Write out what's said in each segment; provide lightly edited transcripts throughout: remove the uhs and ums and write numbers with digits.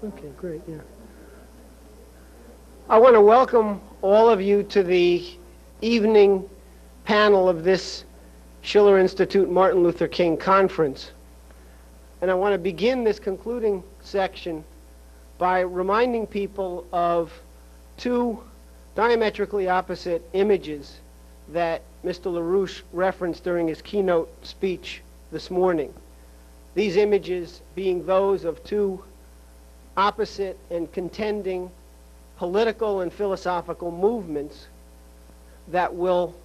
Okay, great, yeah. I want to welcome all of you to the evening panel of this Schiller Institute Martin Luther King Conference. And I want to begin this concluding section by reminding people of two diametrically opposite images that Mr. LaRouche referenced during his keynote speech this morning. These images being those of two opposite and contending political and philosophical movements that will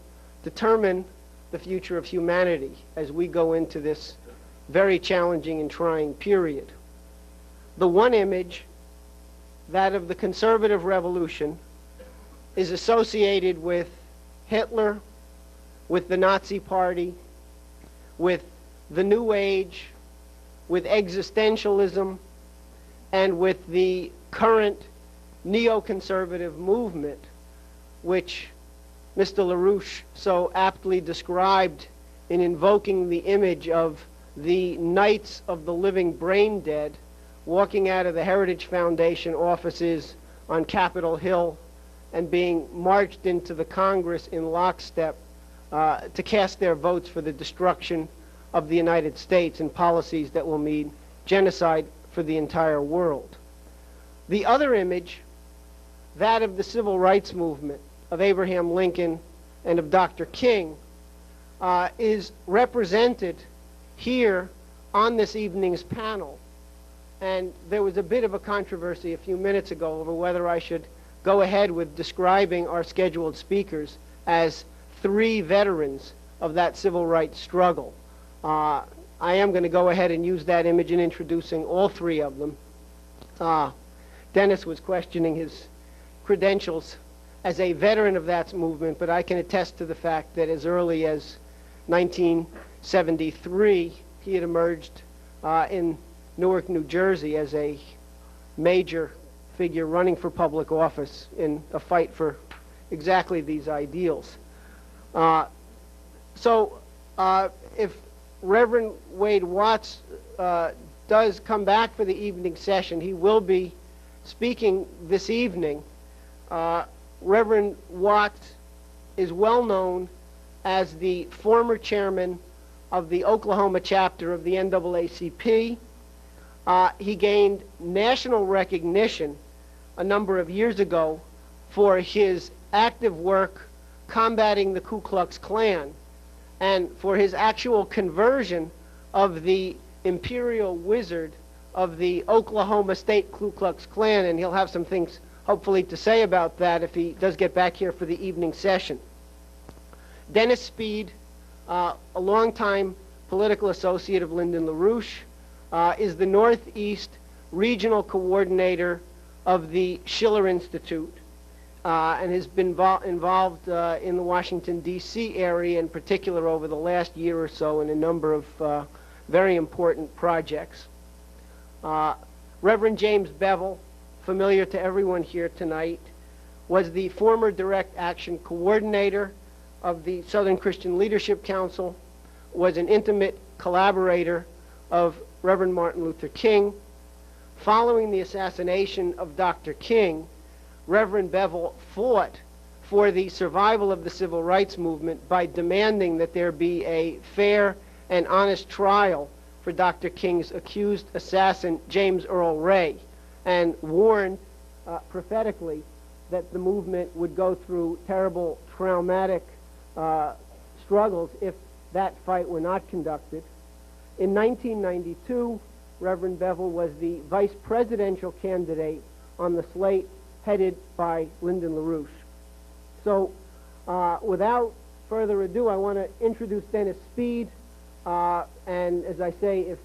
determine the future of humanity as we go into this very challenging and trying period. The one image, that of the conservative revolution, is associated with Hitler, with the Nazi Party, with the New Age, with existentialism, and with the current neoconservative movement, which Mr. LaRouche so aptly described in invoking the image of the Knights of the Living Brain Dead walking out of the Heritage Foundation offices on Capitol Hill and being marched into the Congress in lockstep to cast their votes for the destruction of the United States and policies that will mean genocide for the entire world. The other image, that of the civil rights movement, of Abraham Lincoln and of Dr. King, is represented here on this evening's panel. And there was a bit of a controversy a few minutes ago over whether I should go ahead with describing our scheduled speakers as three veterans of that civil rights struggle. I am going to go ahead and use that image in introducing all three of them. Dennis was questioning his credentials as a veteran of that movement, but I can attest to the fact that as early as 1973, he had emerged in Newark, New Jersey as a major figure running for public office in a fight for exactly these ideals. If Reverend Wade Watts does come back for the evening session, he will be speaking this evening. Reverend Watts is well known as the former chairman of the Oklahoma chapter of the NAACP. He gained national recognition a number of years ago for his active work combating the Ku Klux Klan and for his actual conversion of the imperial wizard of the Oklahoma State Ku Klux Klan, and he'll have some things hopefully to say about that if he does get back here for the evening session. Dennis Speed, a longtime political associate of Lyndon LaRouche, is the Northeast Regional Coordinator of the Schiller Institute, and has been involved in the Washington, D.C. area in particular over the last year or so in a number of very important projects. Reverend James Bevel, familiar to everyone here tonight, was the former Direct Action Coordinator of the Southern Christian Leadership Council, was an intimate collaborator of Reverend Martin Luther King. Following the assassination of Dr. King, Reverend Bevel fought for the survival of the civil rights movement by demanding that there be a fair and honest trial for Dr. King's accused assassin, James Earl Ray, and warned prophetically that the movement would go through terrible, traumatic struggles if that fight were not conducted. In 1992, Reverend Bevel was the vice presidential candidate on the slate headed by Lyndon LaRouche. So without further ado, I want to introduce Dennis Speed. And as I say, if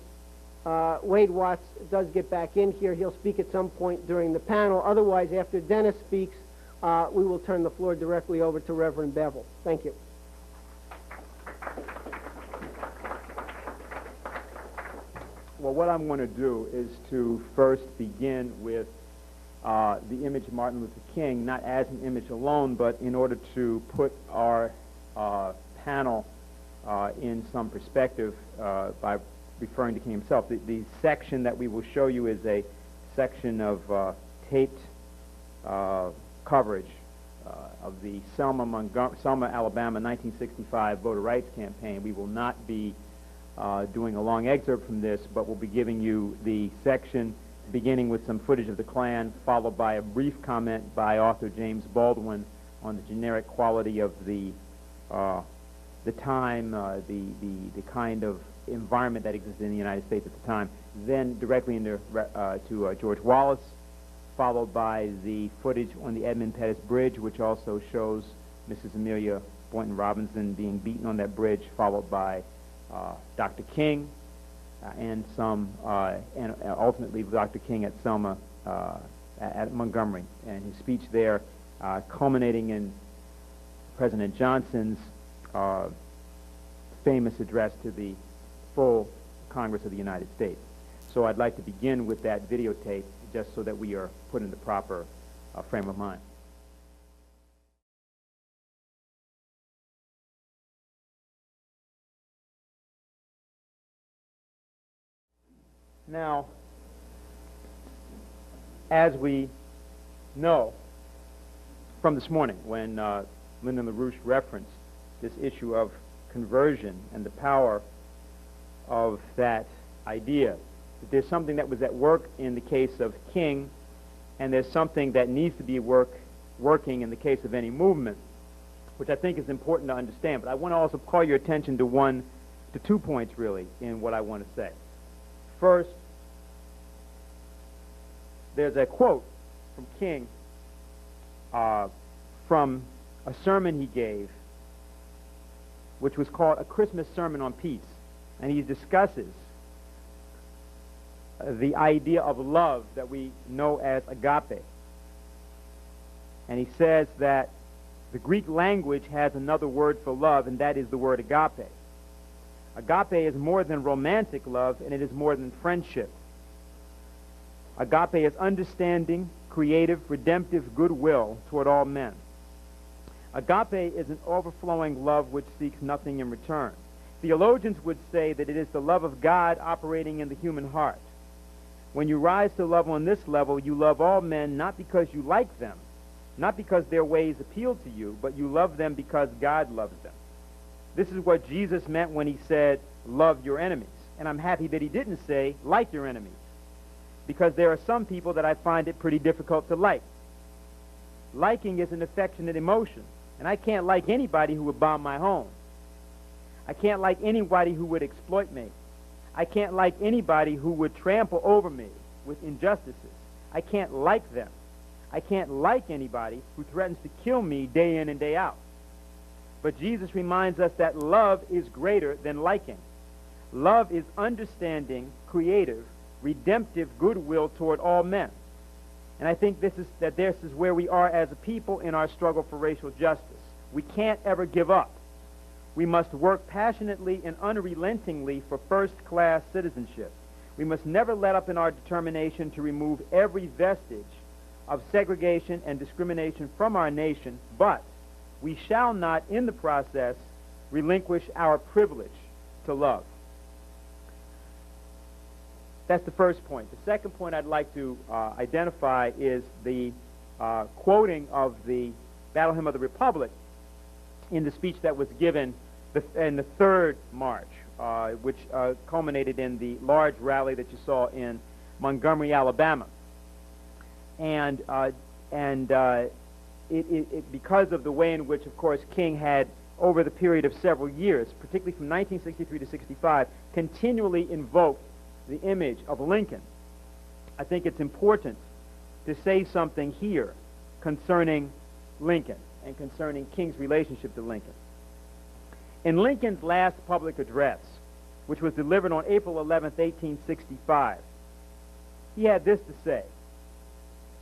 Wade Watts does get back in here, he'll speak at some point during the panel. Otherwise, after Dennis speaks, we will turn the floor directly over to Reverend Bevel. Thank you. Well, what I'm going to do is to first begin with the image of Martin Luther King, not as an image alone, but in order to put our panel in some perspective by referring to King himself. The section that we will show you is a section of taped coverage of the Selma, Alabama 1965 voter rights campaign. We will not be doing a long excerpt from this, but we'll be giving you the section beginning with some footage of the Klan, followed by a brief comment by author James Baldwin on the generic quality of the time, the kind of environment that existed in the United States at the time. Then directly into to George Wallace, followed by the footage on the Edmund Pettus Bridge, which also shows Mrs. Amelia Boynton Robinson being beaten on that bridge, followed by Dr. King, and ultimately Dr. King at Selma, at Montgomery, and his speech there culminating in President Johnson's famous address to the full Congress of the United States. So I'd like to begin with that videotape just so that we are put in the proper frame of mind. Now, as we know from this morning, when Lyndon LaRouche referenced this issue of conversion and the power of that idea, that there's something that was at work in the case of King, and there's something that needs to be working in the case of any movement, which I think is important to understand. But I want to also call your attention to 2 points, really, in what I want to say. First, there's a quote from King from a sermon he gave, which was called A Christmas Sermon on Peace. And he discusses the idea of love that we know as agape. And he says that the Greek language has another word for love, and that is the word agape. Agape is more than romantic love, and it is more than friendship. Agape is understanding, creative, redemptive goodwill toward all men. Agape is an overflowing love which seeks nothing in return. Theologians would say that it is the love of God operating in the human heart. When you rise to love on this level, you love all men not because you like them, not because their ways appeal to you, but you love them because God loves them. This is what Jesus meant when he said, love your enemies. And I'm happy that he didn't say, like your enemies, because there are some people that I find it pretty difficult to like. Liking is an affectionate emotion, and I can't like anybody who would bomb my home. I can't like anybody who would exploit me. I can't like anybody who would trample over me with injustices. I can't like them. I can't like anybody who threatens to kill me day in and day out. But Jesus reminds us that love is greater than liking. Love is understanding, creative, redemptive goodwill toward all men. And I think this is where we are as a people in our struggle for racial justice. We can't ever give up. We must work passionately and unrelentingly for first-class citizenship. We must never let up in our determination to remove every vestige of segregation and discrimination from our nation, but we shall not, in the process, relinquish our privilege to love. That's the first point. The second point I'd like to identify is the quoting of the Battle Hymn of the Republic in the speech that was given in the third march, which culminated in the large rally that you saw in Montgomery, Alabama. And because of the way in which, of course, King had, over the period of several years, particularly from 1963 to 65, continually invoked the image of Lincoln, I think it's important to say something here concerning Lincoln and concerning King's relationship to Lincoln. In Lincoln's last public address, which was delivered on April 11, 1865, he had this to say.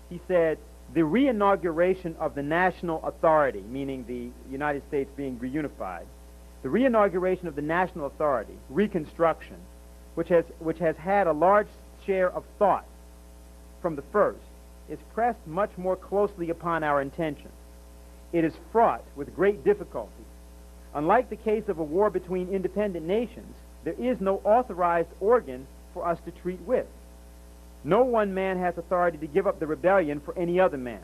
He said, the reinauguration of the national authority, meaning the United States being reunified, the reinauguration of the national authority, Reconstruction, which has had a large share of thought from the first, is pressed much more closely upon our attention. It is fraught with great difficulty. Unlike the case of a war between independent nations, there is no authorized organ for us to treat with. No one man has authority to give up the rebellion for any other man.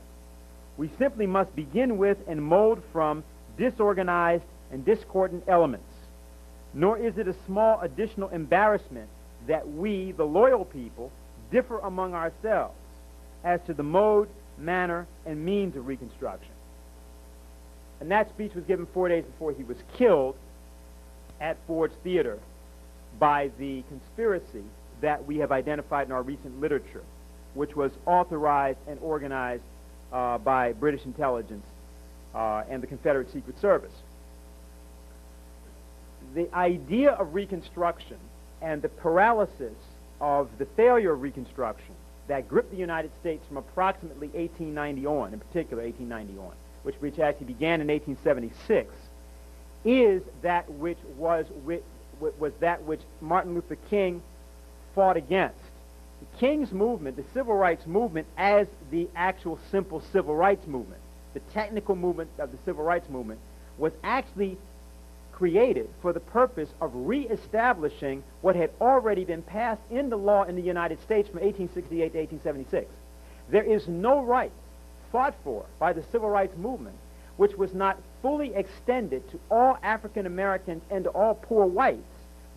We simply must begin with and mold from disorganized and discordant elements. Nor is it a small additional embarrassment that we, the loyal people, differ among ourselves as to the mode, manner, and means of Reconstruction. And that speech was given 4 days before he was killed at Ford's Theater by the conspiracy that we have identified in our recent literature, which was authorized and organized by British intelligence and the Confederate Secret Service. The idea of Reconstruction and the paralysis of the failure of Reconstruction that gripped the United States from approximately 1890 on, in particular 1890 on, which actually began in 1876, is that which was that which Martin Luther King fought against. The King's movement, the civil rights movement, as the actual simple civil rights movement, the technical movement of the civil rights movement, was actually created for the purpose of reestablishing what had already been passed into law in the United States from 1868 to 1876. There is no right fought for by the civil rights movement which was not fully extended to all African Americans and to all poor whites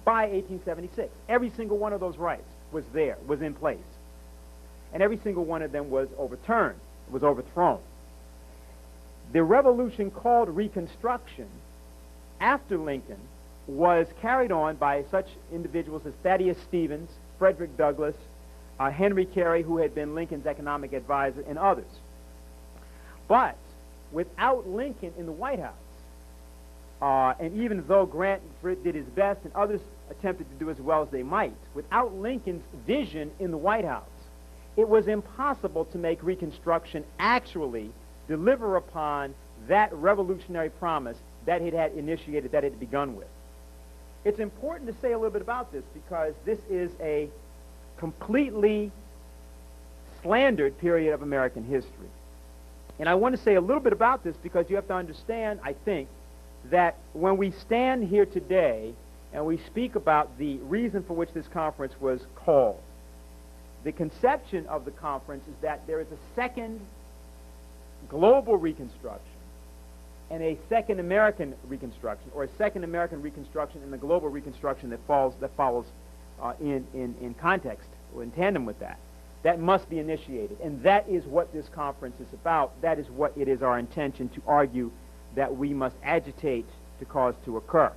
by 1876. Every single one of those rights was there, was in place. And every single one of them was overturned, was overthrown. The revolution called Reconstruction after Lincoln was carried on by such individuals as Thaddeus Stevens, Frederick Douglass, Henry Carey, who had been Lincoln's economic advisor, and others. But without Lincoln in the White House, and even though Grant did his best and others attempted to do as well as they might, without Lincoln's vision in the White House, it was impossible to make Reconstruction actually deliver upon that revolutionary promise that it had initiated, that it had begun with. It's important to say a little bit about this because this is a completely slandered period of American history. And I want to say a little bit about this because you have to understand, I think, that when we stand here today and we speak about the reason for which this conference was called, the conception of the conference is that there is a second global Reconstruction and a second American Reconstruction, or a second American Reconstruction and the global Reconstruction that follows in context or in tandem with that. That must be initiated, and that is what this conference is about. That is what it is our intention to argue that we must agitate to cause to occur.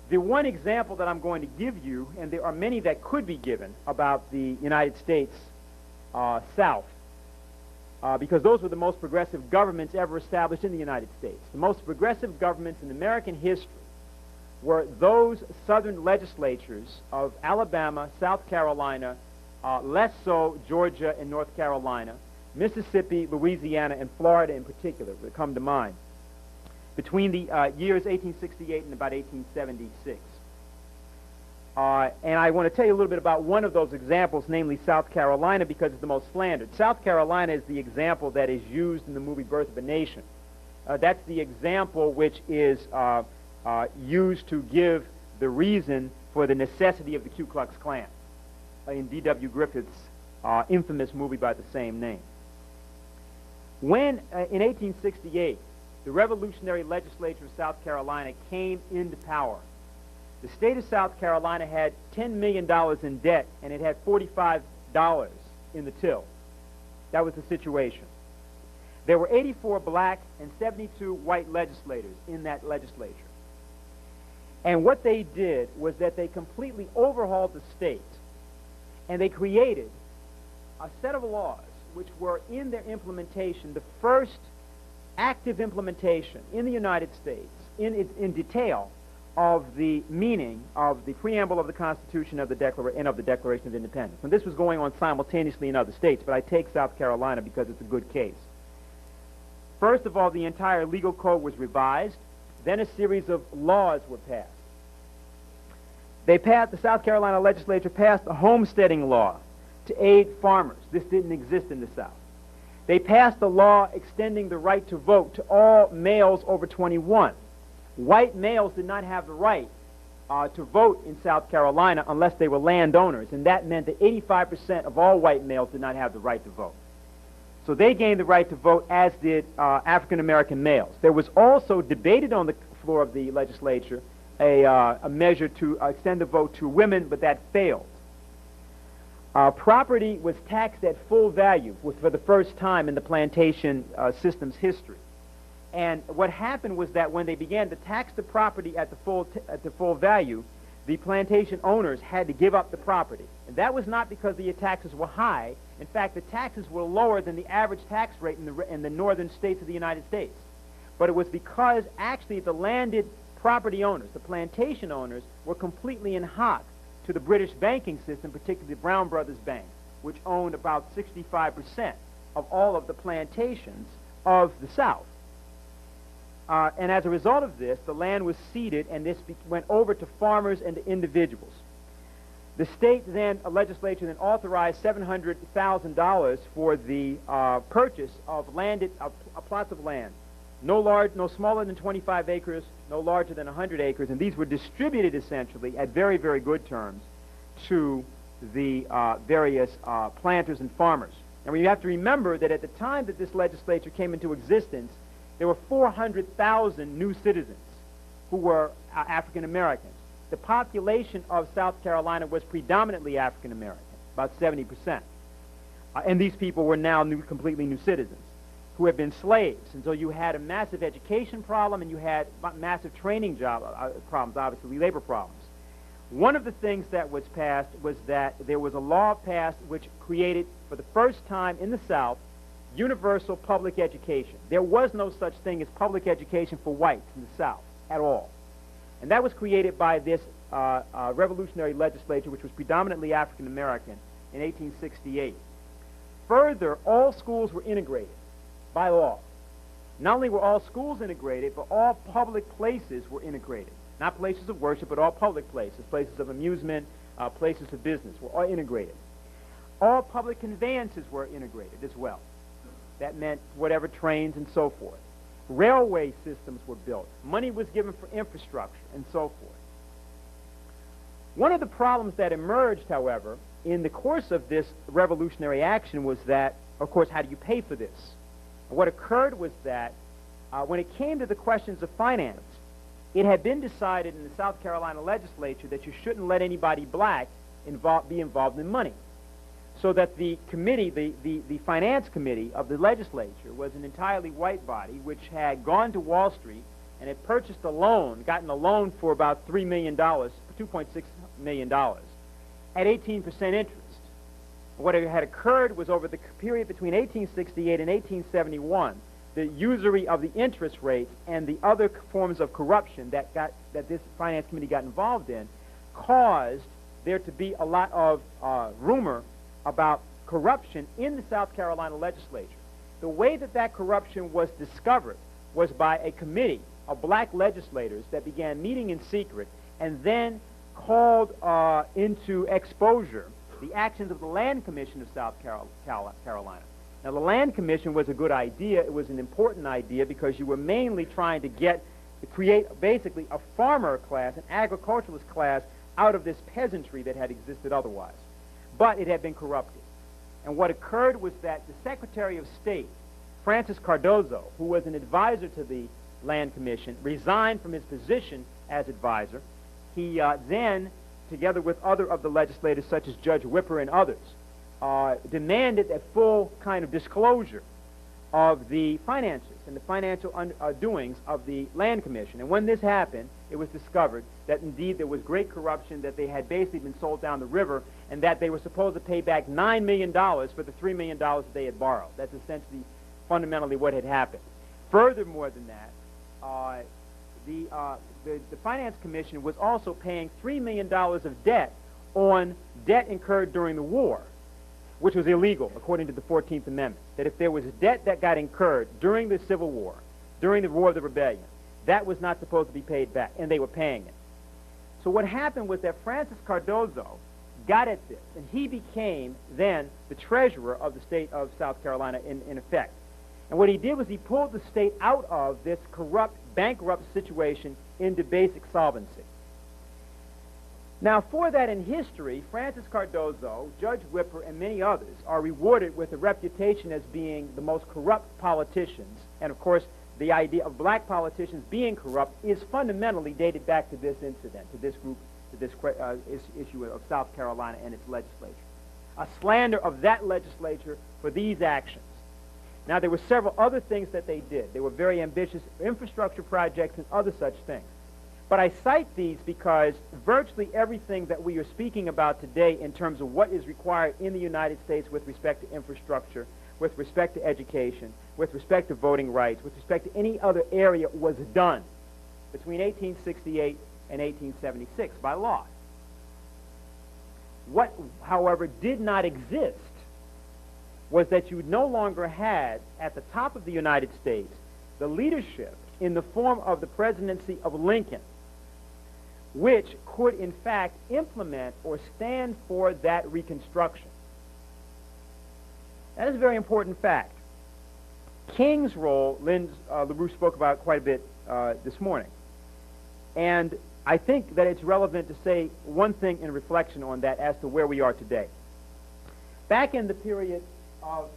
The one example that I'm going to give you, and there are many that could be given about the United States South, because those were the most progressive governments ever established in the United States. The most progressive governments in American history were those southern legislatures of Alabama, South Carolina, less so Georgia and North Carolina, Mississippi, Louisiana, and Florida in particular that come to mind, between the years 1868 and about 1876. And I want to tell you a little bit about one of those examples, namely South Carolina, because it's the most slandered. South Carolina is the example that is used in the movie Birth of a Nation. That's the example which is used to give the reason for the necessity of the Ku Klux Klan in D.W. Griffith's infamous movie by the same name. When, in 1868, the revolutionary legislature of South Carolina came into power, the state of South Carolina had $10 million in debt, and it had $45 in the till. That was the situation. There were 84 black and 72 white legislators in that legislature. And what they did was that they completely overhauled the state, and they created a set of laws which were in their implementation, the first active implementation in the United States, in detail, of the meaning of the preamble of the Constitution of the and of the Declaration of Independence. And this was going on simultaneously in other states, but I take South Carolina because it's a good case. First of all, the entire legal code was revised. Then a series of laws were passed. The South Carolina legislature passed a homesteading law to aid farmers. This didn't exist in the South. They passed a law extending the right to vote to all males over 21. White males did not have the right to vote in South Carolina unless they were landowners, and that meant that 85% of all white males did not have the right to vote. So they gained the right to vote, as did African American males. There was also debated on the floor of the legislature a measure to extend the vote to women, but that failed. Property was taxed at full value for the first time in the plantation system's history. And what happened was that when they began to tax the property at the full value, the plantation owners had to give up the property. And that was not because the taxes were high. In fact, the taxes were lower than the average tax rate in the northern states of the United States. But it was because actually the landed property owners, the plantation owners, were completely in hock to the British banking system, particularly the Brown Brothers Bank, which owned about 65% of all of the plantations of the South. And as a result of this, the land was ceded, and this went over to farmers and to individuals. The state then, a legislature then authorized $700,000 for the purchase of plots of land, no smaller than 25 acres, no larger than 100 acres, and these were distributed essentially at very, very good terms to the various planters and farmers. And you have to remember that at the time that this legislature came into existence, there were 400,000 new citizens who were African Americans. The population of South Carolina was predominantly African American, about 70%. And these people were now completely new citizens who had been slaves. And so you had a massive education problem, and you had massive training problems, obviously labor problems. One of the things that was passed was that there was a law passed which created, for the first time in the South, universal public education. There was no such thing as public education for whites in the South at all. And that was created by this revolutionary legislature, which was predominantly African American, in 1868. Further, all schools were integrated by law. Not only were all schools integrated, but all public places were integrated. Not places of worship, but all public places, places of amusement, places of business were all integrated. All public conveyances were integrated as well. That meant whatever trains and so forth. Railway systems were built. Money was given for infrastructure and so forth. One of the problems that emerged, however, in the course of this revolutionary action was that, of course, how do you pay for this? And what occurred was that when it came to the questions of finance, it had been decided in the South Carolina legislature that you shouldn't let anybody black be involved in money. So that the committee, the finance committee of the legislature was an entirely white body which had gone to Wall Street and had purchased a loan, gotten a loan for about $3 million, $2.6 million, at 18% interest. What had occurred was over the period between 1868 and 1871, the usury of the interest rates and the other forms of corruption that this finance committee got involved in caused there to be a lot of rumor about corruption in the South Carolina legislature. The way that corruption was discovered was by a committee of black legislators that began meeting in secret and then called into exposure the actions of the Land Commission of South Carolina. Now, the Land Commission was a good idea. It was an important idea because you were mainly trying to create basically a farmer class, an agriculturalist class, out of this peasantry that had existed otherwise. But it had been corrupted. And what occurred was that the Secretary of State, Francis Cardozo, who was an advisor to the Land Commission, resigned from his position as advisor. He then, together with other of the legislators, such as Judge Whipper and others, demanded a full kind of disclosure of the finances and the financial doings of the Land Commission. And when this happened, it was discovered that indeed there was great corruption, that they had basically been sold down the river, and that they were supposed to pay back $9 million for the $3 million that they had borrowed. That's essentially fundamentally what had happened. Furthermore than that, the Finance Commission was also paying $3 million of debt on debt incurred during the war, which was illegal according to the 14th Amendment, that if there was debt that got incurred during the Civil War, during the War of the Rebellion, that was not supposed to be paid back, and they were paying it. So what happened was that Francis Cardozo got at this, and he became then the treasurer of the state of South Carolina in effect. And what he did was he pulled the state out of this corrupt, bankrupt situation into basic solvency. Now, for that in history, Francis Cardozo, Judge Whipper, and many others are rewarded with a reputation as being the most corrupt politicians. And of course, the idea of black politicians being corrupt is fundamentally dated back to this incident, to this group, to this issue of South Carolina and its legislature. A slander of that legislature for these actions. Now, there were several other things that they did. They were very ambitious infrastructure projects and other such things. But I cite these because virtually everything that we are speaking about today in terms of what is required in the United States with respect to infrastructure, with respect to education, with respect to voting rights, with respect to any other area was done between 1868 and 1876 by law. What, however, did not exist was that you no longer had, at the top of the United States, the leadership in the form of the presidency of Lincoln, which could, in fact, implement or stand for that Reconstruction. That is a very important fact. King's role, Lyndon LaRouche spoke about quite a bit this morning. And I think that it's relevant to say one thing in reflection on that as to where we are today. Back in the period of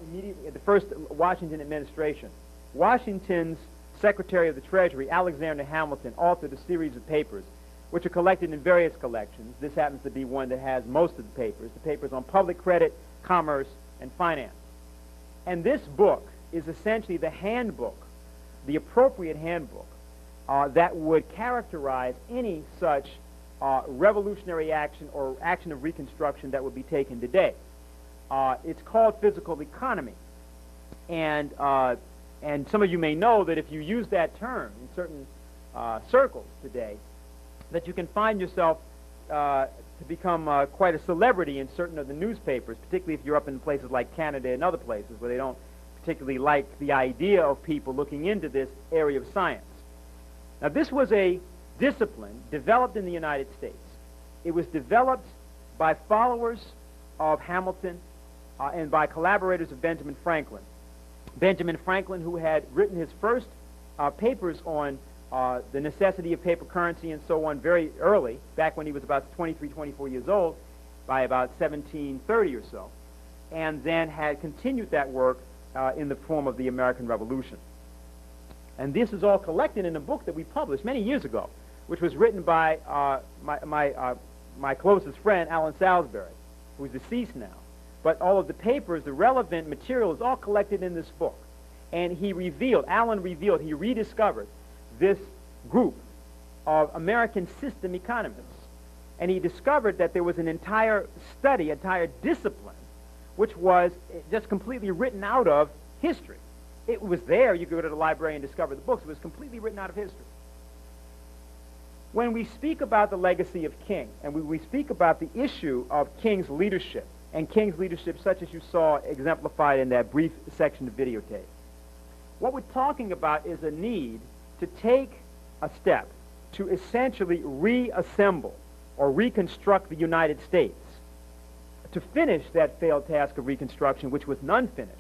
immediately the first Washington administration, Washington's Secretary of the Treasury, Alexander Hamilton, authored a series of papers which are collected in various collections. This happens to be one that has most of the papers on public credit, commerce, and finance. And this book is essentially the handbook, the appropriate handbook, that would characterize any such revolutionary action or action of Reconstruction that would be taken today. It's called Physical Economy. And some of you may know that if you use that term in certain circles today, that you can find yourself to become quite a celebrity in certain of the newspapers, particularly if you're up in places like Canada and other places where they don't particularly like the idea of people looking into this area of science. Now, this was a discipline developed in the United States. It was developed by followers of Hamilton and by collaborators of Benjamin Franklin. Benjamin Franklin, who had written his first papers on the necessity of paper currency and so on very early, back when he was about 23, 24 years old, by about 1730 or so, and then had continued that work in the form of the American Revolution. And this is all collected in a book that we published many years ago, which was written by my closest friend, Alan Salisbury, who is deceased now. But all of the papers, the relevant material, is all collected in this book. And he rediscovered this group of American system economists. And he discovered that there was an entire study, entire discipline, which was just completely written out of history. It was there. You could go to the library and discover the books. It was completely written out of history. When we speak about the legacy of King, and we speak about the issue of King's leadership, and King's leadership such as you saw exemplified in that brief section of videotape, what we're talking about is a need to take a step to essentially reassemble or reconstruct the United States, to finish that failed task of Reconstruction, which was none finished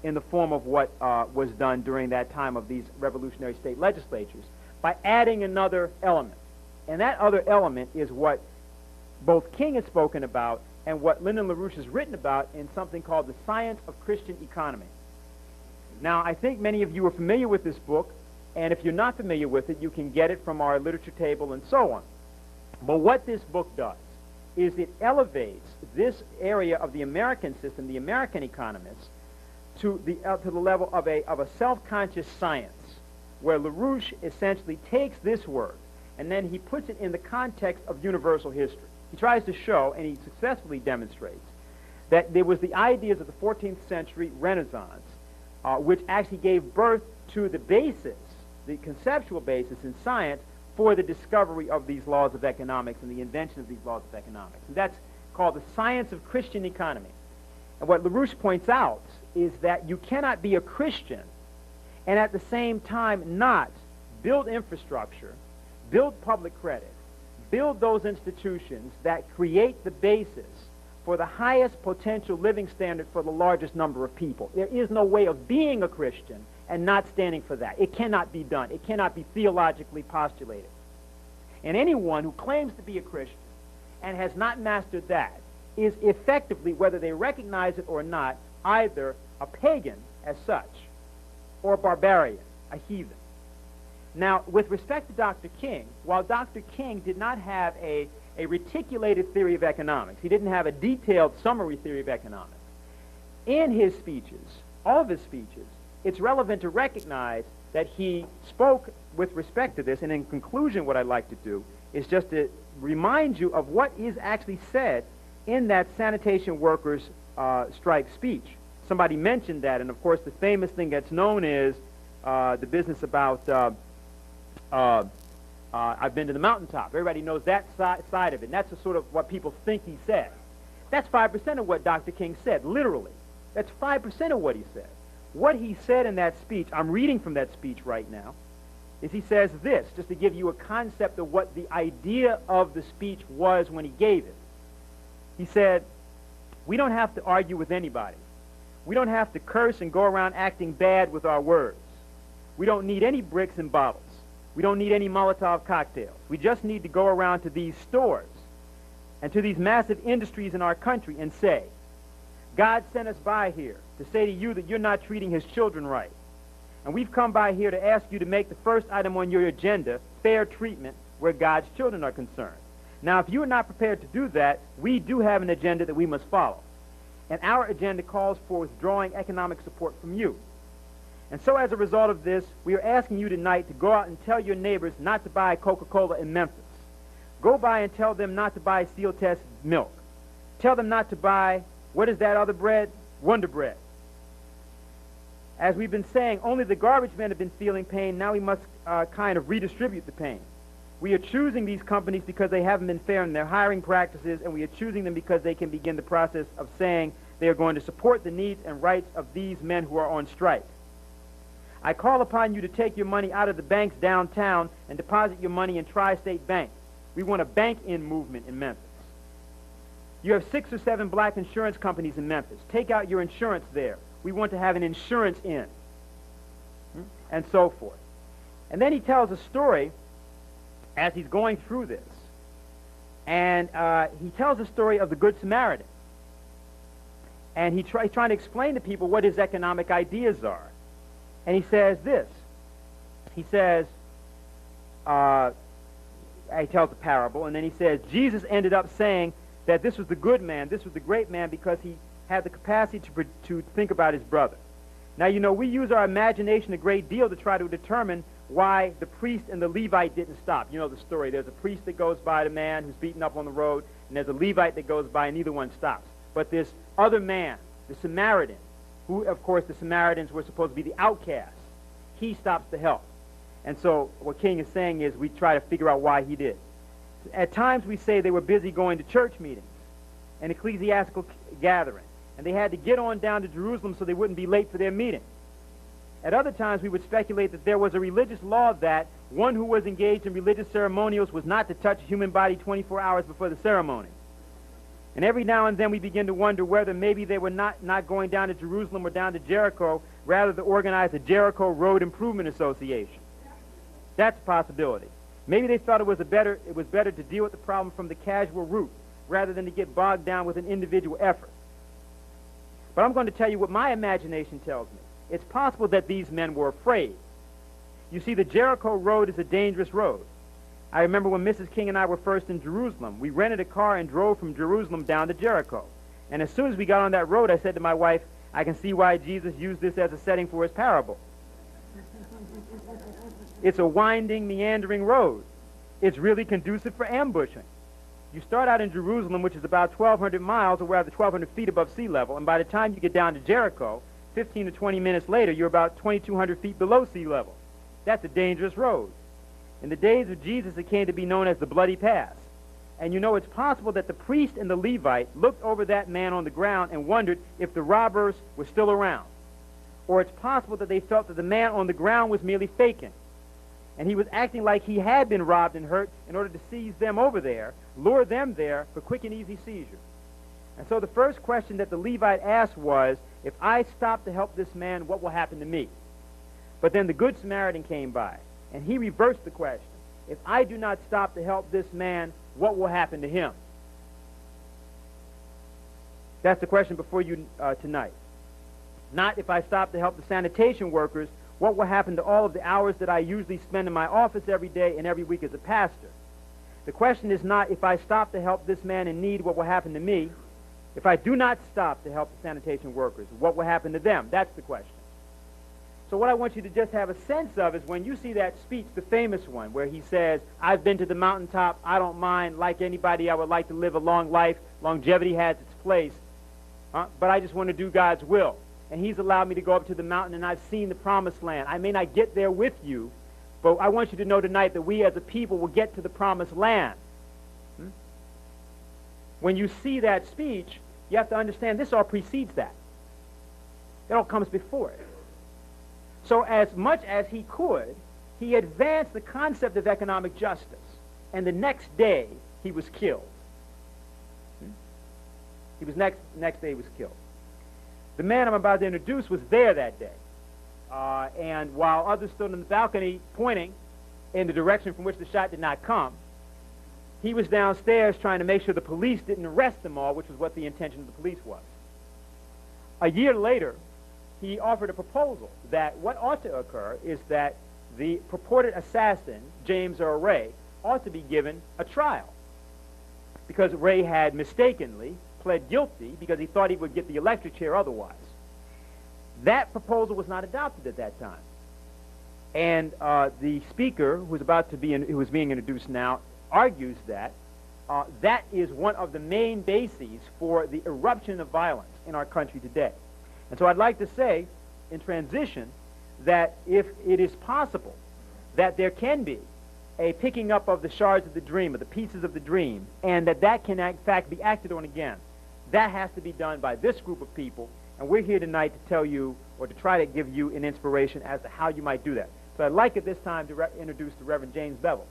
in the form of what was done during that time of these revolutionary state legislatures, by adding another element. And that other element is what both King has spoken about and what Lyndon LaRouche has written about in something called The Science of Christian Economy. Now, I think many of you are familiar with this book, and if you're not familiar with it, you can get it from our literature table and so on. But what this book does is it elevates this area of the American system, the American economists, to the level of a self-conscious science, where LaRouche essentially takes this work and then he puts it in the context of universal history. He tries to show, and he successfully demonstrates, that there was the ideas of the 14th century Renaissance, which actually gave birth to the basis, the conceptual basis in science for the discovery of these laws of economics and the invention of these laws of economics. And that's called the science of Christian economy. And what LaRouche points out is that you cannot be a Christian and at the same time not build infrastructure, build public credit, build those institutions that create the basis for the highest potential living standard for the largest number of people. There is no way of being a Christian and not standing for that. It cannot be done. It cannot be theologically postulated. And anyone who claims to be a Christian and has not mastered that is effectively, whether they recognize it or not, either a pagan as such or a barbarian, a heathen. Now, with respect to Dr. King, while Dr. King did not have a reticulated theory of economics, he didn't have a detailed summary theory of economics, in his speeches, all of his speeches, it's relevant to recognize that he spoke with respect to this, and in conclusion what I'd like to do is just to remind you of what is actually said in that sanitation workers' strike speech. Somebody mentioned that, and of course the famous thing that's known is the business about I've been to the mountaintop. Everybody knows that side of it, and that's the sort of what people think he said. That's 5% of what Dr. King said, literally. That's 5% of what he said. What he said in that speech, I'm reading from that speech right now, is he says this, just to give you a concept of what the idea of the speech was when he gave it. He said, we don't have to argue with anybody. We don't have to curse and go around acting bad with our words. We don't need any bricks and bottles. We don't need any Molotov cocktails. We just need to go around to these stores and to these massive industries in our country and say, God sent us by here to say to you that you're not treating his children right. And we've come by here to ask you to make the first item on your agenda fair treatment where God's children are concerned. Now, if you are not prepared to do that, we do have an agenda that we must follow. And our agenda calls for withdrawing economic support from you. And so as a result of this, we are asking you tonight to go out and tell your neighbors not to buy Coca-Cola in Memphis. Go by and tell them not to buy Steel Test milk. Tell them not to buy, what is that other bread? Wonder Bread. As we've been saying, only the garbage men have been feeling pain. Now we must kind of redistribute the pain. We are choosing these companies because they haven't been fair in their hiring practices, and we are choosing them because they can begin the process of saying they are going to support the needs and rights of these men who are on strike. I call upon you to take your money out of the banks downtown and deposit your money in Tri-State Bank. We want a bank-in movement in Memphis. You have 6 or 7 black insurance companies in Memphis. Take out your insurance there. We want to have an insurance in, and so forth. And then he tells a story as he's going through this. And he tells the story of the Good Samaritan. And he's trying to explain to people what his economic ideas are. And he says this. He says, he tells a parable, and then he says, Jesus ended up saying that this was the good man, this was the great man, because he had the capacity to think about his brother. Now, you know, we use our imagination a great deal to try to determine why the priest and the Levite didn't stop. You know the story. There's a priest that goes by the man who's beaten up on the road, and there's a Levite that goes by, and neither one stops. But this other man, the Samaritan, who, of course, the Samaritans were supposed to be the outcasts, he stops to help. And so what King is saying is we try to figure out why he did. At times we say they were busy going to church meetings and ecclesiastical gatherings, and they had to get on down to Jerusalem so they wouldn't be late for their meeting. At other times we would speculate that there was a religious law that one who was engaged in religious ceremonials was not to touch a human body 24 hours before the ceremony. And every now and then we begin to wonder whether maybe they were not going down to Jerusalem or down to Jericho, rather to organize the Jericho Road Improvement Association. That's a possibility. Maybe they thought it was better to deal with the problem from the casual route rather than to get bogged down with an individual effort. But I'm going to tell you what my imagination tells me. It's possible that these men were afraid. You see, the Jericho Road is a dangerous road. I remember when Mrs. King and I were first in Jerusalem, we rented a car and drove from Jerusalem down to Jericho. And as soon as we got on that road, I said to my wife, I can see why Jesus used this as a setting for his parable. It's a winding, meandering road. It's really conducive for ambushing. You start out in Jerusalem, which is about 1,200 miles, or rather 1,200 feet above sea level, and by the time you get down to Jericho, 15 to 20 minutes later, you're about 2,200 feet below sea level. That's a dangerous road. In the days of Jesus, it came to be known as the Bloody Pass. And you know, it's possible that the priest and the Levite looked over that man on the ground and wondered if the robbers were still around. Or it's possible that they felt that the man on the ground was merely faking, and he was acting like he had been robbed and hurt in order to seize them over there, lure them there for quick and easy seizure. And so the first question that the Levite asked was, if I stop to help this man, what will happen to me? But then the Good Samaritan came by, and he reversed the question. If I do not stop to help this man, what will happen to him? That's the question before you tonight. Not if I stop to help the sanitation workers, what will happen to all of the hours that I usually spend in my office every day and every week as a pastor? The question is not if I stop to help this man in need, what will happen to me? If I do not stop to help the sanitation workers, what will happen to them? That's the question. So what I want you to just have a sense of is when you see that speech, the famous one, where he says, I've been to the mountaintop, I don't mind, like anybody, I would like to live a long life, longevity has its place, but I just want to do God's will. And he's allowed me to go up to the mountain, and I've seen the promised land. I may not get there with you, but I want you to know tonight that we as a people will get to the promised land. When you see that speech, you have to understand this all precedes that. It all comes before it. So as much as he could, he advanced the concept of economic justice. And the next day, he was killed. He was next day he was killed. The man I'm about to introduce was there that day. And while others stood on the balcony pointing in the direction from which the shot did not come, he was downstairs trying to make sure the police didn't arrest them all, which was what the intention of the police was. A year later, he offered a proposal that what ought to occur is that the purported assassin, James Earl Ray, ought to be given a trial because Ray had mistakenly pled guilty because he thought he would get the electric chair otherwise. That proposal was not adopted at that time. And the speaker, who was being introduced now, argues that that is one of the main bases for the eruption of violence in our country today. And so I'd like to say, in transition, that if it is possible that there can be a picking up of the shards of the dream, of the pieces of the dream, and that can in fact be acted on again, that has to be done by this group of people, and we're here tonight to tell you, or to try to give you an inspiration as to how you might do that. So I'd like at this time to introduce the Reverend James Bevel.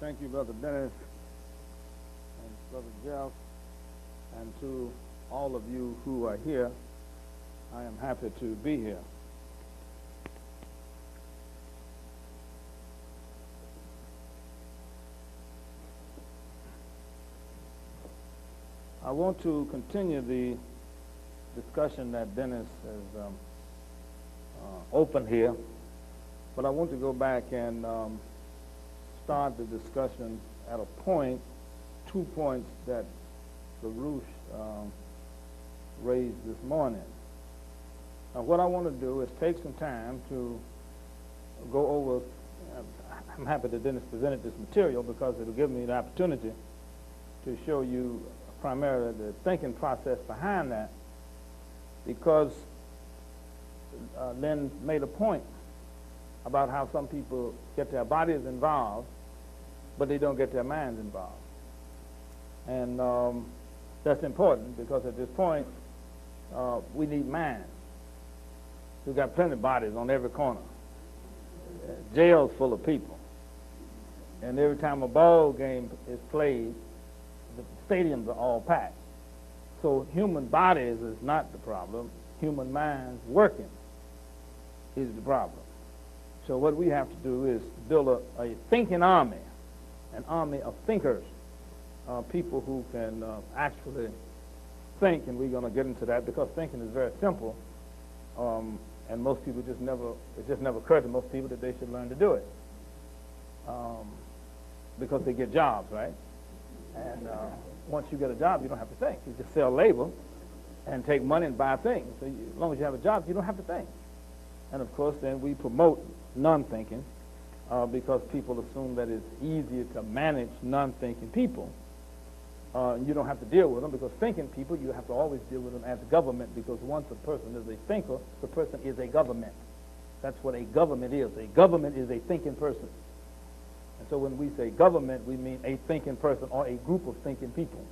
Thank you, Brother Dennis and Brother Jeff, and to all of you who are here. I am happy to be here. I want to continue the discussion that Dennis has opened here, but I want to go back and start the discussion at a point, 2 points that LaRouche raised this morning. Now, what I want to do is take some time to go over, I'm happy that Dennis presented this material because it'll give me the opportunity to show you primarily the thinking process behind that, because Lynn made a point about how some people get their bodies involved, but they don't get their minds involved. And that's important because at this point, we need minds. We've got plenty of bodies on every corner. Jails full of people. And every time a ball game is played, the stadiums are all packed. So human bodies is not the problem. Human minds working is the problem. So what we have to do is build a thinking army, an army of thinkers, people who can actually think, and we're going to get into that because thinking is very simple, and most people it just never occurred to most people that they should learn to do it because they get jobs, right? And once you get a job, you don't have to think. You just sell labor and take money and buy things. So as long as you have a job, you don't have to think. And of course, then we promote non-thinking because people assume that it's easier to manage non-thinking people. You don't have to deal with them because thinking people, you have to always deal with them as a government, because once a person is a thinker, the person is a government. That's what a government is. A government is a thinking person. And so when we say government, we mean a thinking person or a group of thinking people.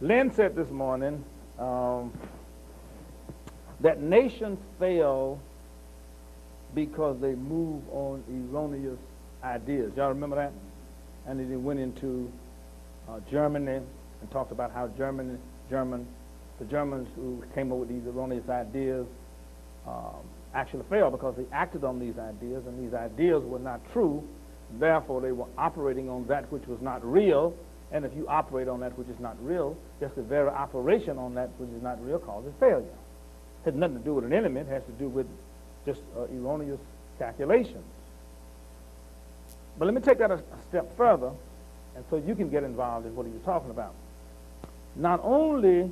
Lynn said this morning that nations fail because they move on erroneous ideas. Y'all remember that? And then he went into Germany, and talked about how the Germans who came up with these erroneous ideas actually failed because they acted on these ideas, and these ideas were not true. Therefore, they were operating on that which was not real, and if you operate on that which is not real, just the very operation on that which is not real causes failure. It has nothing to do with an enemy. It has to do with just erroneous calculations. But let me take that a step further, and so you can get involved in what you're talking about. Not only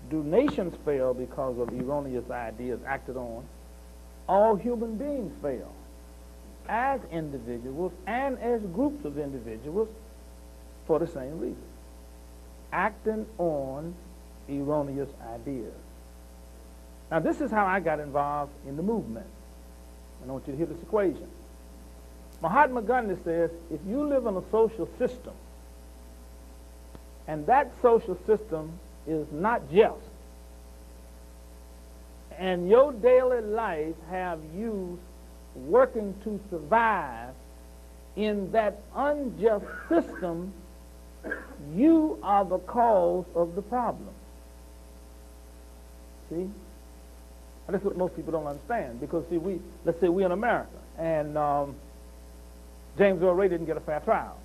do nations fail because of erroneous ideas acted on, all human beings fail as individuals and as groups of individuals for the same reason, acting on erroneous ideas. Now, this is how I got involved in the movement. I want you to hear this equation. Mahatma Gandhi says, if you live in a social system, and that social system is not just, and your daily life have you working to survive in that unjust system, you are the cause of the problem. See? And that's what most people don't understand, because see, let's say we're in America, and James Earl Ray didn't get a fair trial.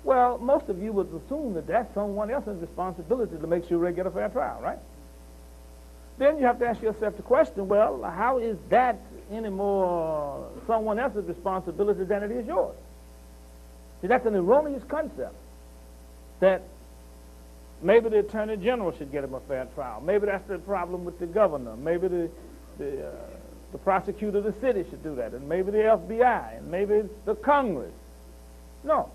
Well, most of you would assume that that's someone else's responsibility to make sure Ray get a fair trial, right? Then you have to ask yourself the question, well, how is that any more someone else's responsibility than it is yours? See, that's an erroneous concept, that maybe the Attorney General should get him a fair trial. Maybe that's the problem with the governor. Maybe the prosecutor of the city should do that, and maybe the FBI, and maybe the Congress. No.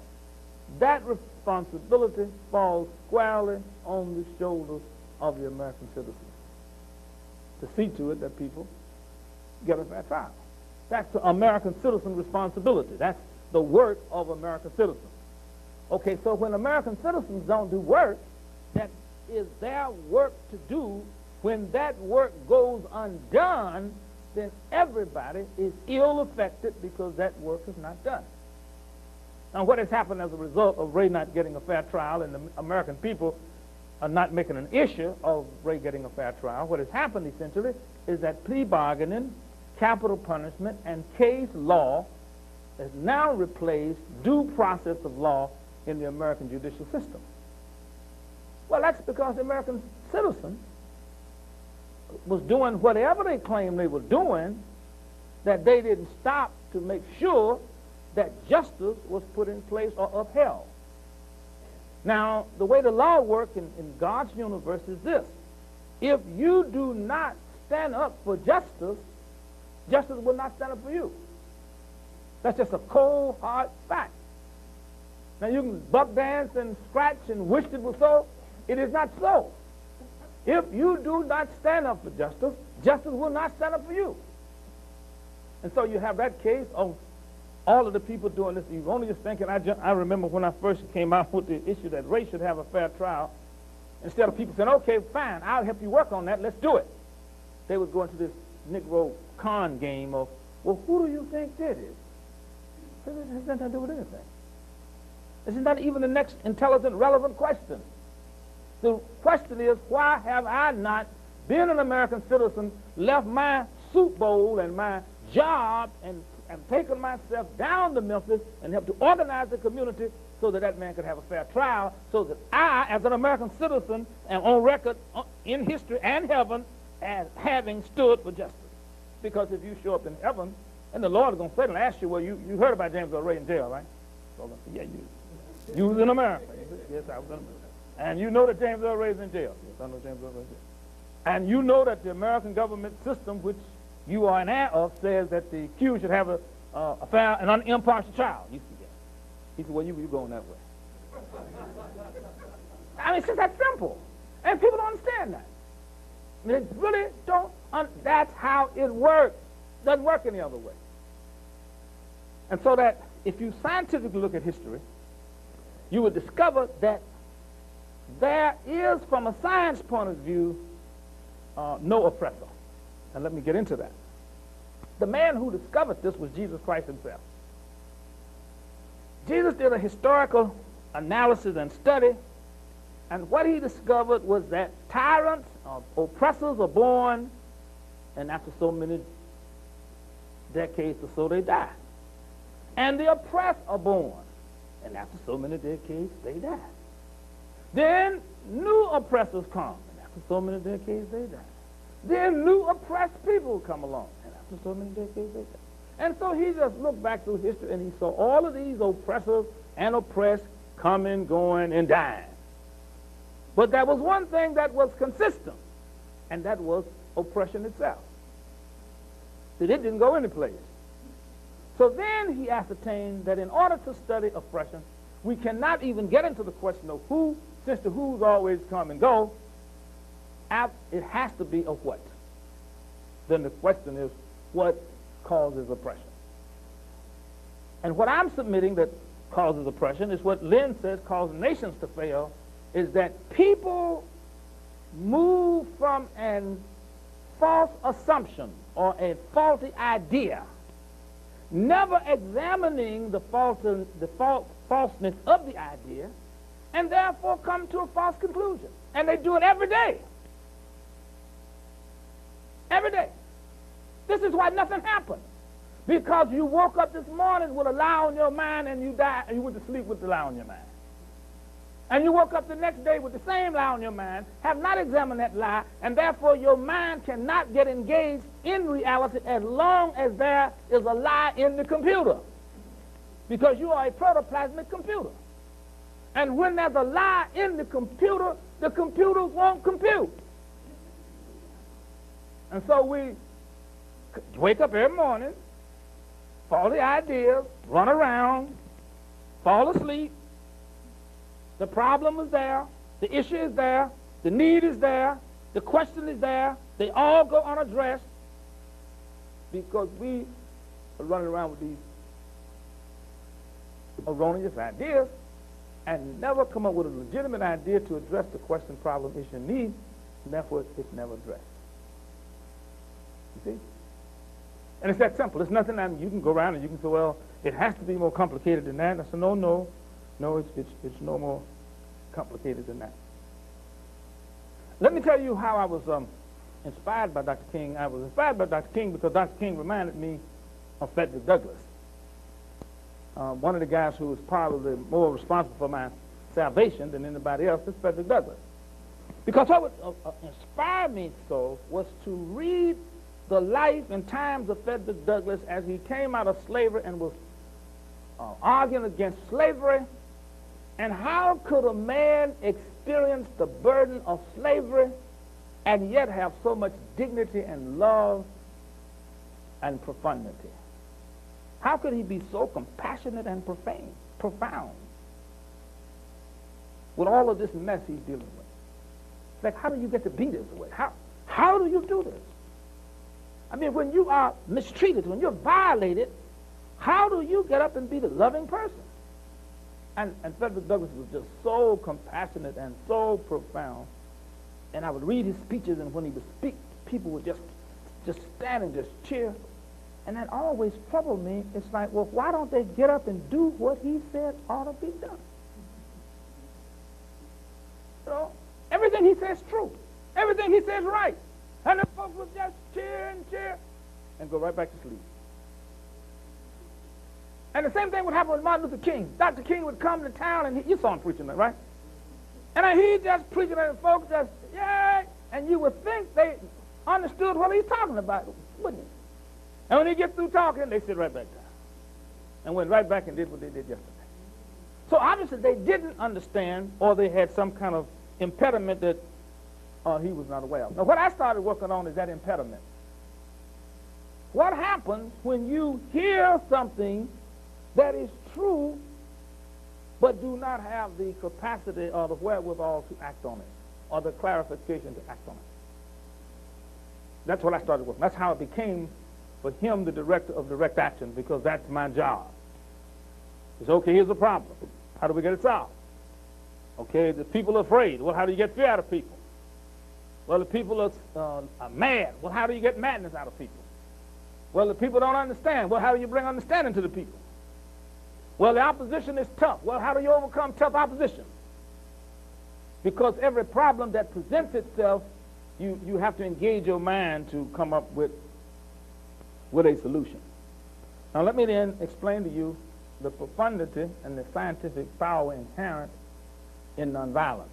That responsibility falls squarely on the shoulders of the American citizens to see to it that people get a fair trial. That's the American citizen responsibility. That's the work of American citizens. Okay, so when American citizens don't do work, that is their work to do. When that work goes undone, then everybody is ill affected because that work is not done. Now, what has happened as a result of Ray not getting a fair trial and the American people are not making an issue of Ray getting a fair trial, what has happened essentially is that plea bargaining, capital punishment, and case law has now replaced due process of law in the American judicial system. Well, that's because the American citizens was doing whatever they claimed they were doing, that they didn't stop to make sure that justice was put in place or upheld. Now, the way the law works in God's universe is this. If you do not stand up for justice, justice will not stand up for you. That's just a cold, hard fact. Now, you can buck dance and scratch and wish it was so. It is not so. If you do not stand up for justice, justice will not stand up for you. And so you have that case of all of the people doing this erroneous thinking. I remember when I first came out with the issue that Ray should have a fair trial, instead of people saying, okay, fine, I'll help you work on that, let's do it. They would go into this Negro con game of, well, who do you think did it? It has nothing to do with anything. This is not even the next intelligent, relevant question. The question is, why have I not been an American citizen, left my soup bowl and my job, and taken myself down to Memphis and helped to organize the community so that that man could have a fair trial, so that I, as an American citizen, am on record in history and heaven as having stood for justice. Because if you show up in heaven, and the Lord is going to say and ask you, well, you heard about James Earl Ray in jail, right? So I'm going to say, yeah, you was in America. Yes, I was in America. And you know that James Earl Ray is in jail. Yes, I know James Earl Ray is in jail. And you know that the American government system, which you are an heir of, says that the accused should have a fair and impartial trial. You see that. He said, well, you going that way. I mean, it's just that simple. And people don't understand that. They really don't. That's how it works. It doesn't work any other way. And so that if you scientifically look at history, you would discover that there is, from a science point of view, no oppressor. And let me get into that. The man who discovered this was Jesus Christ himself. Jesus did a historical analysis and study, and what he discovered was that tyrants, oppressors are born, and after so many decades or so they die. And the oppressed are born, and after so many decades they die. Then new oppressors come, and after so many decades they die. Then new oppressed people come along, and after so many decades they die. And so he just looked back through history and he saw all of these oppressors and oppressed coming, going, and dying. But there was one thing that was consistent, and that was oppression itself. That it didn't go anyplace. So then he ascertained that in order to study oppression, we cannot even get into the question of who, since the who's always come and go, it has to be a what. Then the question is, what causes oppression? And what I'm submitting that causes oppression is what Lynn says causes nations to fail, is that people move from a false assumption or a faulty idea, never examining the falseness of the idea, and therefore come to a false conclusion. And they do it every day. Every day. This is why nothing happened. Because you woke up this morning with a lie on your mind and you died, and you went to sleep with the lie on your mind. And you woke up the next day with the same lie on your mind, have not examined that lie, and therefore your mind cannot get engaged in reality as long as there is a lie in the computer. Because you are a protoplasmic computer. And when there's a lie in the computers won't compute. And so we wake up every morning, faulty ideas, run around, fall asleep. The problem is there, the issue is there, the need is there, the question is there. They all go unaddressed because we are running around with these erroneous ideas and never come up with a legitimate idea to address the question, problem, issue, and need, and therefore it's never addressed. You see? And it's that simple. It's nothing that you can go around and you can say, well, it has to be more complicated than that. And I said, no, it's no more complicated than that. Let me tell you how I was inspired by Dr. King. I was inspired by Dr. King because Dr. King reminded me of Frederick Douglass. One of the guys who was probably more responsible for my salvation than anybody else is Frederick Douglass. Because what inspired me so was to read the life and times of Frederick Douglass as he came out of slavery and was arguing against slavery. And how could a man experience the burden of slavery and yet have so much dignity and love and profundity? How could he be so compassionate and profound with all of this mess he's dealing with? It's like, how do you get to be this way? How do you do this? I mean, when you are mistreated, when you're violated, how do you get up and be the loving person? And Frederick Douglass was just so compassionate and so profound. And I would read his speeches, and when he would speak, people would just stand and just cheer. And that always troubled me. It's like, well, why don't they get up and do what he said ought to be done? You know, everything he says is true. Everything he says is right. And the folks would just cheer and go right back to sleep. And the same thing would happen with Martin Luther King. Dr. King would come to town, and you saw him preaching that, right? And he just preaching, and folks just, yay! And you would think they understood what he's talking about, wouldn't you? And when he gets through talking, they sit right back down and went right back and did what they did yesterday. So obviously they didn't understand, or they had some kind of impediment that he was not aware of. Now, what I started working on is that impediment. What happens when you hear something that is true but do not have the capacity or the wherewithal to act on it, or the clarification to act on it? That's what I started with. That's how it became, for him, the director of direct action, because that's my job. It's okay, here's the problem. How do we get it solved? Okay, the people are afraid. Well, how do you get fear out of people? Well, the people are mad. Well, how do you get madness out of people? Well, the people don't understand. Well, how do you bring understanding to the people? Well, the opposition is tough. Well, how do you overcome tough opposition? Because every problem that presents itself, you have to engage your mind to come up with a solution. Now let me then explain to you the profundity and the scientific power inherent in nonviolence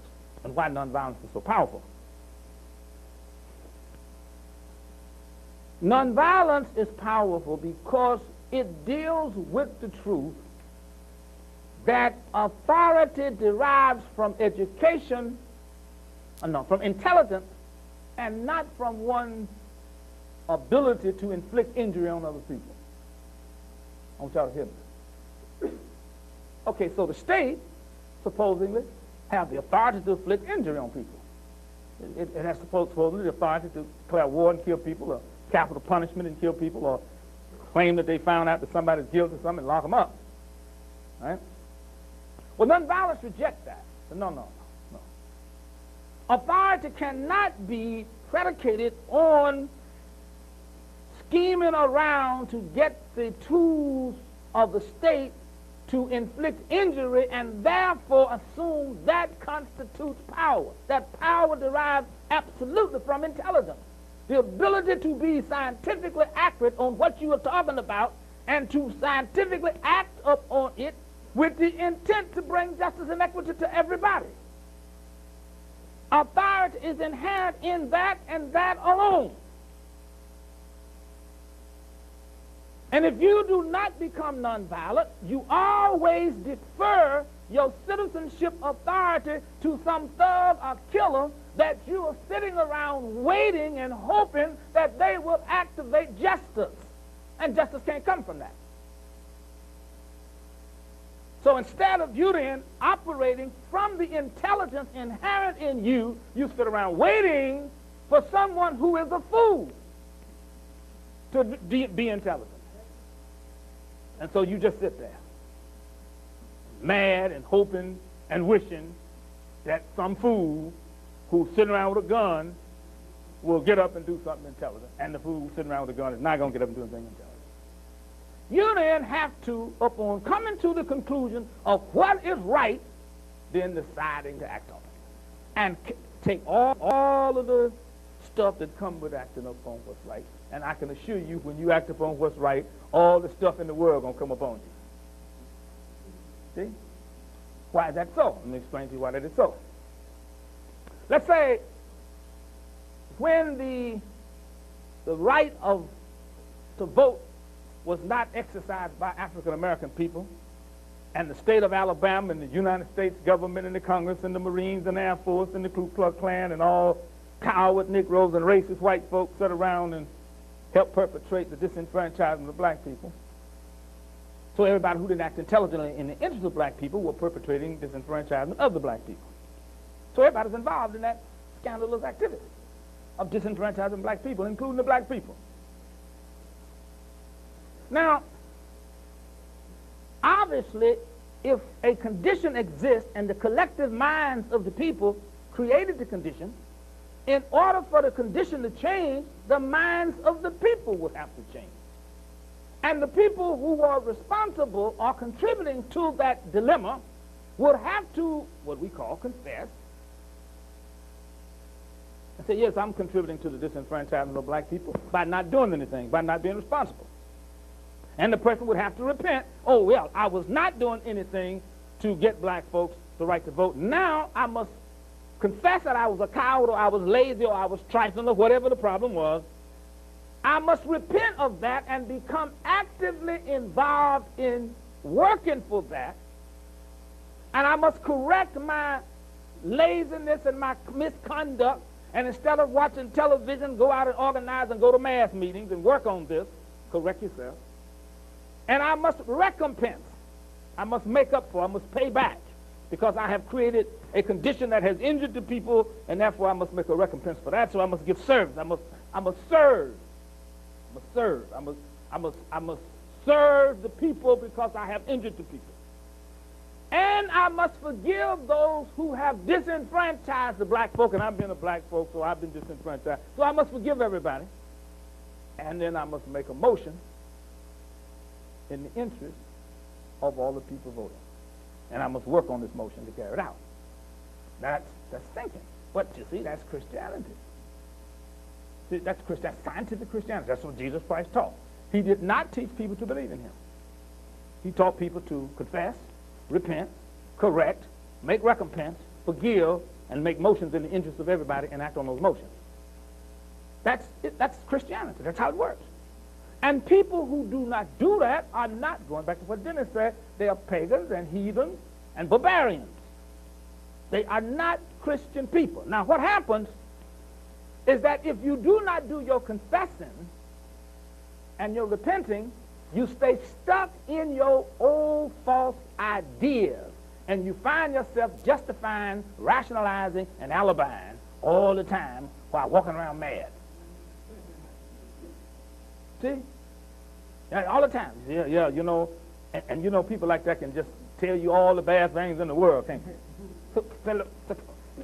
and why nonviolence is so powerful. Nonviolence is powerful because it deals with the truth that authority derives from education, from intelligence, and not from one's ability to inflict injury on other people. I want y'all to hear me. Okay, so the state supposedly have the authority to inflict injury on people. It has supposedly the authority to declare war and kill people, or capital punishment and kill people, or claim that they found out that somebody's guilty of something and lock them up. Right? Well, nonviolence rejects that. No. Authority cannot be predicated on scheming around to get the tools of the state to inflict injury and therefore assume that constitutes power. That power derives absolutely from intelligence. The ability to be scientifically accurate on what you are talking about and to scientifically act upon it with the intent to bring justice and equity to everybody. Authority is inherent in that and that alone. And if you do not become nonviolent, you always defer your citizenship authority to some thug or killer that you are sitting around waiting and hoping that they will activate justice. And justice can't come from that. So instead of you then operating from the intelligence inherent in you, you sit around waiting for someone who is a fool to be intelligent. And so you just sit there, mad and hoping and wishing that some fool who's sitting around with a gun will get up and do something intelligent, and the fool who's sitting around with a gun is not going to get up and do anything intelligent. You then have to, upon coming to the conclusion of what is right, then deciding to act on it. And take all of the stuff that comes with acting upon what's right. And I can assure you, when you act upon what's right, all the stuff in the world going to come upon you. See? Why is that so? Let me explain to you why that is so. Let's say when the right to vote was not exercised by African American people, and the state of Alabama and the United States government and the Congress and the Marines and the Air Force and the Ku Klux Klan and all coward Negroes and racist white folks sat around and helped perpetrate the disenfranchisement of black people. So everybody who didn't act intelligently in the interest of black people were perpetrating disenfranchisement of the black people. So everybody's involved in that scandalous activity of disenfranchising black people, including the black people. Now, obviously, if a condition exists and the collective minds of the people created the condition, in order for the condition to change, the minds of the people would have to change. And the people who are responsible or contributing to that dilemma would have to, what we call, confess, and say, yes, I'm contributing to the disenfranchisement of black people by not doing anything, by not being responsible. And the person would have to repent. Oh, well, I was not doing anything to get black folks the right to vote. Now I must confess that I was a coward, or I was lazy, or I was trifling, or whatever the problem was. I must repent of that and become actively involved in working for that. And I must correct my laziness and my misconduct. And instead of watching television, go out and organize and go to mass meetings and work on this. Correct yourself. And I must recompense. I must make up for, I must pay back, because I have created a condition that has injured the people, and therefore I must make a recompense for that. So I must give service. I must serve. I must serve the people because I have injured the people. And I must forgive those who have disenfranchised the black folk, and I've been a black folk, so I've been disenfranchised. So I must forgive everybody. And then I must make a motion in the interest of all the people voting. And I must work on this motion to carry it out. That's thinking. But you see, that's Christianity. See, that's scientific Christianity. That's what Jesus Christ taught. He did not teach people to believe in him. He taught people to confess, repent, correct, make recompense, forgive, and make motions in the interest of everybody and act on those motions. That's Christianity. That's how it works. And people who do not do that are not, going back to what Dennis said, they are pagans and heathens and barbarians. They are not Christian people. Now, what happens is that if you do not do your confessing and your repenting, you stay stuck in your old false ideas, and you find yourself justifying, rationalizing, and alibiing all the time while walking around mad. See? All the time. Yeah, you know, and you know people like that can just tell you all the bad things in the world, can't they?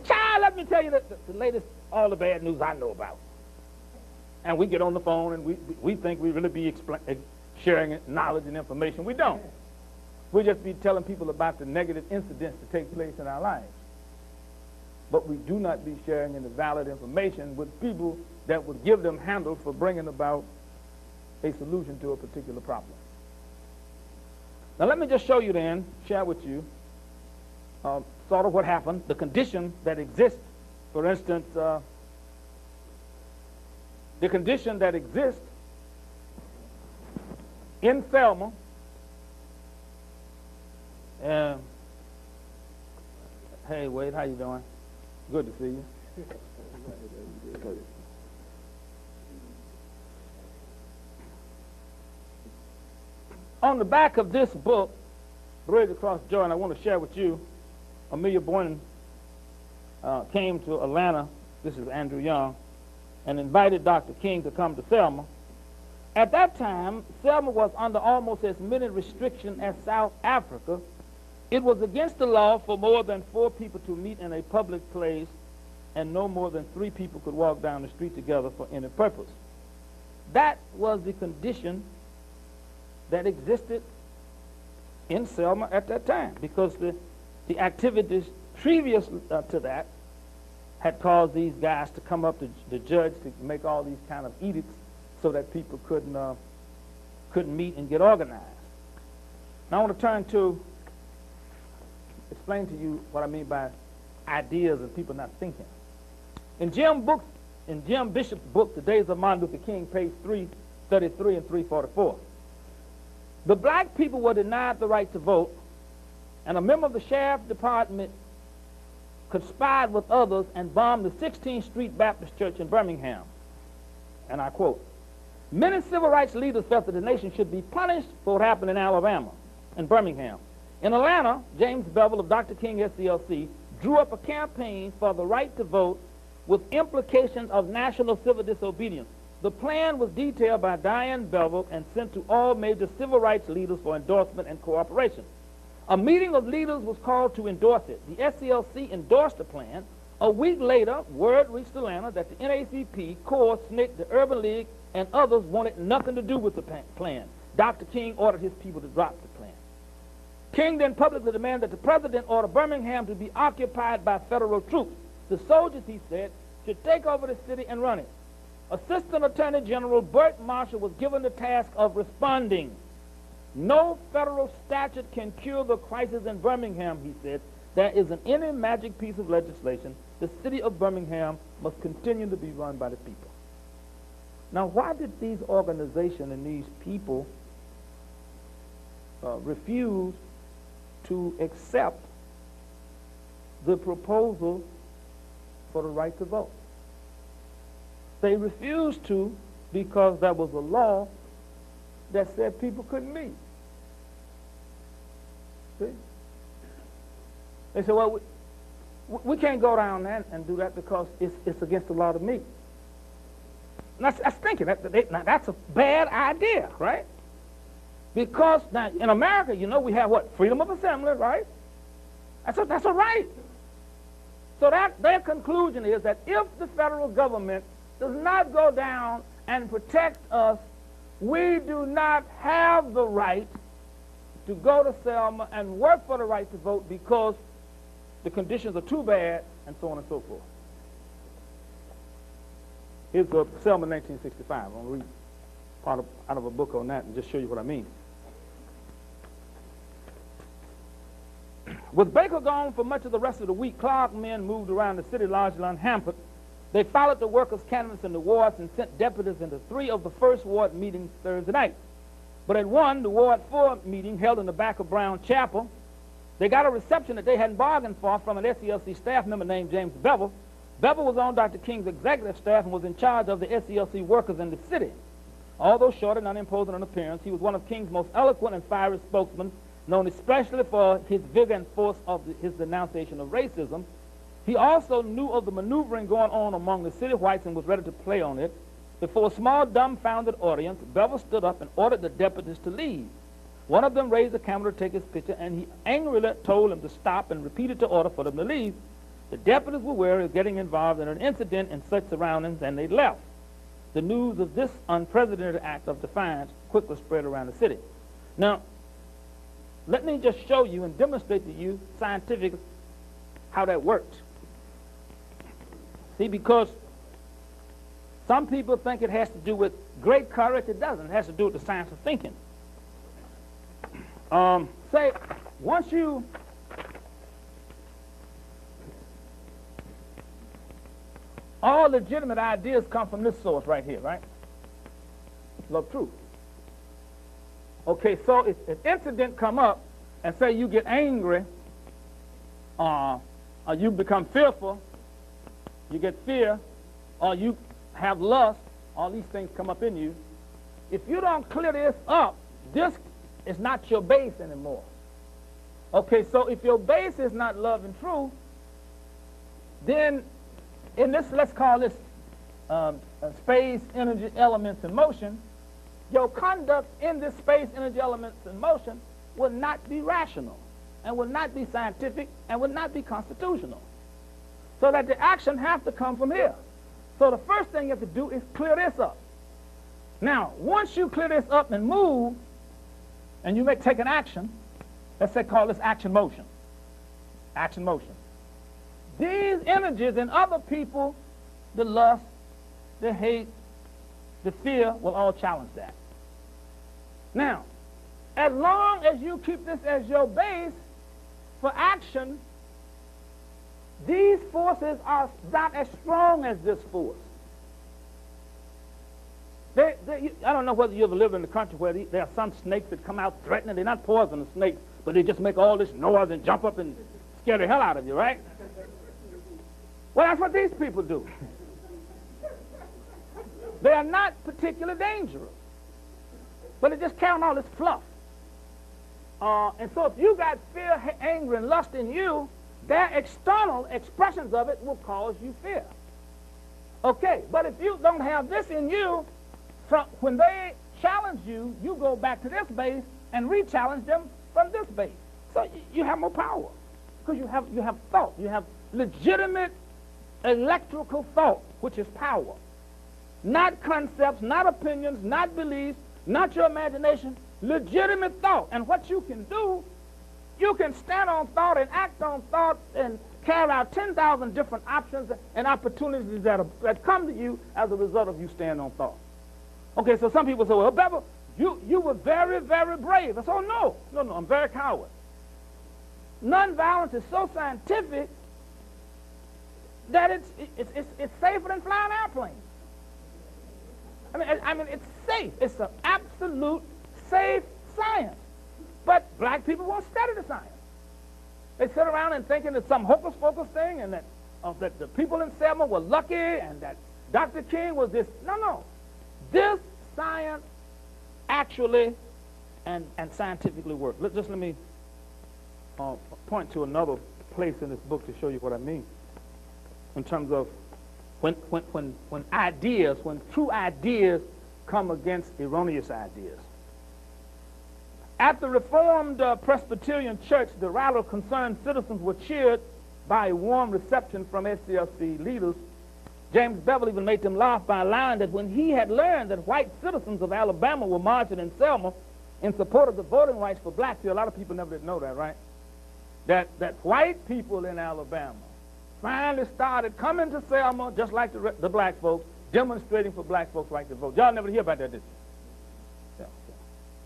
Child, let me tell you the latest, all the bad news I know about. And we get on the phone and we think we really be sharing knowledge and information. We don't. We just be telling people about the negative incidents that take place in our lives. But we do not be sharing any valid information with people that would give them handle for bringing about a solution to a particular problem. Now let me just show you then, share with you, sort of what happened, the condition that exists. For instance, the condition that exists in Selma, hey Wade, how you doing? Good to see you. On the back of this book, Bridge Across Jordan, I want to share with you, Amelia Boynton came to Atlanta, this is Andrew Young, and invited Dr. King to come to Selma. At that time, Selma was under almost as many restrictions as South Africa. It was against the law for more than 4 people to meet in a public place, and no more than 3 people could walk down the street together for any purpose. That was the condition that existed in Selma at that time, because the activities previous to that had caused these guys to come up to the judge to make all these kind of edicts so that people couldn't meet and get organized. Now I want to turn to explain to you what I mean by ideas and people not thinking. In Jim Bishop's book, The Days of Martin Luther King, page 333 and 344, the black people were denied the right to vote, and a member of the sheriff's department conspired with others and bombed the 16th Street Baptist Church in Birmingham. And I quote, "Many civil rights leaders felt that the nation should be punished for what happened in Alabama and Birmingham. In Atlanta, James Bevel of Dr. King ICLC drew up a campaign for the right to vote with implications of national civil disobedience. The plan was detailed by Diane Bevel and sent to all major civil rights leaders for endorsement and cooperation. A meeting of leaders was called to endorse it. The SCLC endorsed the plan. A week later, word reached Atlanta that the NAACP, CORE, SNCC, the Urban League, and others wanted nothing to do with the plan. Dr. King ordered his people to drop the plan. King then publicly demanded that the president order Birmingham to be occupied by federal troops. The soldiers, he said, should take over the city and run it. Assistant Attorney General Burt Marshall was given the task of responding. No federal statute can cure the crisis in Birmingham, he said. There isn't any magic piece of legislation. The city of Birmingham must continue to be run by the people." Now, why did these organizations and these people refuse to accept the proposal for the right to vote? They refused to because there was a law that said people couldn't meet. See? They said, well, we can't go down there and do that because it's against the law to meet. And that's thinking. Now, that's a bad idea, right? Because now in America, you know, we have what? Freedom of assembly, right? That's a right. So their conclusion is that if the federal government does not go down and protect us, we do not have the right to go to Selma and work for the right to vote because the conditions are too bad, and so on and so forth. Here's Selma 1965. I'm going to read out of a book on that and just show you what I mean. With Baker gone for much of the rest of the week, Clark men moved around the city largely unhampered. They followed the workers' canvass in the wards and sent deputies into 3 of the first ward meetings Thursday night. But at one, the Ward 4 meeting held in the back of Brown Chapel, they got a reception that they hadn't bargained for from an SCLC staff member named James Bevel. Bevel was on Dr. King's executive staff and was in charge of the SCLC workers in the city. Although short and unimposing in appearance, he was one of King's most eloquent and fiery spokesmen, known especially for his vigor and force of his denunciation of racism. He also knew of the maneuvering going on among the city whites and was ready to play on it. Before a small, dumbfounded audience, Bevel stood up and ordered the deputies to leave. One of them raised the camera to take his picture, and he angrily told them to stop and repeated the order for them to leave. The deputies were wary of getting involved in an incident in such surroundings, and they left. The news of this unprecedented act of defiance quickly spread around the city. Now, let me just show you and demonstrate to you scientifically how that works. See, because some people think it has to do with great courage. It doesn't. It has to do with the science of thinking. Say, once you all legitimate ideas come from this source right here, right? Love truth. Okay, so if an incident come up and say you get angry, or you become fearful, you get fear, or you have lust, all these things come up in you. If you don't clear this up, this is not your base anymore. Okay, so if your base is not love and truth, then in this, let's call this space, energy, elements, and motion, your conduct in this space, energy, elements, and motion will not be rational, and will not be scientific, and will not be constitutional. So that the action has to come from here. So the first thing you have to do is clear this up. Now, once you clear this up and move, and you may take an action, let's say call this action motion. Action motion. These energies in other people, the lust, the hate, the fear, will all challenge that. Now, as long as you keep this as your base for action, these forces are not as strong as this force. I don't know whether you ever lived in a country where there are some snakes that come out threatening. They're not poisonous snakes, but they just make all this noise and jump up and scare the hell out of you, right? Well, that's what these people do. They are not particularly dangerous, but they just carry all this fluff. And so if you got fear, anger, and lust in you, their external expressions of it will cause you fear. Okay, but if you don't have this in you, when they challenge you, you go back to this base and re-challenge them from this base. So you have more power because you have thought. You have legitimate electrical thought, which is power. Not concepts, not opinions, not beliefs, not your imagination, legitimate thought. And what you can do, you can stand on thought and act on thought and carry out 10,000 different options and opportunities that come to you as a result of you standing on thought. Okay, so some people say, well, Bevel, you were very, very brave. I said, oh, no, I'm very coward. Nonviolence is so scientific that it's safer than flying airplanes. I mean, it's safe. It's an absolute safe science. But black people won't study the science. They sit around and thinking it's some hocus-pocus thing and that the people in Selma were lucky and that Dr. King was this. No. This science actually and scientifically works. Let me point to another place in this book to show you what I mean in terms of when true ideas come against erroneous ideas. At the Reformed Presbyterian Church, the rather concerned citizens were cheered by a warm reception from SCLC leaders. James Bevel even made them laugh by allowing that when he had learned that white citizens of Alabama were marching in Selma, in support of the voting rights for blacks. See, a lot of people never did know that, right? That white people in Alabama finally started coming to Selma, just like the black folks, demonstrating for black folks' right to vote. Y'all never hear about that, did you? Yeah.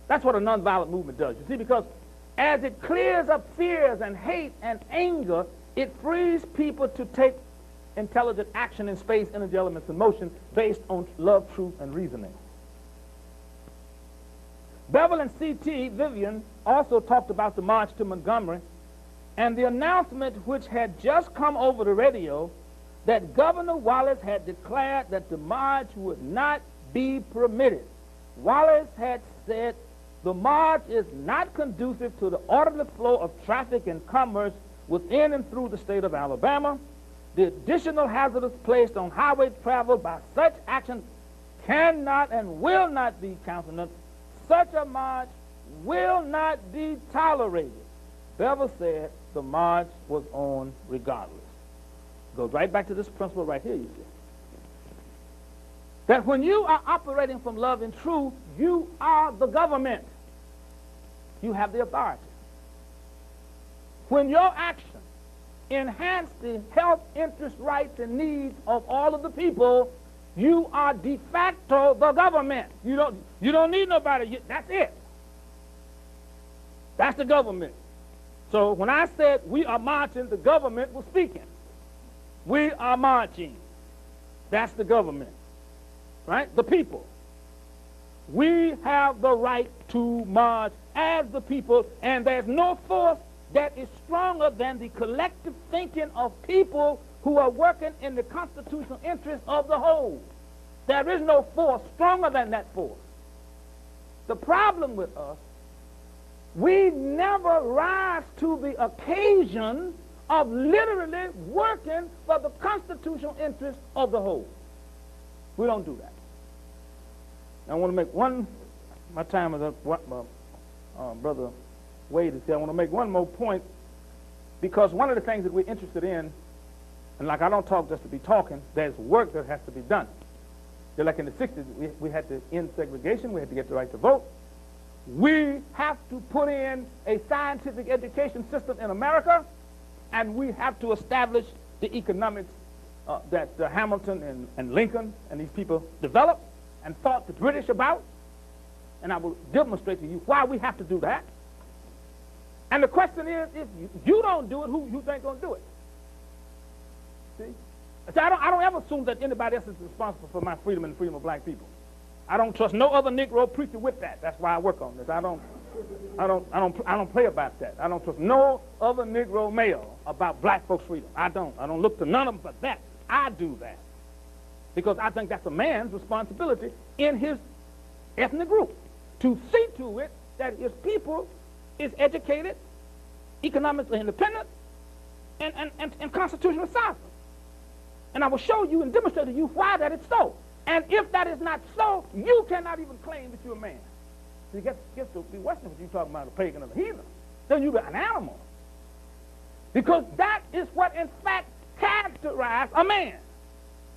That's what a nonviolent movement does, you see, because as it clears up fears and hate and anger, it frees people to take intelligent action in space, energy, elements, and motion based on love, truth, and reasoning. Bevel and C.T. Vivian also talked about the march to Montgomery and the announcement which had just come over the radio that Governor Wallace had declared that the march would not be permitted. Wallace had said the march is not conducive to the orderly flow of traffic and commerce within and through the state of Alabama. The additional hazards placed on highway travel by such action cannot and will not be countenanced. Such a march will not be tolerated. Bevel said the march was on regardless. Goes right back to this principle right here, you see. That when you are operating from love and truth, you are the government. You have the authority. When your actions enhance the health, interest, rights, and needs of all of the people, you are de facto the government. You don't need nobody. That's it. That's the government. So when I said we are marching, the government was speaking. We are marching. That's the government. Right? The people. We have the right to march as the people, and there's no force that is stronger than the collective thinking of people who are working in the constitutional interest of the whole. There is no force stronger than that force. The problem with us, we never rise to the occasion of literally working for the constitutional interest of the whole. We don't do that. I want to make one, my time is up, Brother Wade is here. I want to make one more point, because one of the things that we're interested in, and like I don't talk just to be talking, there's work that has to be done. Just like in the 60s, we had to end segregation, we had to get the right to vote. We have to put in a scientific education system in America, and we have to establish the economics that Hamilton and Lincoln and these people developed and fought the British about. And I will demonstrate to you why we have to do that. And the question is, if you don't do it, who you think going to do it? See? So I don't ever assume that anybody else is responsible for my freedom and the freedom of black people. I don't trust no other Negro preacher with that. That's why I work on this. I don't play about that. I don't trust no other Negro male about black folks' freedom. I don't look to none of them but that. I do that. Because I think that's a man's responsibility in his ethnic group to see to it that his people is educated, economically independent, and constitutionally sovereign. And I will show you and demonstrate to you why that is so. And if that is not so, you cannot even claim that you're a man. So you get to be Western when you talking about a pagan and a heathen. Then you're an animal. Because that is what, in fact, characterizes a man.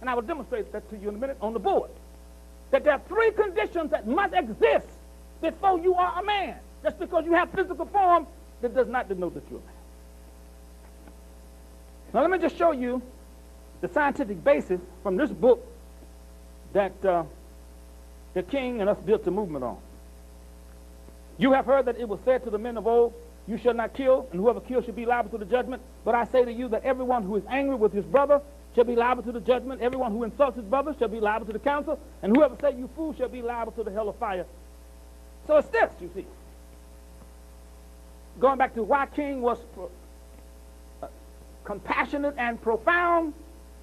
And I will demonstrate that to you in a minute on the board. That there are three conditions that must exist before you are a man. Just because you have physical form, that does not denote that you're a man. Now let me just show you the scientific basis from this book that the king and us built the movement on. You have heard that it was said to the men of old, you shall not kill, and whoever kills shall be liable to the judgment. But I say to you that everyone who is angry with his brother shall be liable to the judgment. Everyone who insults his brother shall be liable to the council, and whoever say you fool shall be liable to the hell of fire. So it's this, you see. Going back to why King was compassionate and profound,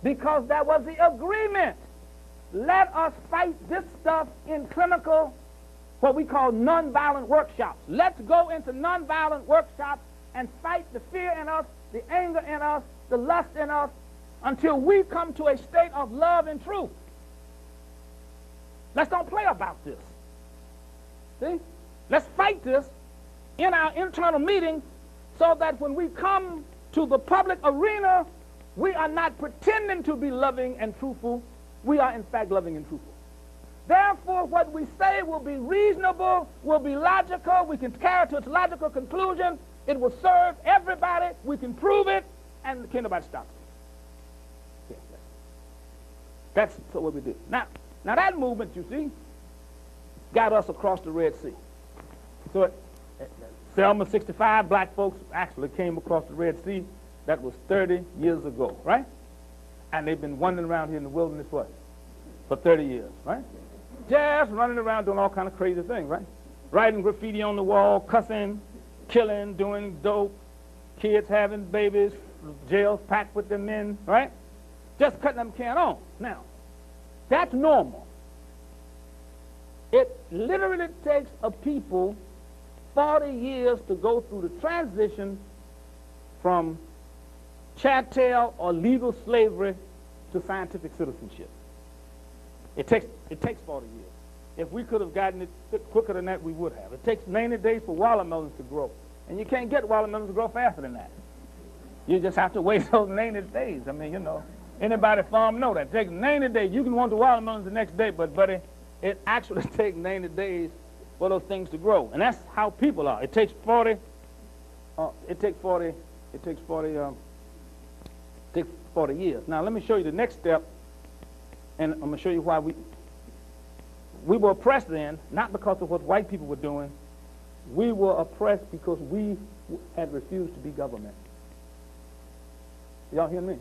because there was the agreement. Let us fight this stuff in clinical, what we call nonviolent workshops. Let's go into nonviolent workshops and fight the fear in us, the anger in us, the lust in us, until we come to a state of love and truth. Let's don't play about this. See? Let's fight this in our internal meeting so that when we come to the public arena, we are not pretending to be loving and truthful. We are, in fact, loving and truthful. Therefore, what we say will be reasonable, will be logical, we can carry it to its logical conclusion, it will serve everybody, we can prove it, and can't nobody stop it. Yeah, that's what we do. Now that movement, you see, got us across the Red Sea. So Selma, 65, black folks actually came across the Red Sea. That was 30 years ago, right? And they've been wandering around here in the wilderness for 30 years, right? Just running around doing all kind of crazy things, right? Writing graffiti on the wall, cussing, killing, doing dope, kids having babies, jails packed with their men, right? Just cutting them can on. Now, that's normal. It literally takes a people 40 years to go through the transition from chattel or legal slavery to scientific citizenship. It takes 40 years. If we could have gotten it quicker than that, we would have. It takes 90 days for watermelons to grow. And you can't get watermelons to grow faster than that. You just have to wait those 90 days. I mean, you know, anybody farm know that. It takes 90 days. You can want the watermelons the next day, but buddy, it actually takes 90 days for those things to grow. And that's how people are. It takes 40 years. Now let me show you the next step, and I'm going to show you why we were oppressed then, not because of what white people were doing. We were oppressed because we had refused to be government. Y'all hear me?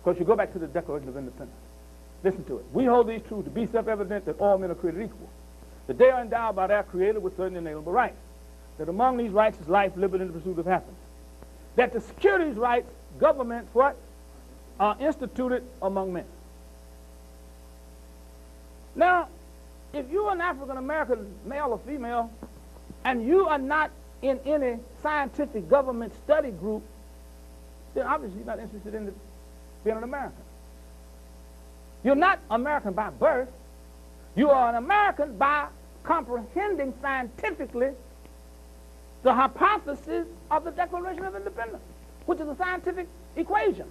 Because you go back to the Declaration of Independence. Listen to it. We hold these truths to be self-evident that all men are created equal, that they are endowed by their Creator with certain inalienable rights, that among these rights is life, liberty, and the pursuit of happiness, that to secure these rights, governments, are instituted among men. Now, if you're an African-American male or female, and you are not in any scientific government study group, then obviously you're not interested in being an American. You're not American by birth. You are an American by comprehending scientifically the hypothesis of the Declaration of Independence, which is a scientific equation.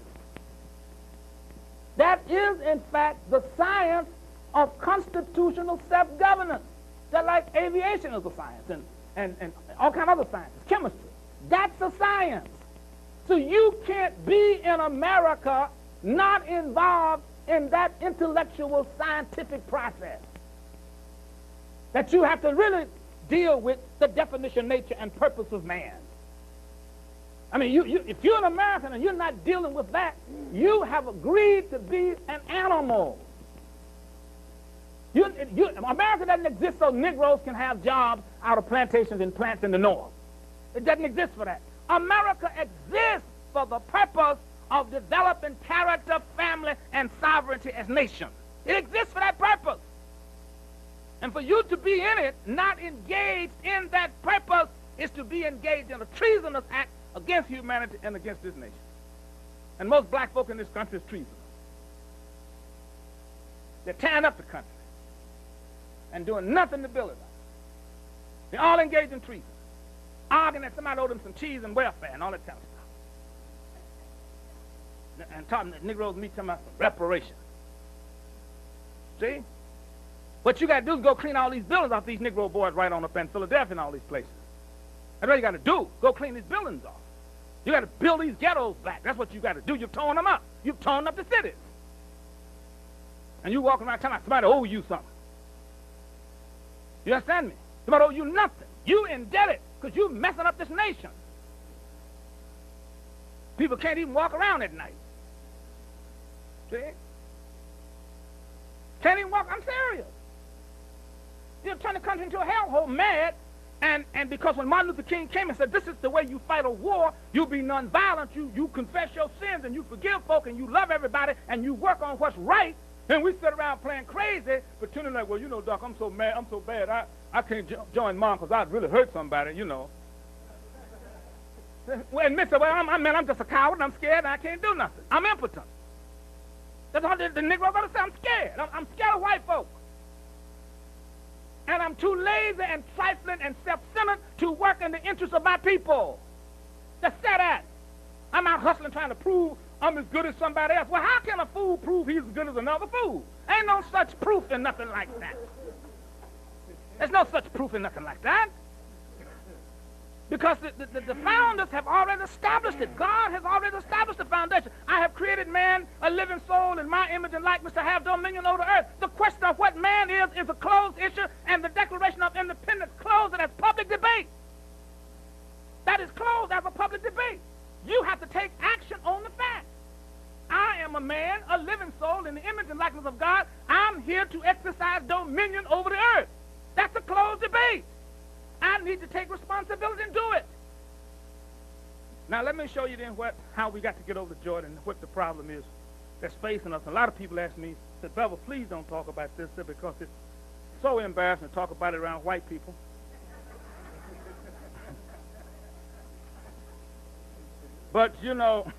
That is, in fact, the science of constitutional self-governance, just like aviation is a science, and all kind of other sciences, chemistry. That's a science. So you can't be in America not involved in that intellectual scientific process. That you have to really deal with the definition, nature, and purpose of man. I mean, if you're an American and you're not dealing with that, you have agreed to be an animal. America doesn't exist so Negroes can have jobs out of plantations and plants in the North. It doesn't exist for that. America exists for the purpose of developing character, family, and sovereignty as nations. It exists for that purpose. And for you to be in it, not engaged in that purpose, is to be engaged in a treasonous act against humanity and against this nation. And most black folk in this country is treasonous. They're tearing up the country and doing nothing to build it up. They're all engaged in treason, arguing that somebody owed them some cheese and welfare and all that kind of stuff. And talking that Negroes meet talking about reparation. See? What you got to do is go clean all these buildings off these Negro boys right on up in Philadelphia and all these places. That's what you got to do. Go clean these buildings off. You got to build these ghettos back. That's what you got to do. You've torn them up. You've torn up the cities. And you walking around telling somebody owe you something. You understand me? Somebody owe you nothing. You indebted because you're messing up this nation. People can't even walk around at night. See? Can't even walk. I'm serious. You'll turn the country into a hellhole, mad. And because when Martin Luther King came and said, this is the way you fight a war, you'll be nonviolent, you confess your sins, and you forgive folk, and you love everybody, and you work on what's right, and we sit around playing crazy, pretending like, well, you know, Doc, I'm so mad, I'm so bad, I can't join Mom because I'd really hurt somebody, you know. Well, admit it, well, I'm just a coward, and I'm scared, and I can't do nothing. I'm impotent. That's all the Negro got to say, I'm scared. I'm scared of white folk. And I'm too lazy and trifling and self-centered to work in the interest of my people. Just say that. I'm out hustling trying to prove I'm as good as somebody else. Well, how can a fool prove he's as good as another fool? Ain't no such proof in nothing like that. There's no such proof in nothing like that. Because the founders have already established it. God has already established the foundation. I have created man, a living soul, in my image and likeness to have dominion over the earth. The question of what man is a closed issue, and the Declaration of Independence closed it as public debate. That is closed as a public debate. You have to take action on the fact. I am a man, a living soul, in the image and likeness of God. I'm here to exercise dominion over the earth. That's a closed debate. I need to take responsibility and do it. Now let me show you then how we got to get over the Jordan and what the problem is that's facing us. A lot of people ask me, said, Bevel, please don't talk about this because it's so embarrassing to talk about it around white people. But you know,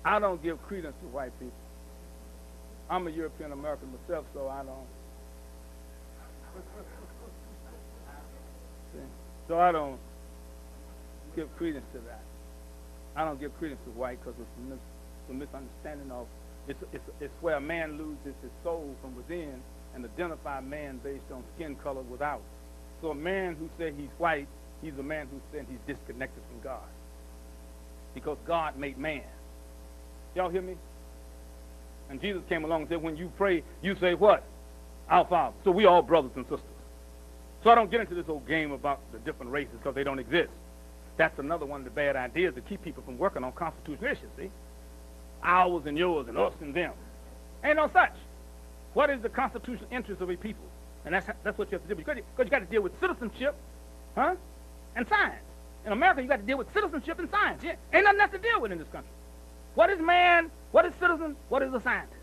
I don't give credence to white people. I'm a European American myself, so I don't. So I don't give credence to that. I don't give credence to white because it's a misunderstanding of it's where a man loses his soul from within and identify man based on skin color without. So a man who said he's white, he's a man who said he's disconnected from God. Because God made man. Y'all hear me? And Jesus came along and said, when you pray, you say what? Our Father. So we all brothers and sisters. So I don't get into this old game about the different races because they don't exist. That's another one of the bad ideas to keep people from working on constitutional issues, see? Ours and yours and us and them. Ain't no such. What is the constitutional interest of a people? And that's what you have to do. Because you got to deal with citizenship, and science. In America, you got to deal with citizenship and science. Yeah? Ain't nothing else to deal with in this country. What is man? What is citizen? What is a scientist?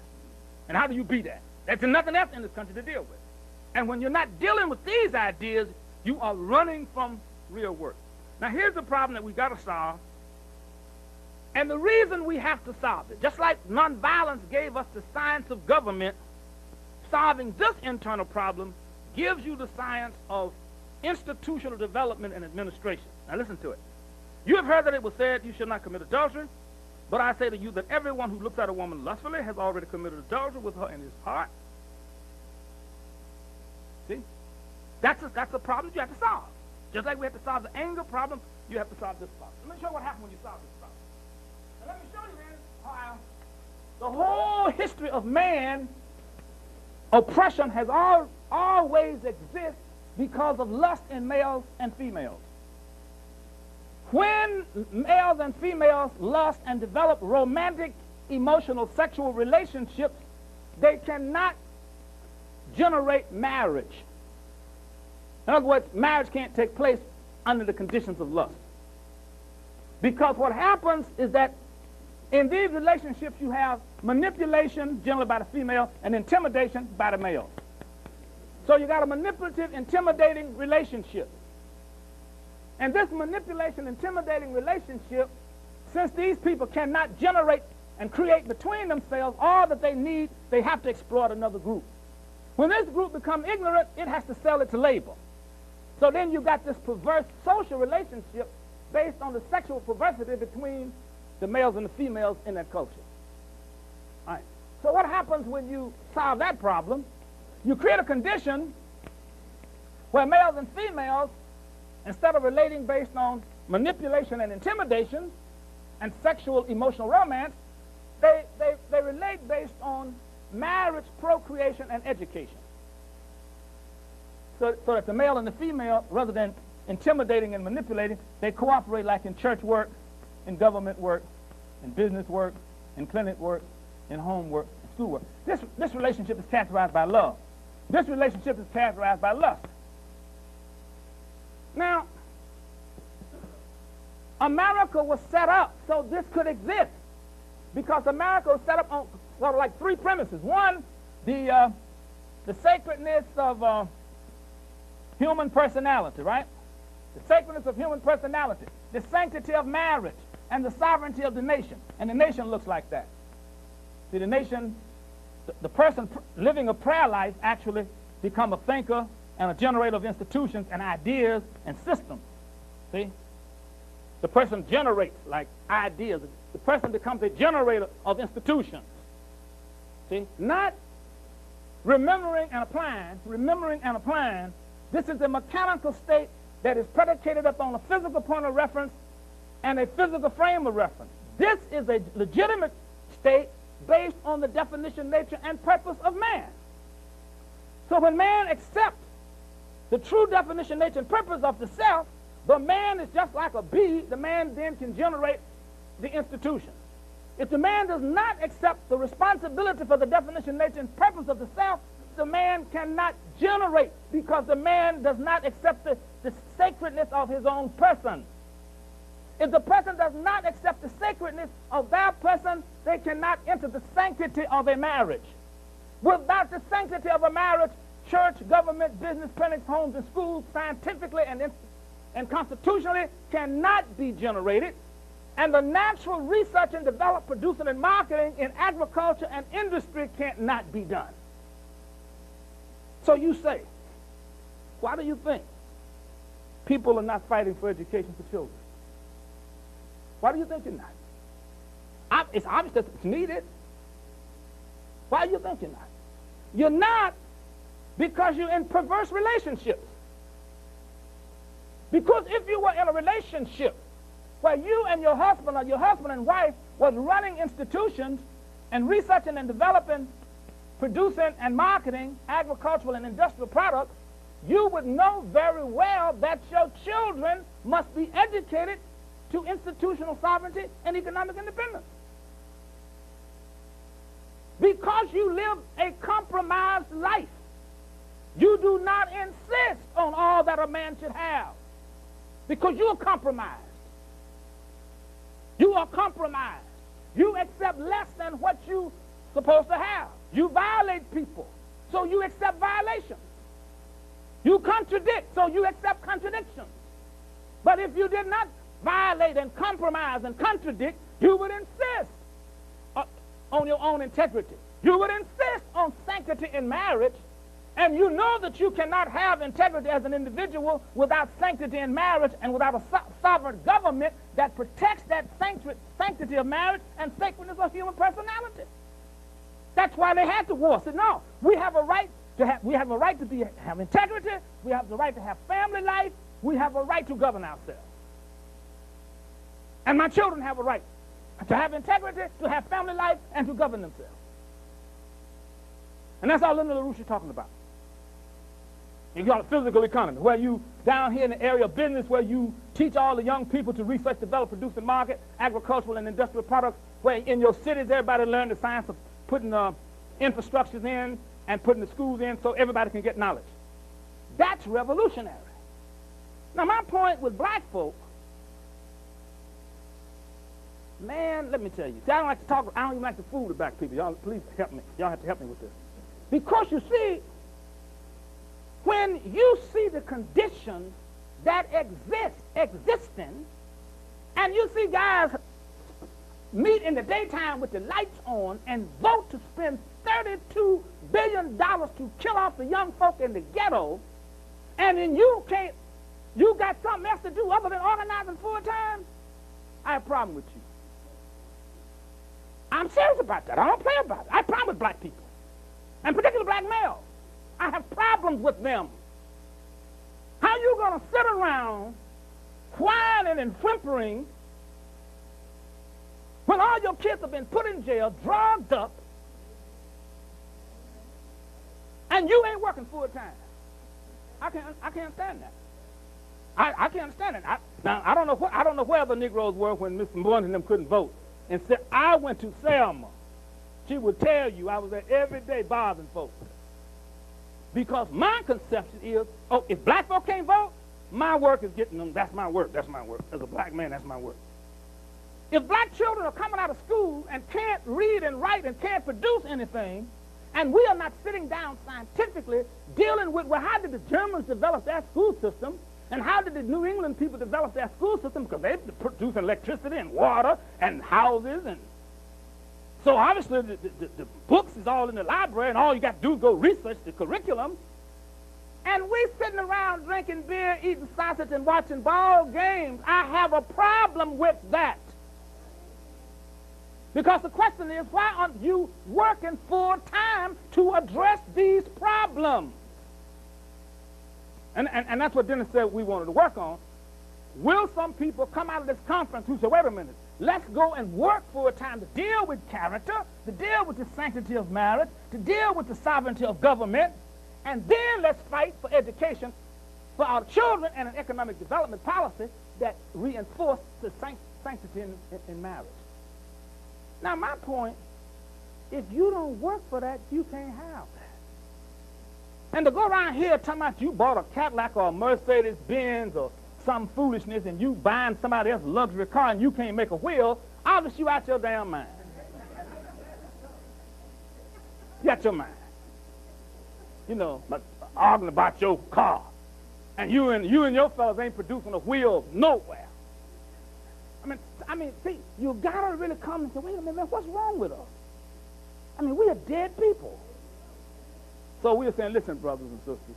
And how do you be that? There's nothing else in this country to deal with. And when you're not dealing with these ideas, you are running from real work. Now, here's the problem that we got to solve. And the reason we have to solve it, just like nonviolence gave us the science of government, solving this internal problem gives you the science of institutional development and administration. Now, listen to it. You have heard that it was said you should not commit adultery, but I say to you that everyone who looks at a woman lustfully has already committed adultery with her in his heart. See? That's a problem that you have to solve. Just like we have to solve the anger problem, you have to solve this problem. Let me show you what happens when you solve this problem. And let me show you then how the whole history of man, oppression has always existed because of lust in males and females. When males and females lust and develop romantic, emotional, sexual relationships, they cannot generate marriage. In other words, marriage can't take place under the conditions of lust. Because what happens is that in these relationships you have manipulation, generally by the female, and intimidation by the male. So you got a manipulative, intimidating relationship. And this manipulation, intimidating relationship, since these people cannot generate and create between themselves all that they need, they have to exploit another group. When this group becomes ignorant, it has to sell it to labor. So then you got this perverse social relationship based on the sexual perversity between the males and the females in that culture. All right. So what happens when you solve that problem? You create a condition where males and females, instead of relating based on manipulation and intimidation and sexual emotional romance, they relate based on marriage, procreation, and education. So that the male and the female, rather than intimidating and manipulating, they cooperate like in church work, in government work, in business work, in clinic work, in home work, in school work. This relationship is characterized by love. This relationship is characterized by lust. Now, America was set up so this could exist because America was set up on sort of like three premises. One, the sacredness of human personality, right? The sacredness of human personality, the sanctity of marriage, and the sovereignty of the nation. And the nation looks like that. See, the nation, the person living a prayer life actually become a thinker and a generator of institutions and ideas and systems. See? The person generates like ideas. The person becomes a generator of institutions. See? Not remembering and applying, this is a mechanical state that is predicated upon a physical point of reference and a physical frame of reference. This is a legitimate state based on the definition, nature, and purpose of man. So when man accepts the true definition, nature, and purpose of the self, the man is just like a bee. The man then can generate the institution. If the man does not accept the responsibility for the definition, nature, and purpose of the self, the man cannot generate, because the man does not accept the sacredness of his own person. If the person does not accept the sacredness of their person, they cannot enter the sanctity of a marriage. Without the sanctity of a marriage, church, government, business, clinics, homes, and schools, scientifically and constitutionally, cannot be generated. And the natural research and development, producing, and marketing in agriculture and industry cannot be done. So you say, why do you think people are not fighting for education for children? Why do you think you're not? It's obvious that it's needed. Why do you think you're not? You're not because you're in perverse relationships. Because if you were in a relationship where you and your husband or your husband and wife was running institutions and researching and developing, producing and marketing agricultural and industrial products, you would know very well that your children must be educated to institutional sovereignty and economic independence. Because you live a compromised life, you do not insist on all that a man should have, because you are compromised. You are compromised. You accept less than what you're supposed to have. You violate people, so you accept violations. You contradict, so you accept contradictions. But if you did not violate and compromise and contradict, you would insist on your own integrity. You would insist on sanctity in marriage, and you know that you cannot have integrity as an individual without sanctity in marriage and without a sovereign government that protects that sanctity of marriage and sacredness of human personality. That's why they had the war. Said, no, we have a right to have integrity, we have the right to have family life, we have a right to govern ourselves. And my children have a right to have integrity, to have family life, and to govern themselves. And that's all Lyndon LaRouche is talking about. You got a physical economy, where you, down here in the area of business, where you teach all the young people to research, develop, produce, and market agricultural and industrial products, where in your cities everybody learn the science of putting infrastructures in and putting the schools in so everybody can get knowledge. That's revolutionary. Now, my point with black folk, man, let me tell you. See, I don't even like to fool the black people. Y'all, please help me. Y'all have to help me with this. Because you see, when you see the conditions that existing, and you see guys meet in the daytime with the lights on and vote to spend $32 billion to kill off the young folk in the ghetto, and then you got something else to do other than organizing full time, I have a problem with you. I'm serious about that. I don't play about it. I have a problem with black people, and particularly black males. I have problems with them. How you going to sit around whining and whimpering when all your kids have been put in jail, drugged up, and you ain't working full time? I can't stand that. I can't understand it. Now I don't know where the Negroes were when Mr. Bourne and them couldn't vote. And said, I went to Selma. She would tell you I was there every day bothering folks. Because my conception is, oh, if black folk can't vote, my work is getting them. That's my work. That's my work. As a black man, that's my work. If black children are coming out of school and can't read and write and can't produce anything, and we are not sitting down scientifically dealing with, well, how did the Germans develop their school system? And how did the New England people develop their school system? Because they produce electricity and water and houses. And so obviously the books is all in the library, and all you got to do is go research the curriculum. And we sitting around drinking beer, eating sausage, and watching ball games. I have a problem with that. Because the question is, why aren't you working full time to address these problems? And that's what Dennis said we wanted to work on. Will some people come out of this conference who say, wait a minute, let's go and work full time to deal with character, to deal with the sanctity of marriage, to deal with the sovereignty of government, and then let's fight for education for our children and an economic development policy that reinforce the sanctity in marriage. Now, my point, if you don't work for that, you can't have that. And to go around here talking about you bought a Cadillac or a Mercedes-Benz or some foolishness and you buying somebody else's luxury car and you can't make a will, obviously you out your damn mind. You out your mind. You know, arguing about your car. And you and your fellas ain't producing a wheel nowhere. I mean, see, you gotta really come and say, wait a minute, man, what's wrong with us? I mean, we are dead people. So we are saying, listen, brothers and sisters,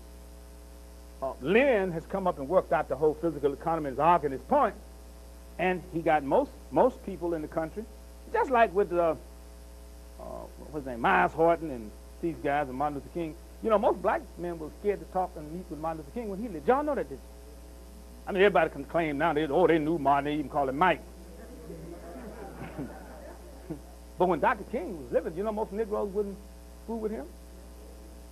Lynn has come up and worked out the whole physical economy, is arguing his point, and he got most people in the country, just like with what's his name, Myers Horton and these guys and Martin Luther King. You know, most black men were scared to talk and meet with Martin Luther King when he lived. Y'all know that, did you? I mean, everybody can claim now, they knew Martin, they even call him Mike. But when Dr. King was living, you know, most Negroes wouldn't fool with him.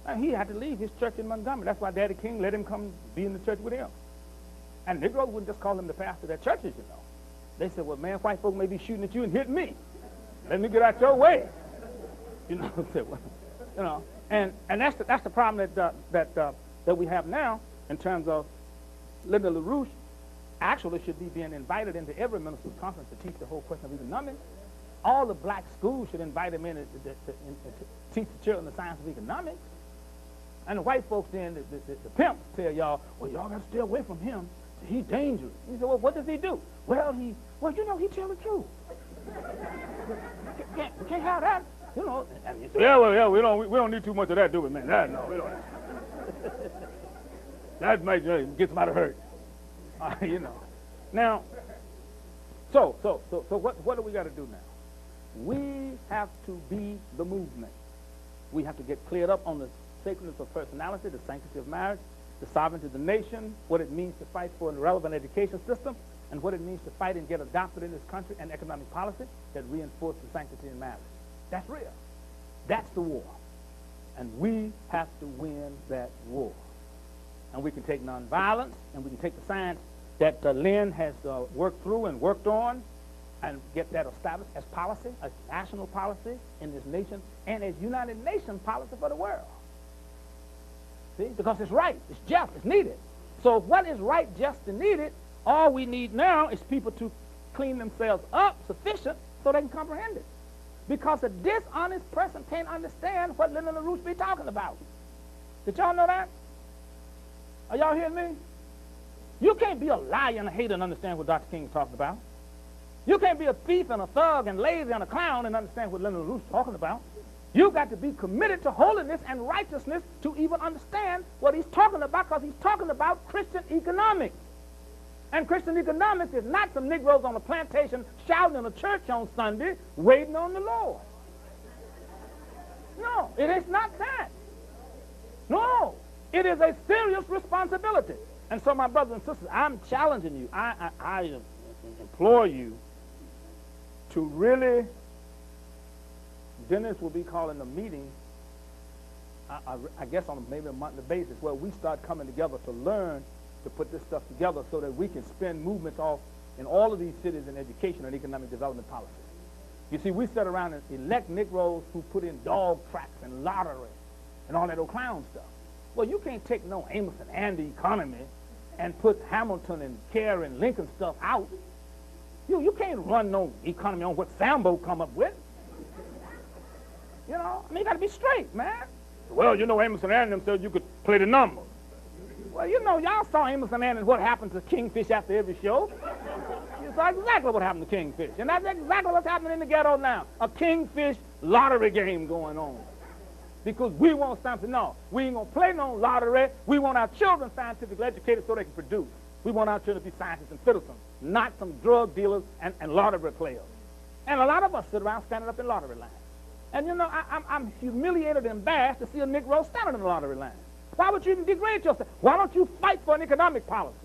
And he had to leave his church in Montgomery. That's why Daddy King let him come be in the church with him. And Negroes wouldn't just call him the pastor of their churches, you know. They said, well, man, white folk may be shooting at you and hit me. Let me get out your way. You know, you know. And that's the problem that we have now in terms of Lyndon LaRouche actually should be being invited into every minister's conference to teach the whole question of economics. All the black schools should invite him in to teach the children the science of economics. And the white folks then, the pimps tell y'all, well, y'all got to stay away from him. He's dangerous. He said, well, what does he do? Well, you know, he tell the truth. We can't have that, you know. And you say, yeah, we don't need too much of that, do we, man? No, we don't. That might get somebody hurt, you know. Now, so what do we got to do now? We have to be the movement. We have to get cleared up on the sacredness of personality, the sanctity of marriage, the sovereignty of the nation, what it means to fight for a relevant education system, and what it means to fight and get adopted in this country, and economic policy that reinforce the sanctity in marriage. That's real. That's the war. And we have to win that war. And we can take nonviolence, and we can take the science that Lynn has worked through and worked on, and get that established as policy, as national policy in this nation, and as United Nations policy for the world. See, because it's right, it's just, it's needed. So what is right, just, and needed, all we need now is people to clean themselves up sufficient so they can comprehend it. Because a dishonest person can't understand what Lyndon LaRouche be talking about. Did y'all know that? Are y'all hearing me? You can't be a liar and a hater and understand what Dr. King is talking about. You can't be a thief and a thug and lazy and a clown and understand what Lyndon LaRouche is talking about. You've got to be committed to holiness and righteousness to even understand what he's talking about, because he's talking about Christian economics. And Christian economics is not some Negroes on a plantation shouting in a church on Sunday waiting on the Lord. No, it is not that. No, it is a serious responsibility. And so, my brothers and sisters, I'm challenging you. I implore you to really, Dennis will be calling a meeting, I guess on maybe a monthly basis, where we start coming together to learn to put this stuff together so that we can spin movements off in all of these cities in education and economic development policy. You see, we sit around and elect Negroes who put in dog tracks and lottery and all that old clown stuff. Well, you can't take no Amos and Andy economy and put Hamilton and Kerr and Lincoln stuff out. You can't run no economy on what Sambo come up with. You know, I mean, you got to be straight, man. Well, you know, Amos and Andy said you could play the numbers. Well, you know, y'all saw Amos and Andy and what happened to Kingfish after every show. You saw exactly what happened to Kingfish. And that's exactly what's happening in the ghetto now. A Kingfish lottery game going on. Because we want something. No, we ain't going to play no lottery. We want our children scientifically educated so they can produce. We want our children to be scientists and citizens, not some drug dealers and lottery players. And a lot of us sit around standing up in lottery lines. And you know, I'm humiliated and embarrassed to see a Negro standing in the lottery line. Why would you even degrade yourself? Why don't you fight for an economic policy?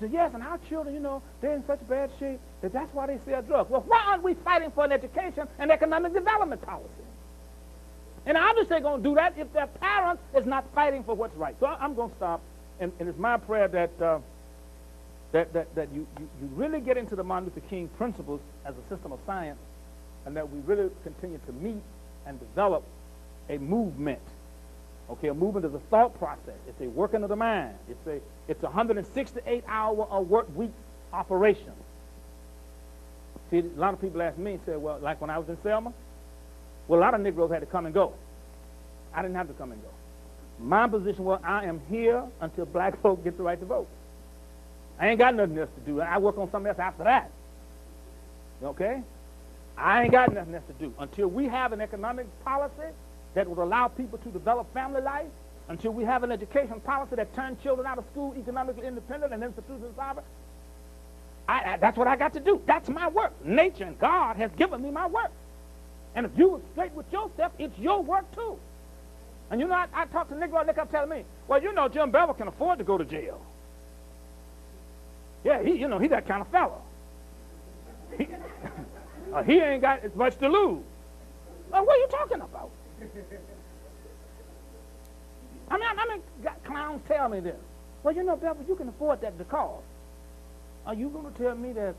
So yes, and our children, you know, they're in such bad shape that that's why they sell drugs. Well, why aren't we fighting for an education and economic development policy? And obviously they're going to do that if their parents is not fighting for what's right. So I'm going to stop, and it's my prayer that you really get into the Martin Luther King principles as a system of science, and that we really continue to meet and develop a movement. Okay, a movement is a thought process. It's a working of the mind. It's a 168-hour work week operation. See, a lot of people ask me and say, well, like when I was in Selma, well, a lot of Negroes had to come and go. I didn't have to come and go. My position was, I am here until black folks get the right to vote. I ain't got nothing else to do. I work on something else after that. Okay? I ain't got nothing else to do. Until we have an economic policy that would allow people to develop family life, until we have an education policy that turns children out of school economically independent and institutions sovereign, that's what I got to do. That's my work. Nature and God has given me my work. And if you were straight with yourself, it's your work too. And you know, I talk to Negro, and they kept telling me, well, you know, Jim Bevel can afford to go to jail. Yeah, he's that kind of fellow. He ain't got as much to lose. What are you talking about? I mean, clowns tell me this. Well, you know, Bevel, you can afford that because. Are you going to tell me that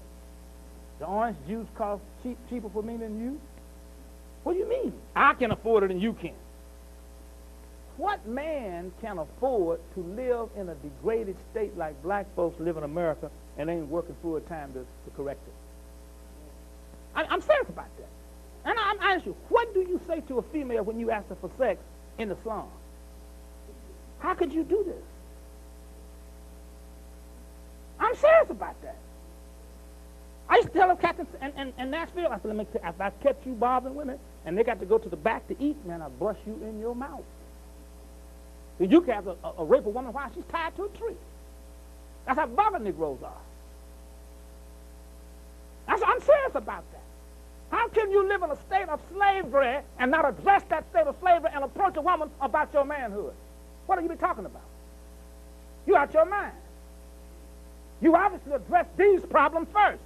the orange juice costs cheaper for me than you? What do you mean? I can afford it and you can't. What man can afford to live in a degraded state like black folks live in America and ain't working full time to correct it? I'm serious about that. And I'm asking you, what do you say to a female when you ask her for sex in the slum? How could you do this? I'm serious about that. I used to tell them captains in Nashville, I said, if I kept you bothering women and they got to go to the back to eat, man, I'd bust you in your mouth. So you can have a rape a woman while she's tied to a tree. That's how bothered Negroes are. I'm serious about that. How can you live in a state of slavery and not address that state of slavery and approach a woman about your manhood? What are you talking about? You out your mind. You obviously address these problems first.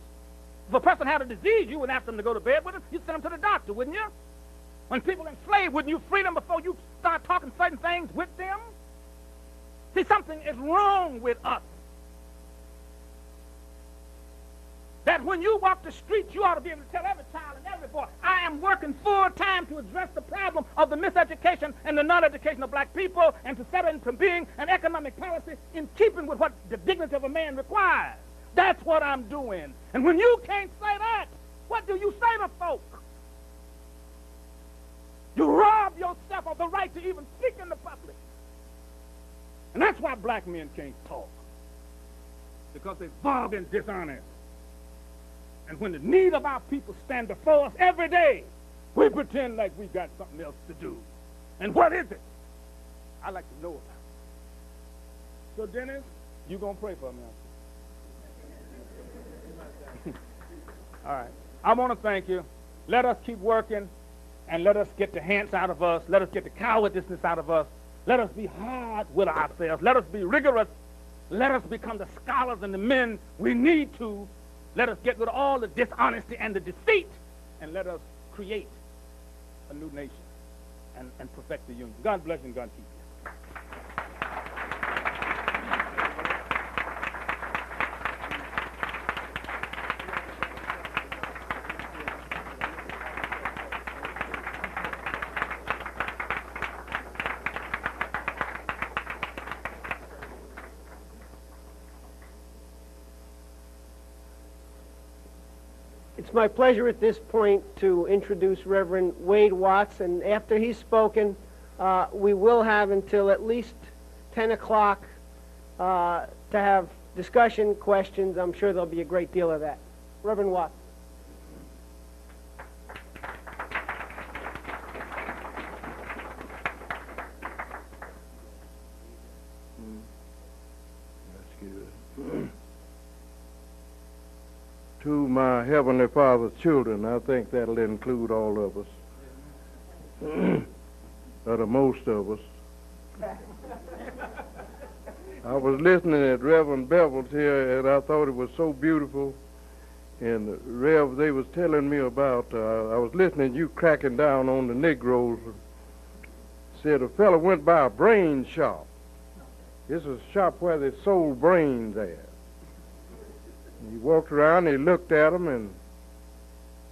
If a person had a disease, you wouldn't ask them to go to bed with them. You'd send them to the doctor, wouldn't you? When people enslaved, wouldn't you free them before you start talking certain things with them? See, something is wrong with us. That when you walk the streets, you ought to be able to tell every child and every boy, I am working full time to address the problem of the miseducation and the non-education of black people and to set into being an economic policy in keeping with what the dignity of a man requires. That's what I'm doing. And when you can't say that, what do you say to folk? You rob yourself of the right to even speak in the public. And that's why black men can't talk. Because they're vulgar and dishonest. And when the need of our people stand before us every day, we pretend like we got something else to do. And what is it? I'd like to know about it. So, Dennis, you going to pray for me? All right. I want to thank you. Let us keep working, and let us get the hands out of us. Let us get the cowardliness out of us. Let us be hard with ourselves. Let us be rigorous. Let us become the scholars and the men we need to. Let us get rid of all the dishonesty and the deceit, and let us create a new nation and perfect the union. God bless you and God keep you. It's my pleasure at this point to introduce Reverend Wade Watts, and after he's spoken, we will have until at least 10 o'clock to have discussion, questions. I'm sure there'll be a great deal of that. Reverend Watts. That's good. to my Heavenly Father's children. I think that'll include all of us, or the most of us. I was listening at Reverend Bevel's here, and I thought it was so beautiful. And Rev, they was telling me about, I was listening to you cracking down on the Negroes. Said a fellow went by a brain shop. This is a shop where they sold brains at. He walked around, he looked at them, and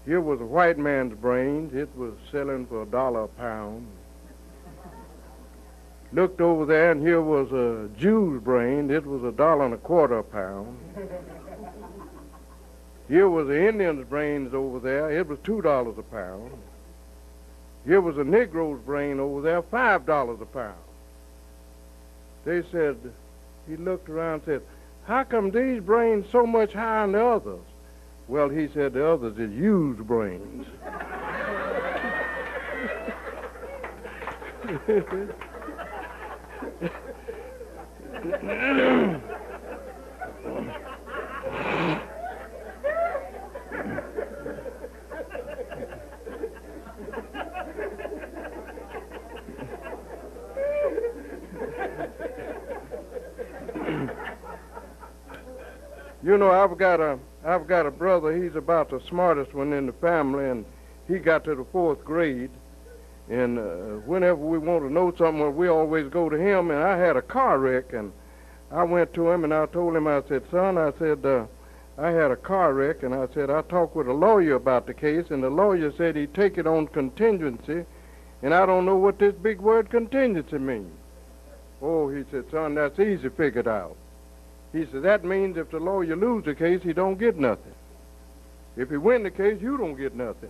here was a white man's brains. It was selling for $1 a pound. Looked over there, and here was a Jew's brain. It was $1.25 a pound. Here was the Indian's brains over there. It was $2 a pound. Here was a Negro's brain over there, $5 a pound. They said, he looked around and said, how come these brains so much higher than the others? Well, he said, the others is used brains. You know, I've got a brother. He's about the smartest one in the family, and he got to the 4th grade. And whenever we want to know something, well, we always go to him. And I had a car wreck, and I went to him and I told him, I said, son, I said, I had a car wreck, and I said, I talked with a lawyer about the case, and the lawyer said he'd take it on contingency, and I don't know what this big word contingency means. Oh, he said, son, that's easy figured out. He said, that means if the lawyer loses the case, he don't get nothing. If he win the case, you don't get nothing.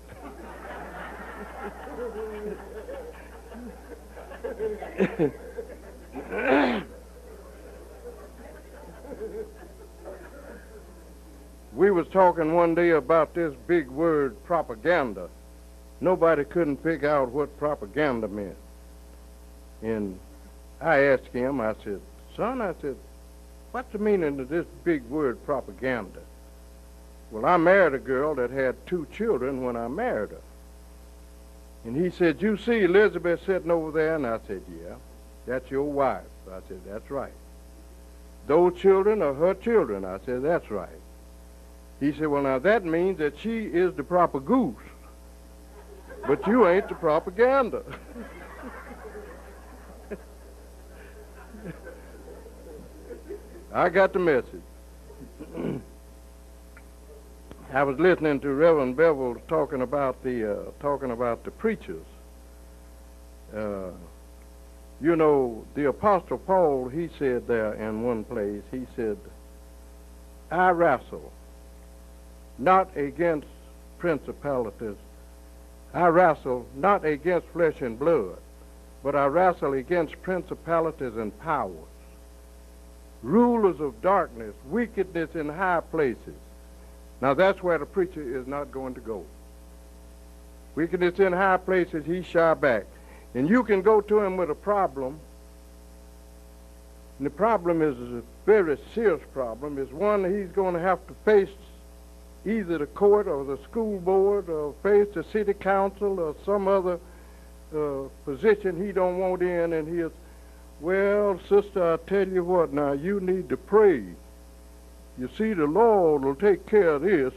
We was talking one day about this big word, propaganda. Nobody couldn't figure out what propaganda meant. And I asked him, I said, son, I said, what's the meaning of this big word, propaganda? Well, I married a girl that had 2 children when I married her. And he said, you see Elizabeth sitting over there? And I said, yeah, that's your wife. I said, that's right. Those children are her children. I said, that's right. He said, well, now that means that she is the proper goose, but you ain't the propaganda. I got the message. I was listening to Reverend Bevel talking about the preachers. You know, the Apostle Paul, he said there in one place, he said, I wrestle not against principalities. I wrestle not against flesh and blood, but I wrestle against principalities and powers, rulers of darkness, wickedness in high places. Now that's where the preacher is not going to go. Wickedness in high places, he shy back. And you can go to him with a problem, and the problem is a very serious problem. It's one he's going to have to face either the court or the school board or face the city council or some other position he don't want in, and he'll, well, sister, I tell you what, now you need to pray. You see, the Lord will take care of this.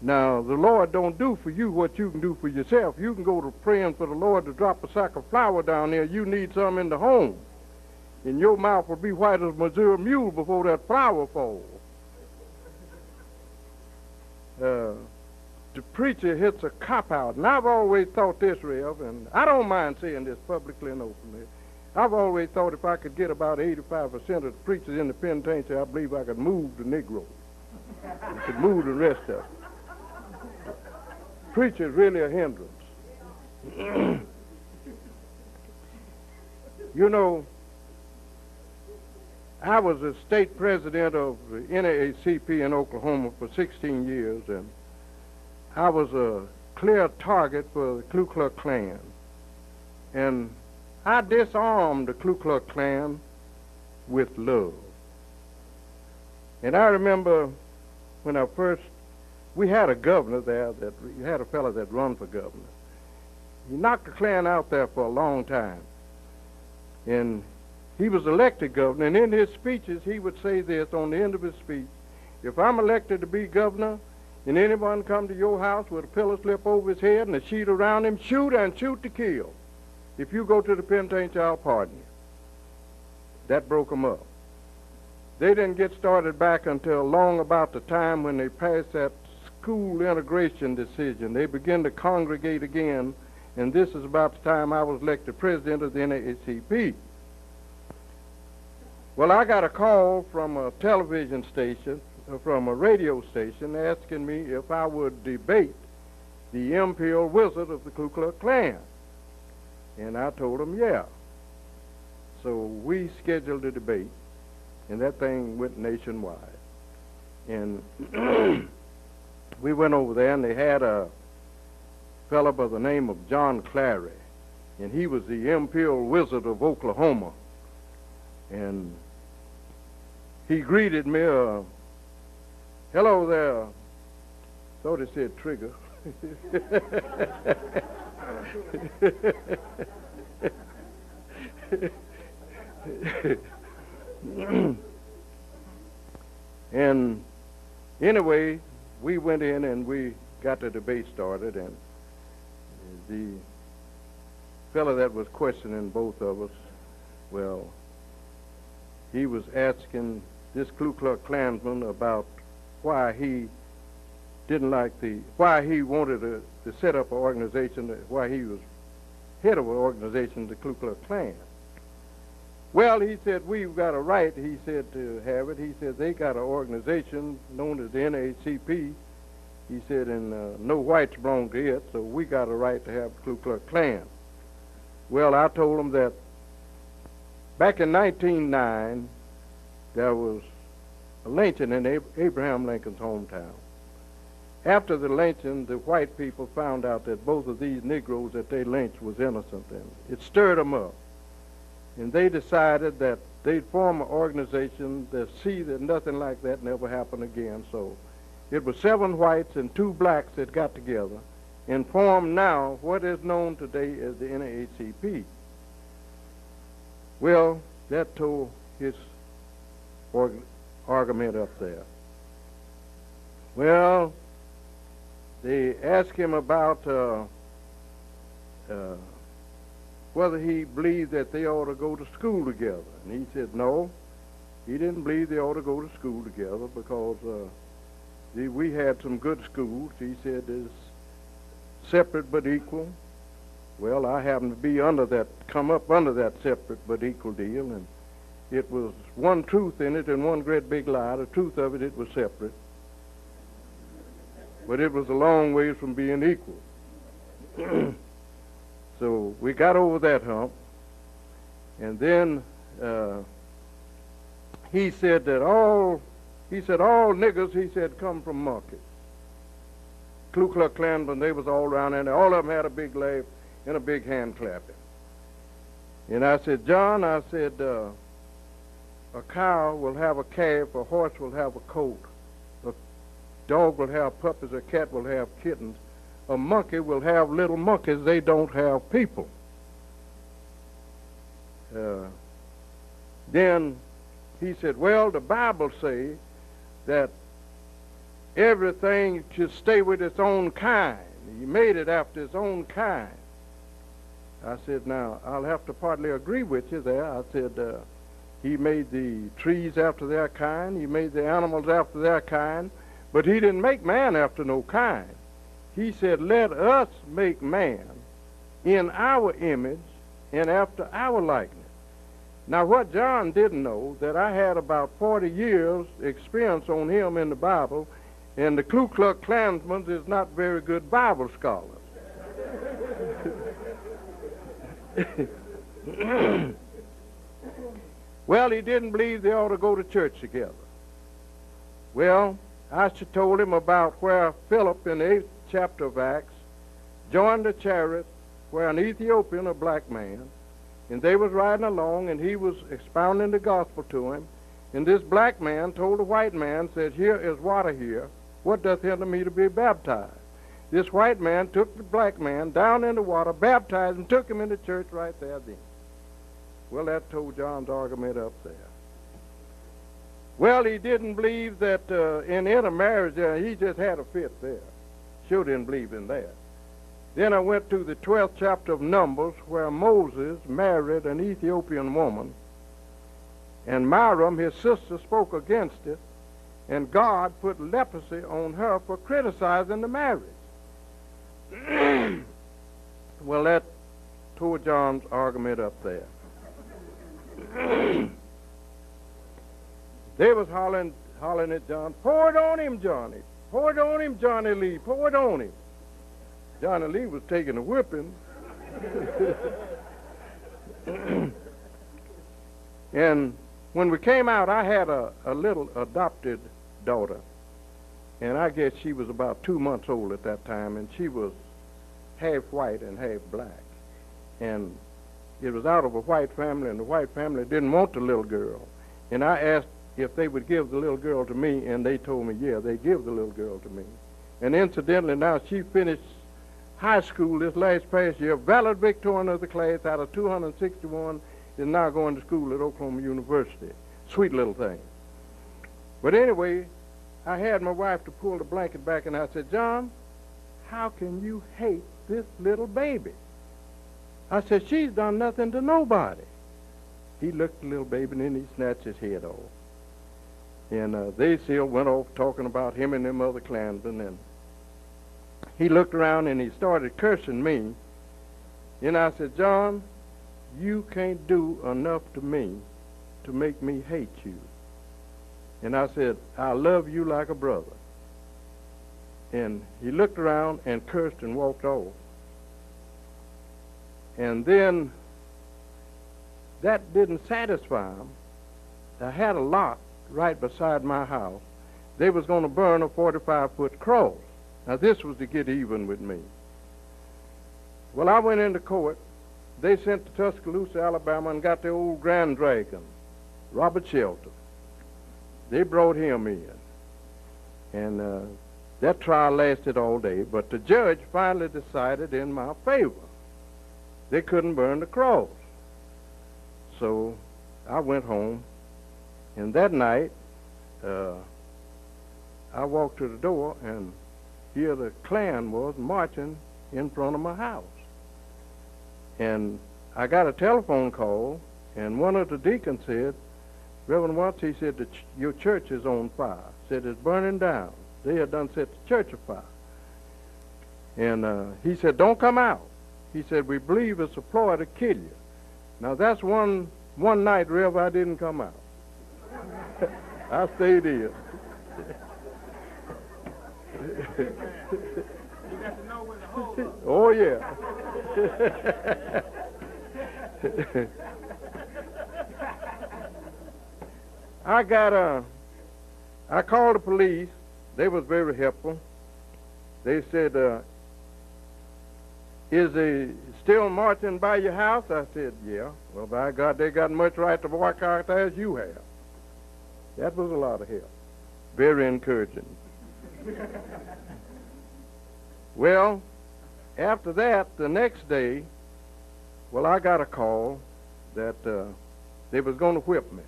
Now, the Lord don't do for you what you can do for yourself. You can go to praying for the Lord to drop a sack of flour down there. You need some in the home. And your mouth will be white as a Missouri mule before that flour falls. The preacher hits a cop-out. And I've always thought this, Rev, and I don't mind saying this publicly and openly. I've always thought if I could get about 85% of the preachers in the penitentiary, I believe I could move the Negroes. I could move the rest of them. Preacher's really a hindrance. You know, I was a state president of the NAACP in Oklahoma for 16 years, and I was a clear target for the Ku Klux Klan. And I disarmed the Ku Klux Klan with love. And I remember when I first, we had a governor there you had a fellow that run for governor. He knocked the Klan out there for a long time. And he was elected governor, and in his speeches he would say this on the end of his speech: if I'm elected to be governor and anyone come to your house with a pillow slip over his head and a sheet around him, shoot and shoot to kill. If you go to the penitentiary, I'll pardon you. That broke them up. They didn't get started back until long about the time when they passed that school integration decision. They began to congregate again, and this is about the time I was elected president of the NAACP. Well, I got a call from a television station, from a radio station, asking me if I would debate the imperial wizard of the Ku Klux Klan. And I told him, yeah. So we scheduled a debate, and that thing went nationwide. And we went over there, and they had a fellow by the name of John Clary, and he was the imperial wizard of Oklahoma. And he greeted me, hello there. Thought he said Trigger. And anyway, we went in and we got the debate started, and the fellow that was questioning both of us, well, he was asking this Ku Klux Klansman about why he didn't like why he wanted to set up an organization, why he was head of an organization, the Ku Klux Klan. Well, he said, we've got a right, he said, to have it. He said, they got an organization known as the NAACP. He said, and no whites belong to it, so we got a right to have the Ku Klux Klan. Well, I told him that back in 1909, there was a lynching in Abraham Lincoln's hometown. After the lynching, the white people found out that both of these Negroes that they lynched was innocent, and it stirred them up. And they decided that they'd form an organization to see that nothing like that never happened again. So it was 7 whites and 2 blacks that got together and formed now what is known today as the NAACP. Well, that tore his argument up there. Well, they asked him about whether he believed that they ought to go to school together. And he said no, he didn't believe they ought to go to school together because we had some good schools. He said it's separate but equal. Well, I happen to be come up under that separate but equal deal, and it was one truth in it and one great big lie. The truth of it was separate, but it was a long ways from being equal. So we got over that hump, and then he said all niggers, he said, come from monkeys. Ku Klux Klansmen, they was all around, and all of them had a big laugh and a big hand clapping. And I said, John, I said, a cow will have a calf, a horse will have a coat, a dog will have puppies, a cat will have kittens. A monkey will have little monkeys. They don't have people. Then he said, well, the Bible says that everything should stay with its own kind. He made it after its own kind. I said, now, I'll have to partly agree with you there. I said, he made the trees after their kind. He made the animals after their kind. But he didn't make man after no kind. He said, let us make man in our image and after our likeness. Now, what John didn't know, that I had about 40 years experience on him in the Bible, and the Ku Klux Klansmen is not very good Bible scholars. Well, he didn't believe they ought to go to church together. Well, I told him about where Philip in the 8th chapter of Acts joined a chariot where an Ethiopian, a black man, and they was riding along, and he was expounding the gospel to him, And this black man told the white man, said, here is water here. What doth hinder me to be baptized? This white man took the black man down in the water, baptized him, took him into church right there then. Well, that tore John's argument up there. Well, he didn't believe that in intermarriage, he just had a fit there. Sure didn't believe in that. Then I went to the 12th chapter of Numbers, where Moses married an Ethiopian woman, and Miriam, his sister, spoke against it, and God put leprosy on her for criticizing the marriage. Well, that tore John's argument up there. They was hollering at John, pour it on him, Johnny. Pour it on him, Johnny Lee. Pour it on him. Johnny Lee was taking a whipping. And when we came out, I had a little adopted daughter. And I guess she was about 2 months old at that time, and she was half white and half black. And it was out of a white family, and the white family didn't want the little girl. And I asked if they would give the little girl to me, and they told me, yeah, they give the little girl to me. And incidentally, now she finished high school this past year, valedictorian of the class out of 261, is now going to school at Oklahoma University. Sweet little thing. But anyway, I had my wife to pull the blanket back, and I said, John, how can you hate this little baby? I said, she's done nothing to nobody. He looked at the little baby, and then he snatched his head off. And they still went off talking about him and them other clansmen, and he looked around and he started cursing me. And I said, John, you can't do enough to me to make me hate you. And I said, I love you like a brother. And he looked around and cursed and walked off. And then that didn't satisfy him. I had a lot right beside my house. They was going to burn a 45-foot cross. Now, this was to get even with me. Well, I went into court. They sent to Tuscaloosa, Alabama, and got the old Grand Dragon, Robert Shelton. They brought him in. And that trial lasted all day, but the judge finally decided in my favor. They couldn't burn the cross. So I went home, and that night, I walked to the door, and here the Klan was marching in front of my house. And I got a telephone call, and one of the deacons said, Reverend Watts, he said, your church is on fire. Said, it's burning down. They had done set the church afire. And he said, don't come out. He said, we believe it's a ploy to kill you. Now, that's one night, Rev, I didn't come out. I stayed in. You got to know where the hole is. Oh, yeah. I called the police. They was very helpful. They said, is they still marching by your house? I said, yeah. Well, by God, they got much right to walk out there as you have. That was a lot of help. Very encouraging. Well, after that, the next day, well, I got a call that they was going to whip me.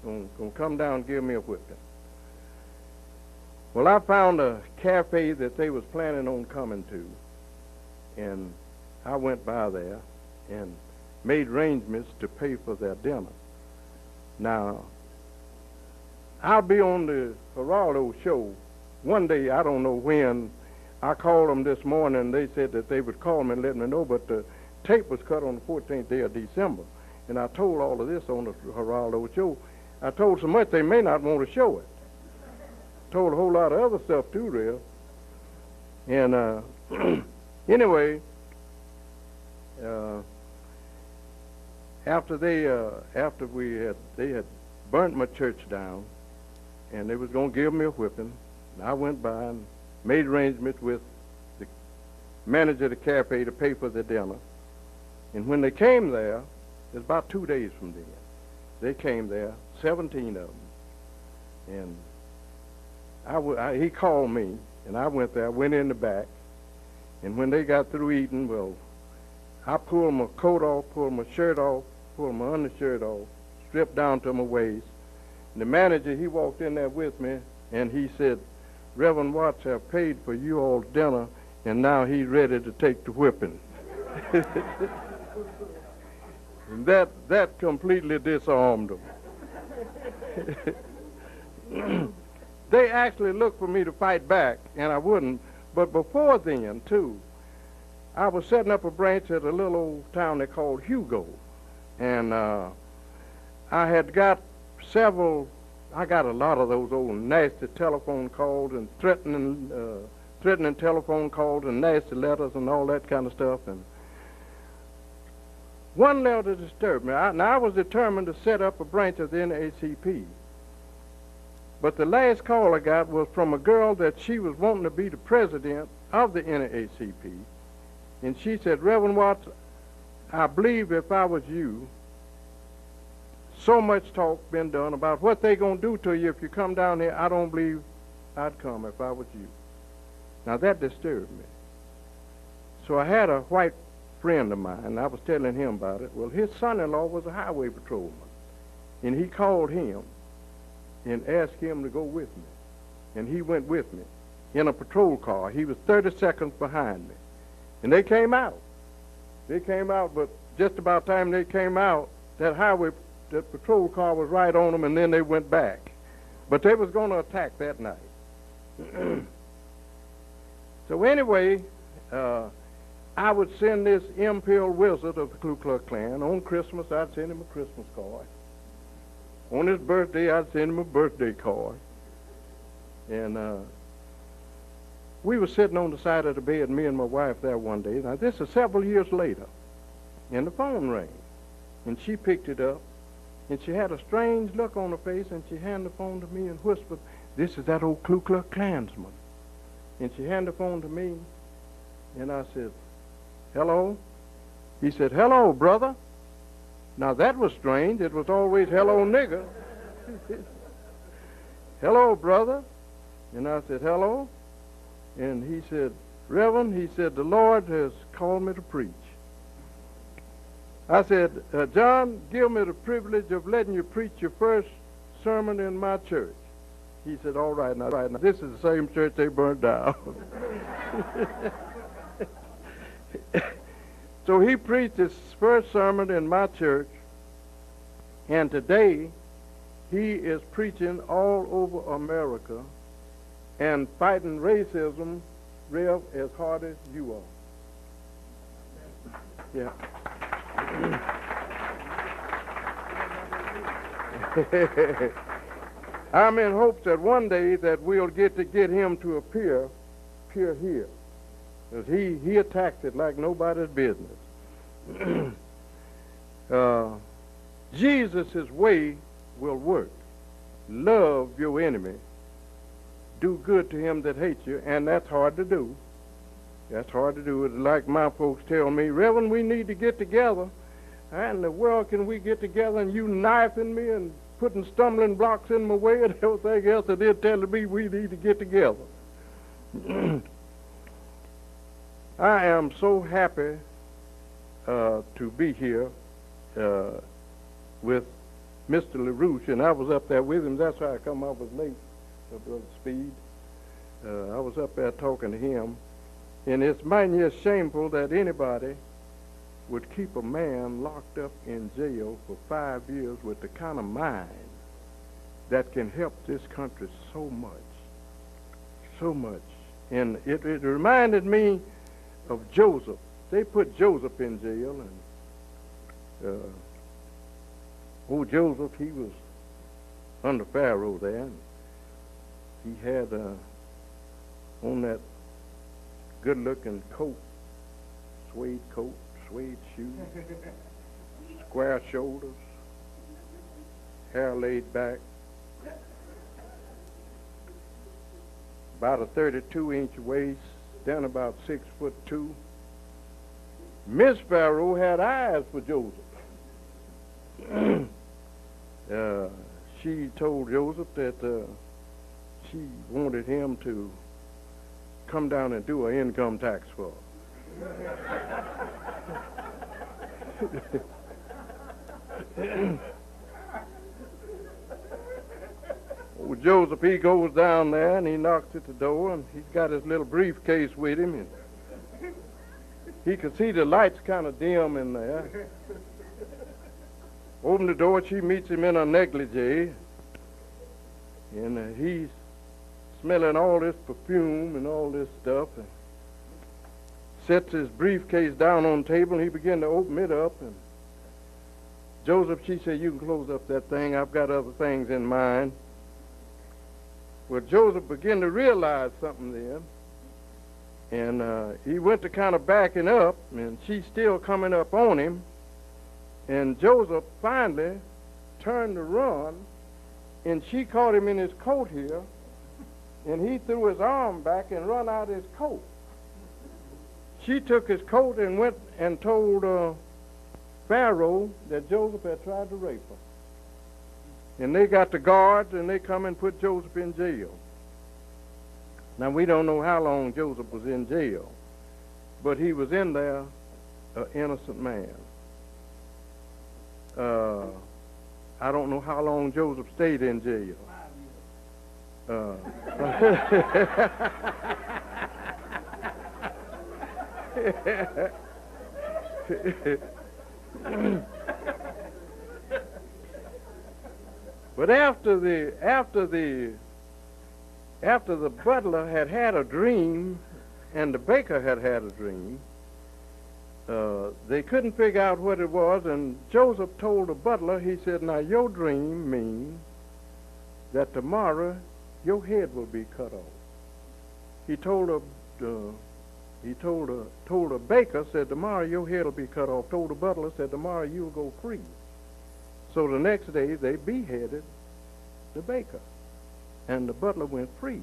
Going to come down and give me a whipping. Well, I found a cafe that they was planning on coming to, and I went by there and made arrangements to pay for their dinner. Now, I'll be on the Geraldo show one day, I don't know when. I called them this morning, and they said that they would call me and let me know, but the tape was cut on the 14th day of December, and I told all of this on the Geraldo show. I told so much they may not want to show it. Told a whole lot of other stuff too, Rev. And anyway, after they had burnt my church down, and they was going to give me a whipping, and I went by and made arrangements with the manager of the cafe to pay for the dinner. And when they came there, it was about 2 days from then, they came there, 17 of them. And he called me, and I went there. I went in the back, and when they got through eating, well, I pulled my coat off, pulled my shirt off, pulled my undershirt off, stripped down to my waist. And the manager, he walked in there with me, and he said, Reverend Watts have paid for you all's dinner, and now he's ready to take the whipping. And that completely disarmed them. They actually looked for me to fight back, and I wouldn't. But before then, too, I was setting up a branch at a little old town they called Hugo. And I had got I got a lot of those old nasty telephone calls and threatening telephone calls and nasty letters and all that kind of stuff. And one letter disturbed me. I was determined to set up a branch of the NAACP. But the last call I got was from a girl that she was wanting to be the president of the NAACP. And she said, Reverend Watts, I believe if I was you, so much talk been done about what they gonna do to you if you come down here. I don't believe I'd come if I was you. Now that disturbed me. So I had a white friend of mine, and I was telling him about it. Well, his son-in-law was a highway patrolman, and he called him and asked him to go with me. And he went with me in a patrol car. He was 30 seconds behind me. And they came out. They came out, but just about the time they came out, that patrol car was right on them, and then they went back. But they was going to attack that night. So anyway, I would send this imperial wizard of the Ku Klux Klan. On Christmas, I'd send him a Christmas card. On his birthday, I'd send him a birthday card. And we were sitting on the side of the bed, me and my wife there one day. Now, this is several years later. And the phone rang. And she picked it up. And she had a strange look on her face, and she handed the phone to me and whispered, this is that old Ku Klux Klansman. And she handed the phone to me, and I said, hello? He said, hello, brother. Now, that was strange. It was always, hello, nigger. Hello, brother. And I said, hello. And he said, Reverend, he said, the Lord has called me to preach. I said, John, give me the privilege of letting you preach your first sermon in my church. He said, all right, now, this is the same church they burned down. So he preached his first sermon in my church, and today he is preaching all over America and fighting racism, Rev, as hard as you are. Yeah. I'm in hopes that one day that we'll get him to appear here. Because he attacked it like nobody's business. Jesus' way will work. Love your enemy. Do good to him that hates you, and that's hard to do. That's hard to do. It's like my folks tell me, Reverend, we need to get together. How in the world can we get together and you knifing me and putting stumbling blocks in my way and everything else, and they're telling me we need to get together. I am so happy to be here with Mr. LaRouche, and I was up there with him. That's why I come up with late, Brother Speed. I was up there talking to him, and it's mighty shameful that anybody would keep a man locked up in jail for 5 years with the kind of mind that can help this country so much. And it reminded me of Joseph. They put Joseph in jail, and old Joseph, he was under Pharaoh there, and he had on that good-looking coat, suede shoes, square shoulders, hair laid back, about a 32-inch waist, down about 6'2". Miss Pharaoh had eyes for Joseph. she told Joseph that she wanted him to come down and do an income tax for her. Well, Joseph, he goes down there and he knocks at the door, and he's got his little briefcase with him, and he could see the lights kind of dim in there. Open the door, she meets him in a negligee, and he's smelling all this perfume and all this stuff, and sets his briefcase down on the table, and he began to open it up, and Joseph, she said, you can close up that thing. I've got other things in mind. Well, Joseph began to realize something then, and he went to kind of backing up, and she's still coming up on him, and Joseph finally turned to run, and she caught him in his coat here, and he threw his arm back and run out his coat. She took his coat and went and told Pharaoh that Joseph had tried to rape her. And they got the guards, and they come and put Joseph in jail. Now, we don't know how long Joseph was in jail, but he was in there, an innocent man. I don't know how long Joseph stayed in jail. But after the butler had a dream, and the baker had a dream, they couldn't figure out what it was, and Joseph told the butler, he said, now your dream means that tomorrow your head will be cut off. He told the baker, said, tomorrow your head will be cut off. Told the butler, said, tomorrow you'll go free. So the next day they beheaded the baker, and the butler went free.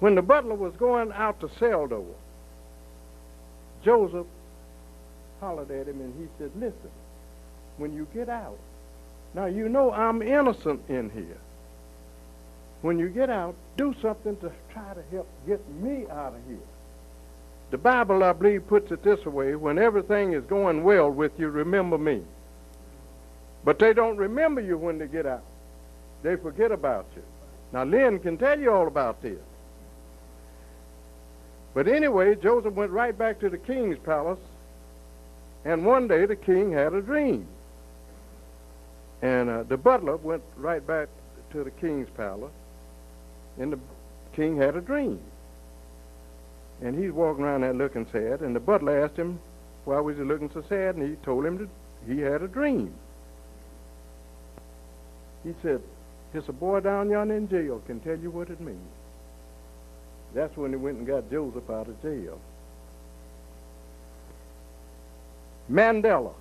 When the butler was going out the cell door, Joseph hollered at him, and he said, listen, when you get out, now you know I'm innocent in here. When you get out, do something to try to help get me out of here. The Bible, I believe, puts it this way: when everything is going well with you, remember me. But they don't remember you when they get out. They forget about you. Now, Lynn can tell you all about this. But anyway, Joseph went right back to the king's palace, and one day the king had a dream. And the butler went right back to the king's palace, and the king had a dream. And he's walking around there looking sad, and the butler asked him, why was he looking so sad? And he told him that he had a dream. He said, it's a boy down yonder in jail can tell you what it means. That's when he went and got Joseph out of jail. Mandela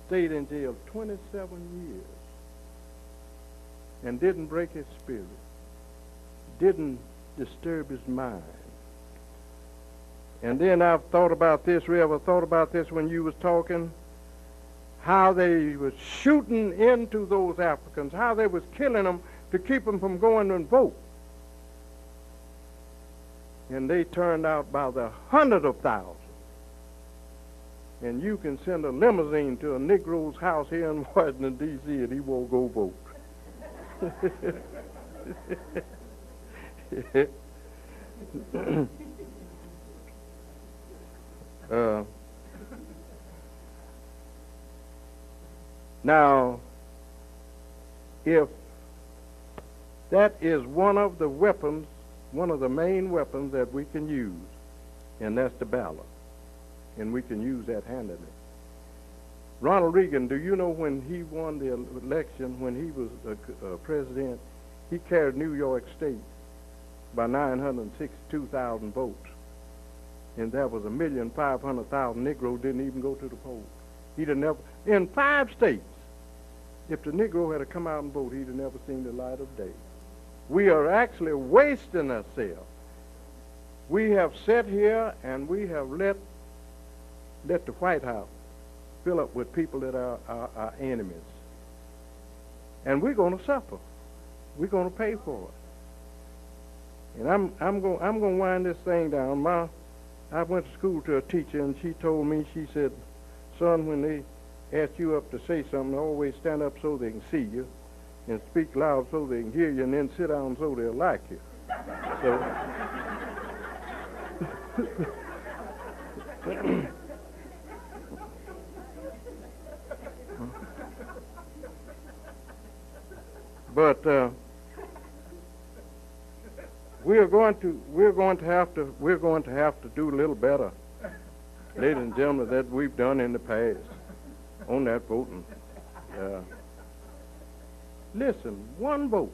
stayed in jail 27 years and didn't break his spirit, didn't disturb his mind. And then I've thought about this, we ever thought about this when you was talking, how they was shooting into those Africans, how they was killing them to keep them from going and vote. And they turned out by the hundreds of thousands. And you can send a limousine to a Negro's house here in Washington, D.C., and he won't go vote. Now, if that is one of the weapons, one of the main weapons that we can use, and that's the ballot, and we can use that handily. Ronald Reagan, do you know when he won the election, when he was president, he carried New York State by 962,000 votes. And there was 1,500,000 Negroes didn't even go to the polls. He'd have never, in 5 states, if the Negro had come out and voted, he'd have never seen the light of day. We are actually wasting ourselves. We have sat here and we have let the White House fill up with people that are our enemies. and we're going to suffer. We're going to pay for it. And I'm going to wind this thing down. I went to school to a teacher, and she told me, she said, son, when they ask you up to say something, always stand up so they can see you, and speak loud so they can hear you, and then sit down so they'll like you. So, but we're going to have to do a little better, ladies and gentlemen, that we've done in the past on that voting. Listen, one vote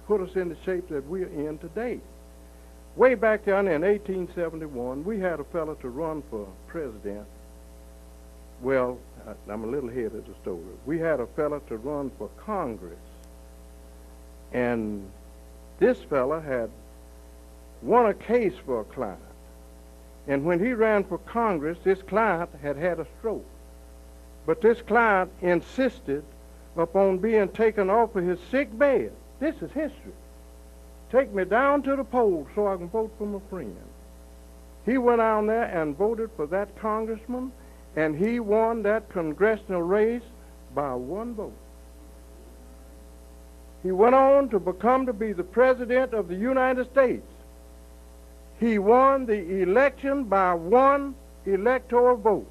put us in the shape that we're in today. Way back down in 1871, we had a fellow to run for president. Well, I'm a little ahead of the story. We had a fellow to run for Congress. And this fellow had won a case for a client. And when he ran for Congress, this client had had a stroke. But this client insisted upon being taken off of his sick bed. This is history. Take me down to the polls so I can vote for my friend. He went down there and voted for that congressman, and he won that congressional race by one vote. He went on to be the president of the United States. He won the election by one electoral vote.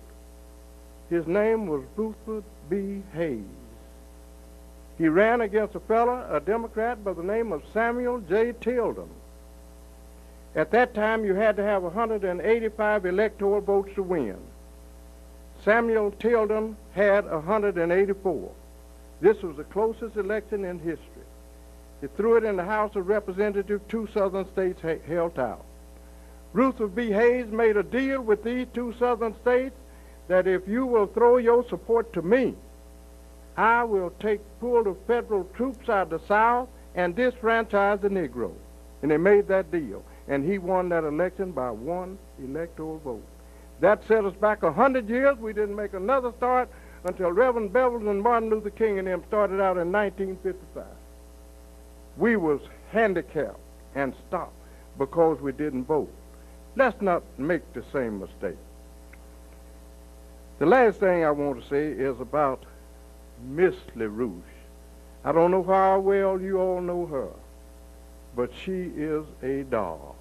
His name was Rutherford B. Hayes. He ran against a Democrat by the name of Samuel J. Tilden. At that time, you had to have 185 electoral votes to win. Samuel Tilden had 184. This was the closest election in history. He threw it in the House of Representatives. 2 southern states held out. Rutherford B. Hayes made a deal with these 2 southern states that if you will throw your support to me, I will pull the federal troops out of the South and disfranchise the Negro. And they made that deal. And he won that election by one electoral vote. That set us back 100 years. We didn't make another start until Reverend Bevel and Martin Luther King and them started out in 1955. We was handicapped and stopped because we didn't vote. Let's not make the same mistake. The last thing I want to say is about Miss LaRouche. I don't know how well you all know her, but she is a doll.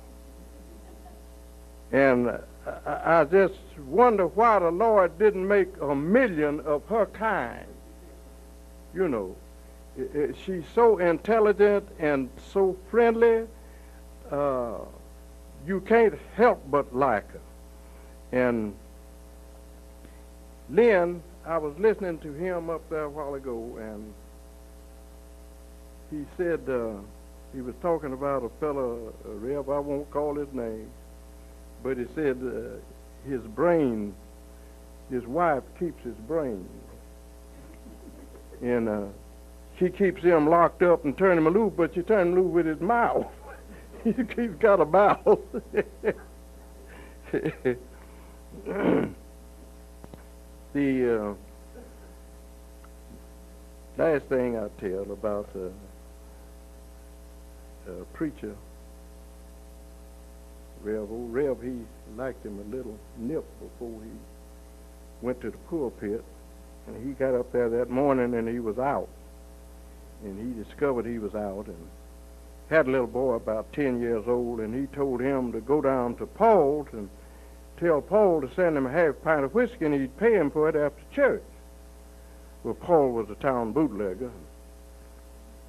And I just wonder why the Lord didn't make 1 million of her kind. You know, she's so intelligent and so friendly, you can't help but like her. And Lynn, I was listening to him up there a while ago, and he said, he was talking about a fellow, Rev, I won't call his name, but he said his brain, his wife keeps his brain. And she keeps him locked up and turning him loose, but she turns him loose with his mouth. He's got a mouth. The last thing I tell about a preacher, Rev, he liked him a little nip before he went to the pulpit, and he got up there that morning and he was out, and he discovered he was out, and had a little boy about 10 years old, and he told him to go down to Paul's and tell Paul to send him a half pint of whiskey, and he'd pay him for it after church. Well, Paul was a town bootlegger.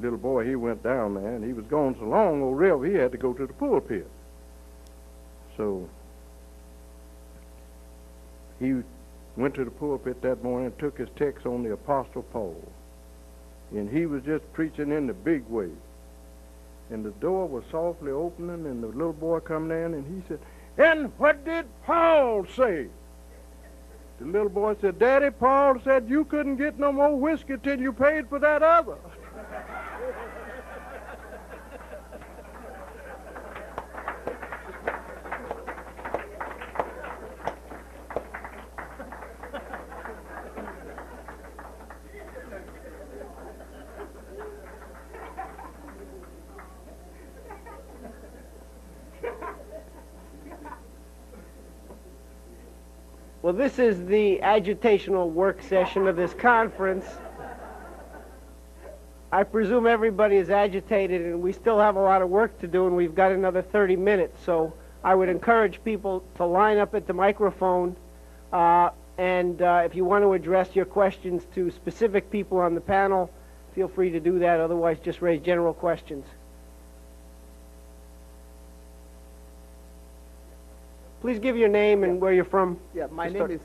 Little boy, he went down there, and he was gone so long, old Rev, he had to go to the pulpit. So he went to the pulpit that morning and took his text on the Apostle Paul. And he was just preaching in the big way. And the door was softly opening, and the little boy come in, and he said, "And what did Paul say?" The little boy said, "Daddy, Paul said you couldn't get no more whiskey till you paid for that other." Well, this is the agitational work session of this conference. I presume everybody is agitated and we still have a lot of work to do, and we've got another 30 minutes. So I would encourage people to line up at the microphone, and if you want to address your questions to specific people on the panel, feel free to do that. Otherwise, just raise general questions. Please give your name and where you're from. Yeah, my name is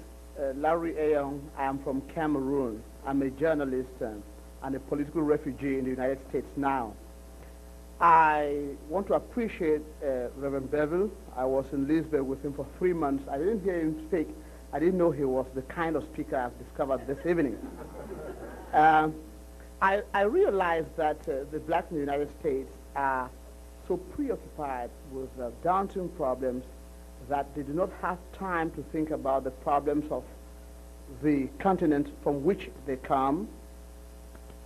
Larry Ayon. I am from Cameroon. I'm a journalist and a political refugee in the United States now. I want to appreciate Reverend Bevel. I was in Lisbon with him for 3 months. I didn't hear him speak. I didn't know he was the kind of speaker I've discovered this evening. I realized that the blacks in the United States are so preoccupied with daunting problems that they do not have time to think about the problems of the continent from which they come.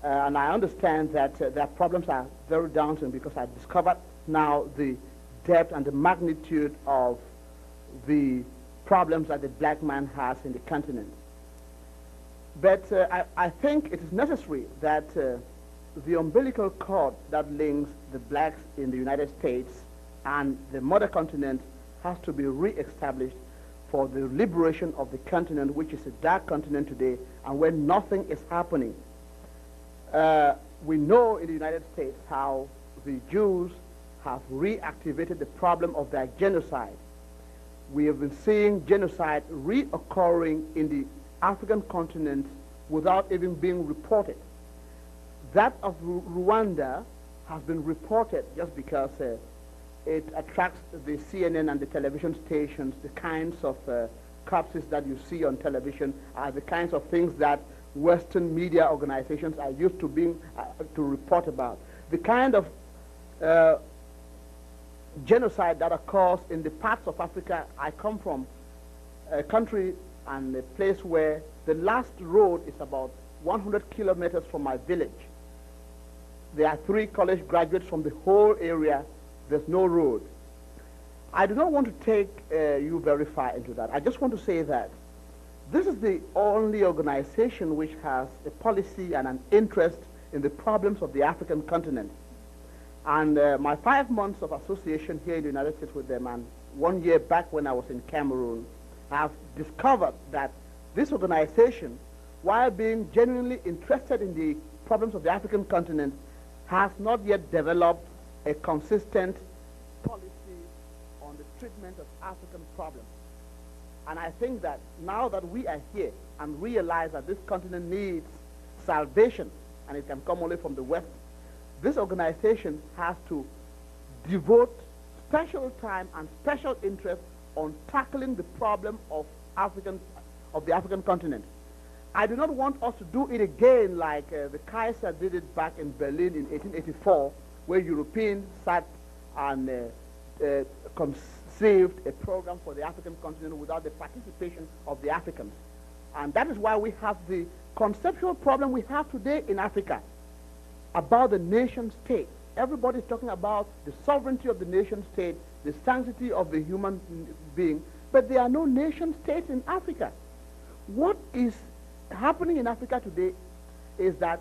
And I understand that their problems are very daunting because I discovered now the depth and the magnitude of the problems that the black man has in the continent. But I think it is necessary that the umbilical cord that links the blacks in the United States and the mother continent has to be re-established for the liberation of the continent, which is a dark continent today, and where nothing is happening. We know in the United States how the Jews have reactivated the problem of their genocide. We have been seeing genocide reoccurring in the African continent without even being reported. That of Rwanda has been reported just because it attracts the CNN and the television stations. The kinds of corpses that you see on television are the kinds of things that Western media organizations are used to being to report about. The kind of genocide that occurs in the parts of Africa I come from, a country and a place where the last road is about 100 kilometers from my village. There are 3 college graduates from the whole area. There's no road. I do not want to take you very far into that. I just want to say that this is the only organization which has a policy and an interest in the problems of the African continent. And my 5 months of association here in the United States with them, and 1 year back when I was in Cameroon, have discovered that this organization, while being genuinely interested in the problems of the African continent, has not yet developed a consistent policy on the treatment of African problems. And I think that now that we are here and realize that this continent needs salvation, and it can come only from the West, this organization has to devote special time and special interest on tackling the problem of the African continent. I do not want us to do it again like the Kaiser did it back in Berlin in 1884, where Europeans sat and conceived a program for the African continent without the participation of the Africans. And that is why we have the conceptual problem we have today in Africa about the nation state. Everybody is talking about the sovereignty of the nation state, the sanctity of the human being, but there are no nation states in Africa. What is happening in Africa today is that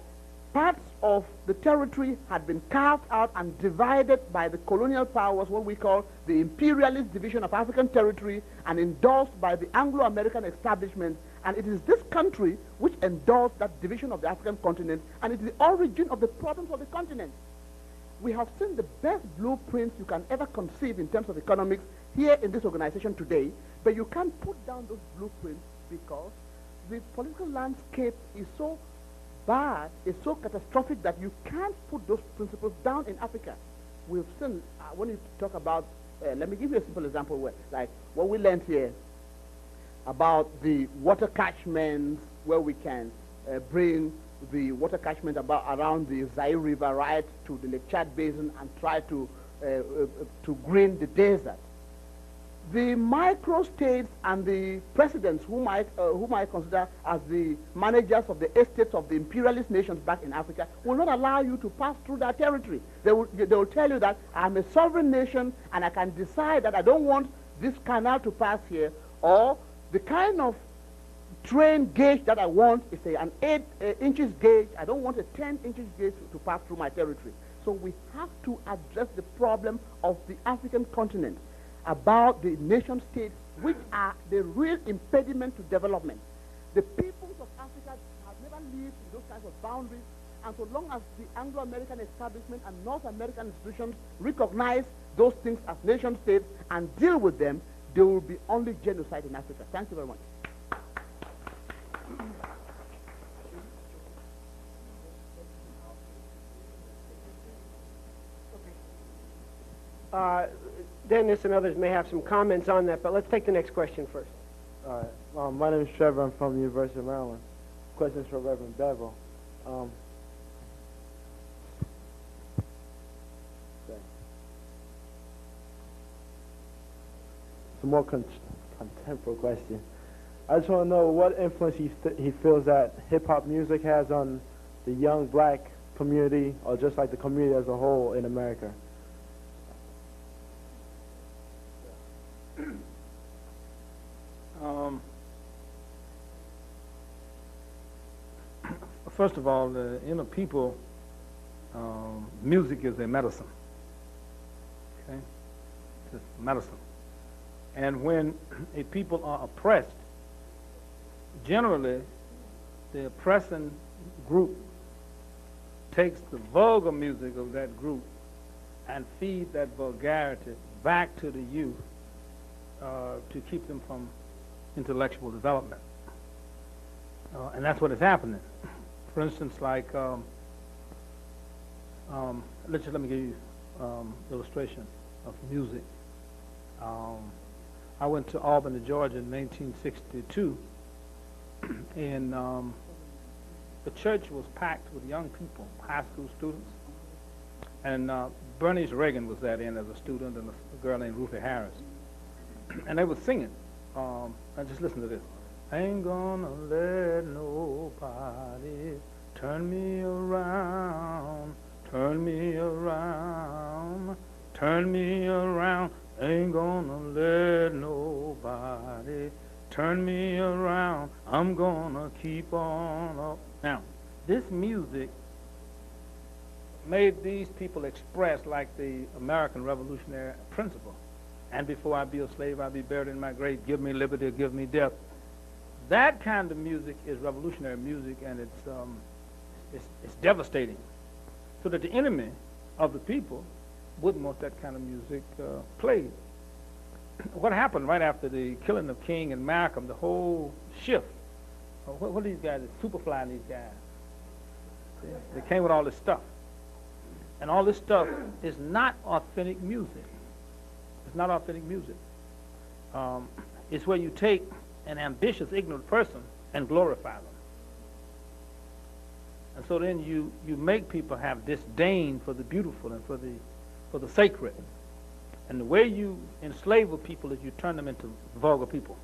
parts of the territory had been carved out and divided by the colonial powers, what we call the imperialist division of African territory, and endorsed by the Anglo-American establishment. And it is this country which endorsed that division of the African continent, and it is the origin of the problems of the continent. We have seen the best blueprints you can ever conceive in terms of economics here in this organization today, but you can't put down those blueprints because the political landscape is so bad, is so catastrophic that you can't put those principles down in Africa. We've seen, when you talk about, let me give you a simple example, where, like what we learned here about the water catchments, where we can bring the water catchment around the Zaire River right to the Lake Chad Basin and try to green the desert. The micro-states and the presidents whom I consider as the managers of the estates of the imperialist nations back in Africa will not allow you to pass through their territory. They will tell you that I'm a sovereign nation and I can decide that I don't want this canal to pass here, or The kind of train gauge that I want is an 8 inches gauge. I don't want a 10 inches gauge to pass through my territory. So we have to address the problem of the African continent about the nation states, which are the real impediment to development. The peoples of Africa have never lived in those kinds of boundaries, and so long as the Anglo-American establishment and North American institutions recognize those things as nation states and deal with them, there will be only genocide in Africa. Thank you very much. Dennis and others may have some comments on that, but let's take the next question first. All right. My name is Trevor. I'm from the University of Maryland. Questions for Reverend Bevel. It's a more contemporary question. I just want to know what influence he feels that hip-hop music has on the young black community, or just like the community as a whole in America. First of all, in a people, music is a medicine. Okay, it's medicine. And when a people are oppressed, generally, the oppressing group takes the vulgar music of that group and feeds that vulgarity back to the youth to keep them from intellectual development. And that's what is happening. For instance, like, let me give you illustration of music. I went to Albany, Georgia in 1962, and the church was packed with young people, high school students, and Bernice Reagan was that in as a student, and a girl named Ruthie Harris, and they were singing. And just listen to this. Ain't gonna let nobody turn me around, turn me around, turn me around. Ain't gonna let nobody turn me around. I'm gonna keep on up. Now, this music made these people express like the American revolutionary principle. And before I be a slave, I'll be buried in my grave. Give me liberty or give me death. That kind of music is revolutionary music, and it's devastating. So that the enemy of the people wouldn't want that kind of music played. What happened right after the killing of King and Malcolm, the whole shift? What are these guys, Superfly and these guys? See? They came with all this stuff. And all this stuff is not authentic music. It's not authentic music. It's where you take an ambitious, ignorant person and glorify them. And so then you make people have disdain for the beautiful and for the sacred. And the way you enslave a people is you turn them into vulgar people.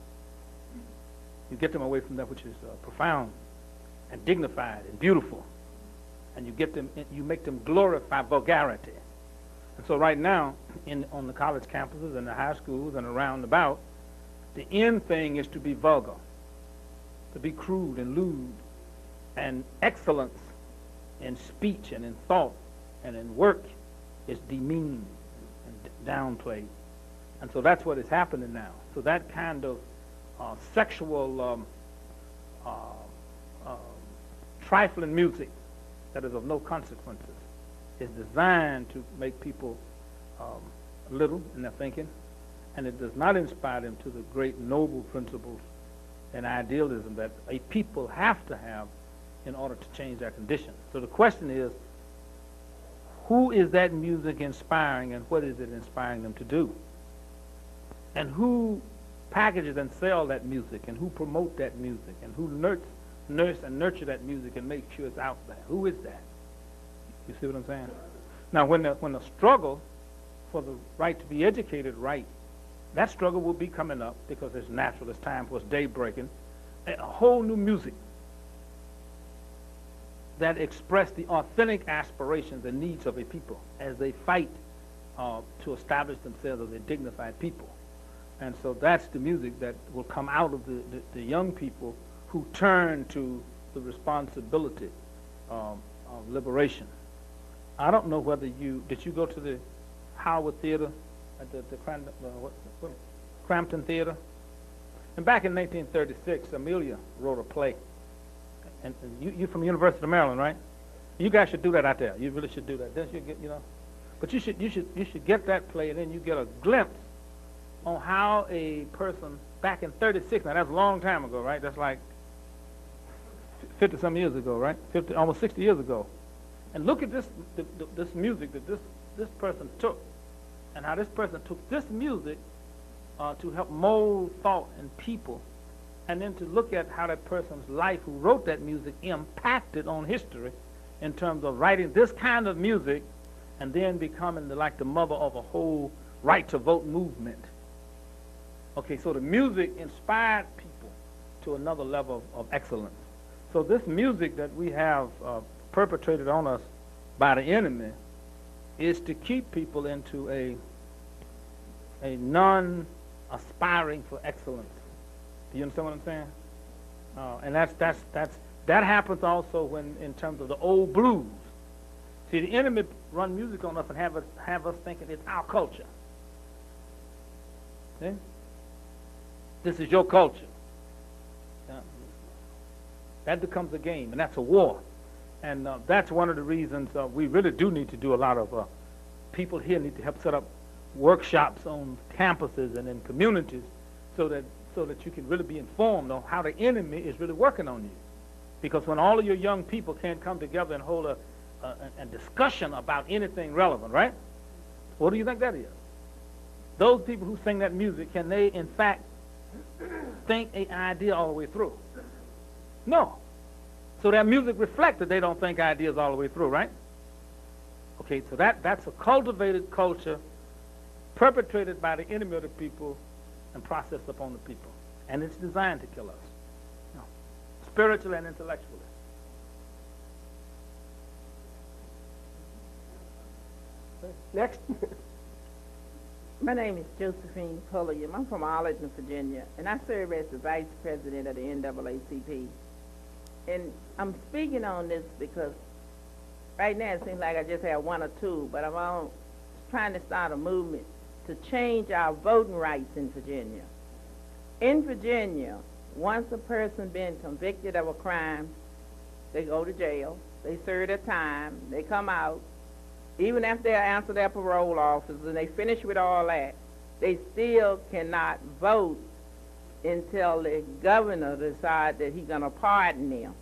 You get them away from that which is profound and dignified and beautiful. And you make them glorify vulgarity. And so right now, on the college campuses and the high schools and around about, the end thing is to be vulgar, to be crude and lewd, and excellence in speech and in thought and in work is demeaned and downplayed. And so that's what is happening now. So that kind of sexual trifling music that is of no consequences is designed to make people little in their thinking, and it does not inspire them to the great noble principles and idealism that a people have to have in order to change their condition. So the question is, who is that music inspiring, and what is it inspiring them to do? And who packages and sells that music, and who promote that music, and who nurse and nurture that music and make sure it's out there? Who is that? You see what I'm saying? Now, when the struggle for the right to be educated right, that struggle will be coming up because it's natural, it's time for us day breaking, a whole new music that express the authentic aspirations and needs of a people as they fight to establish themselves as a dignified people. And so that's the music that will come out of the young people who turn to the responsibility of liberation. I don't know whether did you go to the Howard Theater at the Crampton Theater? And back in 1936, Amelia wrote a play. And you from the University of Maryland, right? You guys should do that out there. You really should do that. Then you get, but you should get that play, and then you get a glimpse on how a person back in 36. Now that's a long time ago, right? That's like 50 some years ago, right? Almost 60 years ago. And look at this music that this person took, and how this person took this music to help mold thought and people, and then to look at how that person's life who wrote that music impacted on history in terms of writing this kind of music and then becoming like the mother of a whole right to vote movement. Okay, so the music inspired people to another level of excellence. So this music that we have perpetrated on us by the enemy is to keep people into a non-aspiring for excellence. Do you understand what I'm saying? And that happens also when, in terms of the old blues. See, the enemy run music on us and have us thinking it's our culture. See? This is your culture. Yeah. That becomes a game, and that's a war. And that's one of the reasons we really do need to do a lot of, people here need to help set up workshops on campuses and in communities so that you can really be informed on how the enemy is really working on you. Because when all of your young people can't come together and hold a discussion about anything relevant, right? What do you think that is? Those people who sing that music, can they in fact think an idea all the way through? No. So that music reflects that they don't think ideas all the way through, right? Okay, so that's a cultivated culture perpetrated by the enemy of the people and processed upon the people. And it's designed to kill us, spiritually and intellectually. Next. My name is Josephine Pulliam. I'm from Arlington, Virginia, and I serve as the vice president of the NAACP. And I'm speaking on this because right now it seems like I just have one or two, but I'm trying to start a movement to change our voting rights in Virginia. In Virginia, once a person been convicted of a crime, they go to jail, they serve their time, they come out. Even after they answer their parole officers and they finish with all that, they still cannot vote until the governor decides that he's going to pardon them.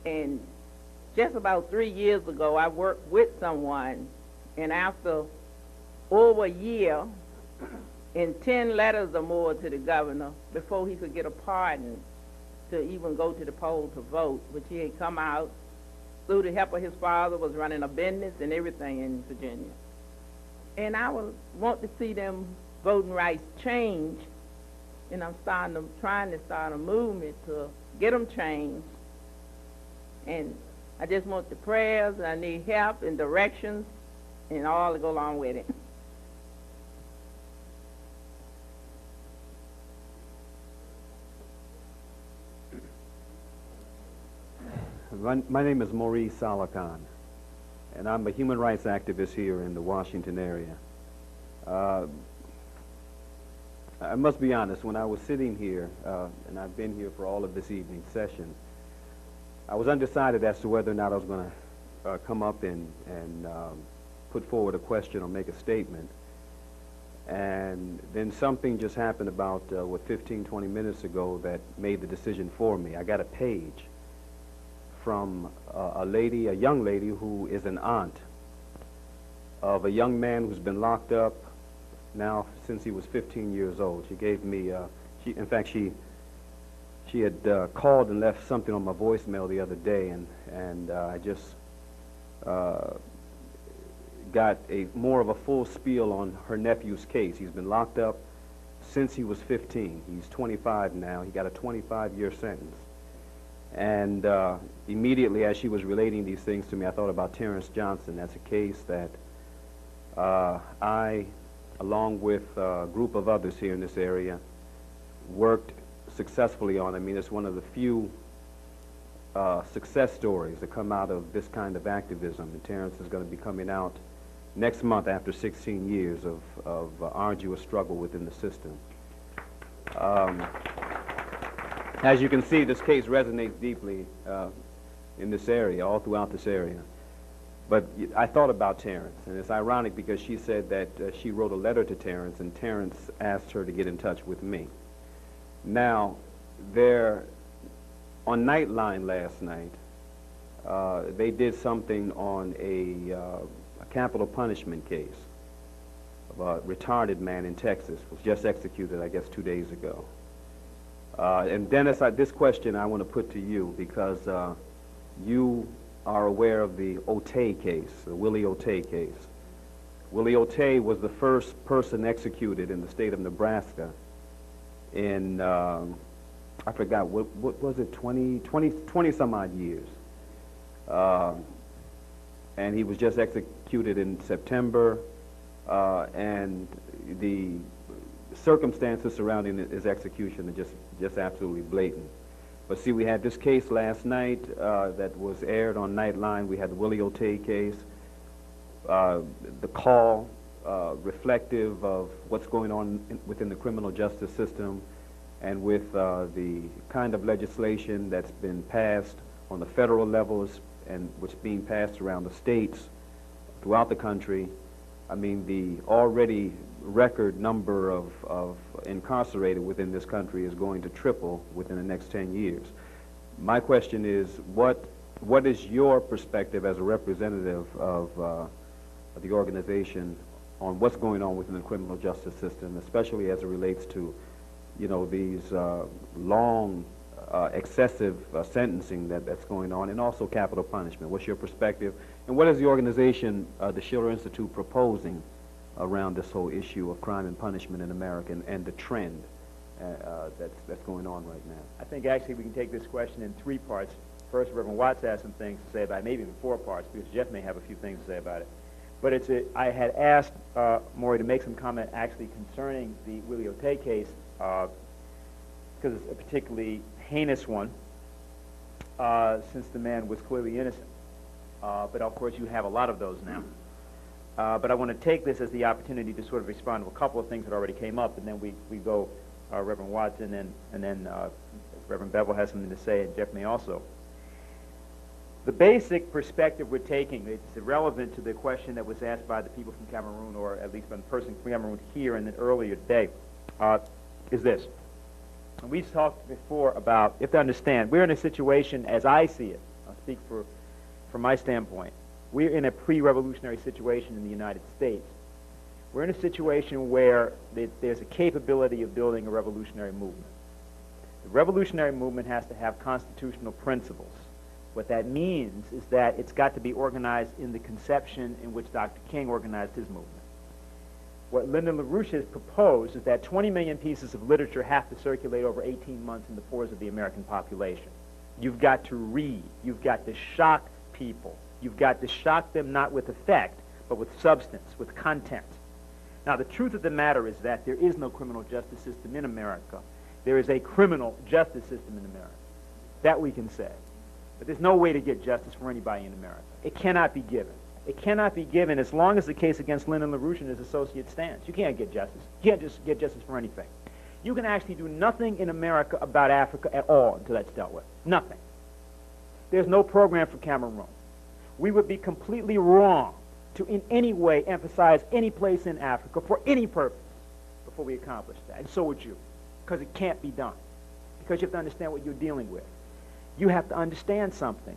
And just about 3 years ago, I worked with someone, and after over a year and 10 letters or more to the governor before he could get a pardon to even go to the poll to vote, which he had come out through the help of his father, was running a business and everything in Virginia. And I would want to see them voting rights change, and I'm trying to start a movement to get them changed. And I just want the prayers, and I need help and directions and all to go along with it. My name is Maurice Salakan, and I'm a human rights activist here in the Washington area. I must be honest, when I was sitting here, and I've been here for all of this evening's session, I was undecided as to whether or not I was going to come up and put forward a question or make a statement. And then something just happened about, 15, 20 minutes ago that made the decision for me. I got a page from a young lady who is an aunt of a young man who's been locked up now since he was 15 years old. She gave me, in fact, she had called and left something on my voicemail the other day, and I just got more of a full spiel on her nephew's case. He's been locked up since he was 15. He's 25 now. He got a 25-year sentence. And immediately as she was relating these things to me, I thought about Terrence Johnson. That's a case that I along with a group of others here in this area, worked successfully on. I mean, it's one of the few success stories that come out of this kind of activism. And Terrence is going to be coming out next month after 16 years of arduous struggle within the system. As you can see, this case resonates deeply in this area, all throughout this area. But I thought about Terrence, and it's ironic because she said that she wrote a letter to Terrence, and Terrence asked her to get in touch with me. Now, on Nightline last night, they did something on a capital punishment case of a retarded man in Texas, was just executed, I guess, 2 days ago. And Dennis, this question I want to put to you because you are aware of the Otay case, the Willie Otay case. Willie Otay was the first person executed in the state of Nebraska in, I forgot, what was it, 20 some odd years. And he was just executed in September, and the circumstances surrounding his execution are just absolutely blatant. But see, we had this case last night that was aired on Nightline. We had the Willie Otay case, the call reflective of what's going on within the criminal justice system, and with the kind of legislation that's been passed on the federal levels and what's being passed around the states throughout the country. I mean, the already record number of incarcerated within this country is going to triple within the next 10 years. My question is, what is your perspective as a representative of the organization on what's going on within the criminal justice system, especially as it relates to, you know, these long, excessive sentencing that's going on, and also capital punishment? What's your perspective? And what is the organization, the Schiller Institute, proposing around this whole issue of crime and punishment in America and the trend that's going on right now? I think actually we can take this question in 3 parts. First, Reverend Watts has some things to say about it, maybe even 4 parts, because Jeff may have a few things to say about it. But I had asked Maury to make some comment actually concerning the Willie Otay case, because it's a particularly heinous one, since the man was clearly innocent. But of course you have a lot of those now. But I want to take this as the opportunity to sort of respond to a couple of things that already came up, and then we go Reverend Watts, and then Reverend Bevel has something to say, and Jeff may also. The basic perspective we're taking, it's irrelevant to the question that was asked by the people from Cameroon, or at least by the person from Cameroon here in an earlier day, is this. And we've talked before about, you have to understand, we're in a situation, as I see it, I'll speak from my standpoint, we're in a pre-revolutionary situation in the United States. We're in a situation where there's a capability of building a revolutionary movement. The revolutionary movement has to have constitutional principles. What that means is that it's got to be organized in the conception in which Dr. King organized his movement. What Lyndon LaRouche has proposed is that 20 million pieces of literature have to circulate over 18 months in the pores of the American population. You've got to read. You've got to shock people. You've got to shock them not with effect, but with substance, with content. Now, the truth of the matter is that there is no criminal justice system in America. There is a criminal justice system in America. That we can say. But there's no way to get justice for anybody in America. It cannot be given. It cannot be given as long as the case against Lyndon LaRouche and his associates stands. You can't get justice. You can't just get justice for anything. You can actually do nothing in America about Africa at all until that's dealt with. Nothing. There's no program for Cameroon. We would be completely wrong to in any way emphasize any place in Africa for any purpose before we accomplish that. And so would you, because it can't be done. Because you have to understand what you're dealing with. You have to understand something.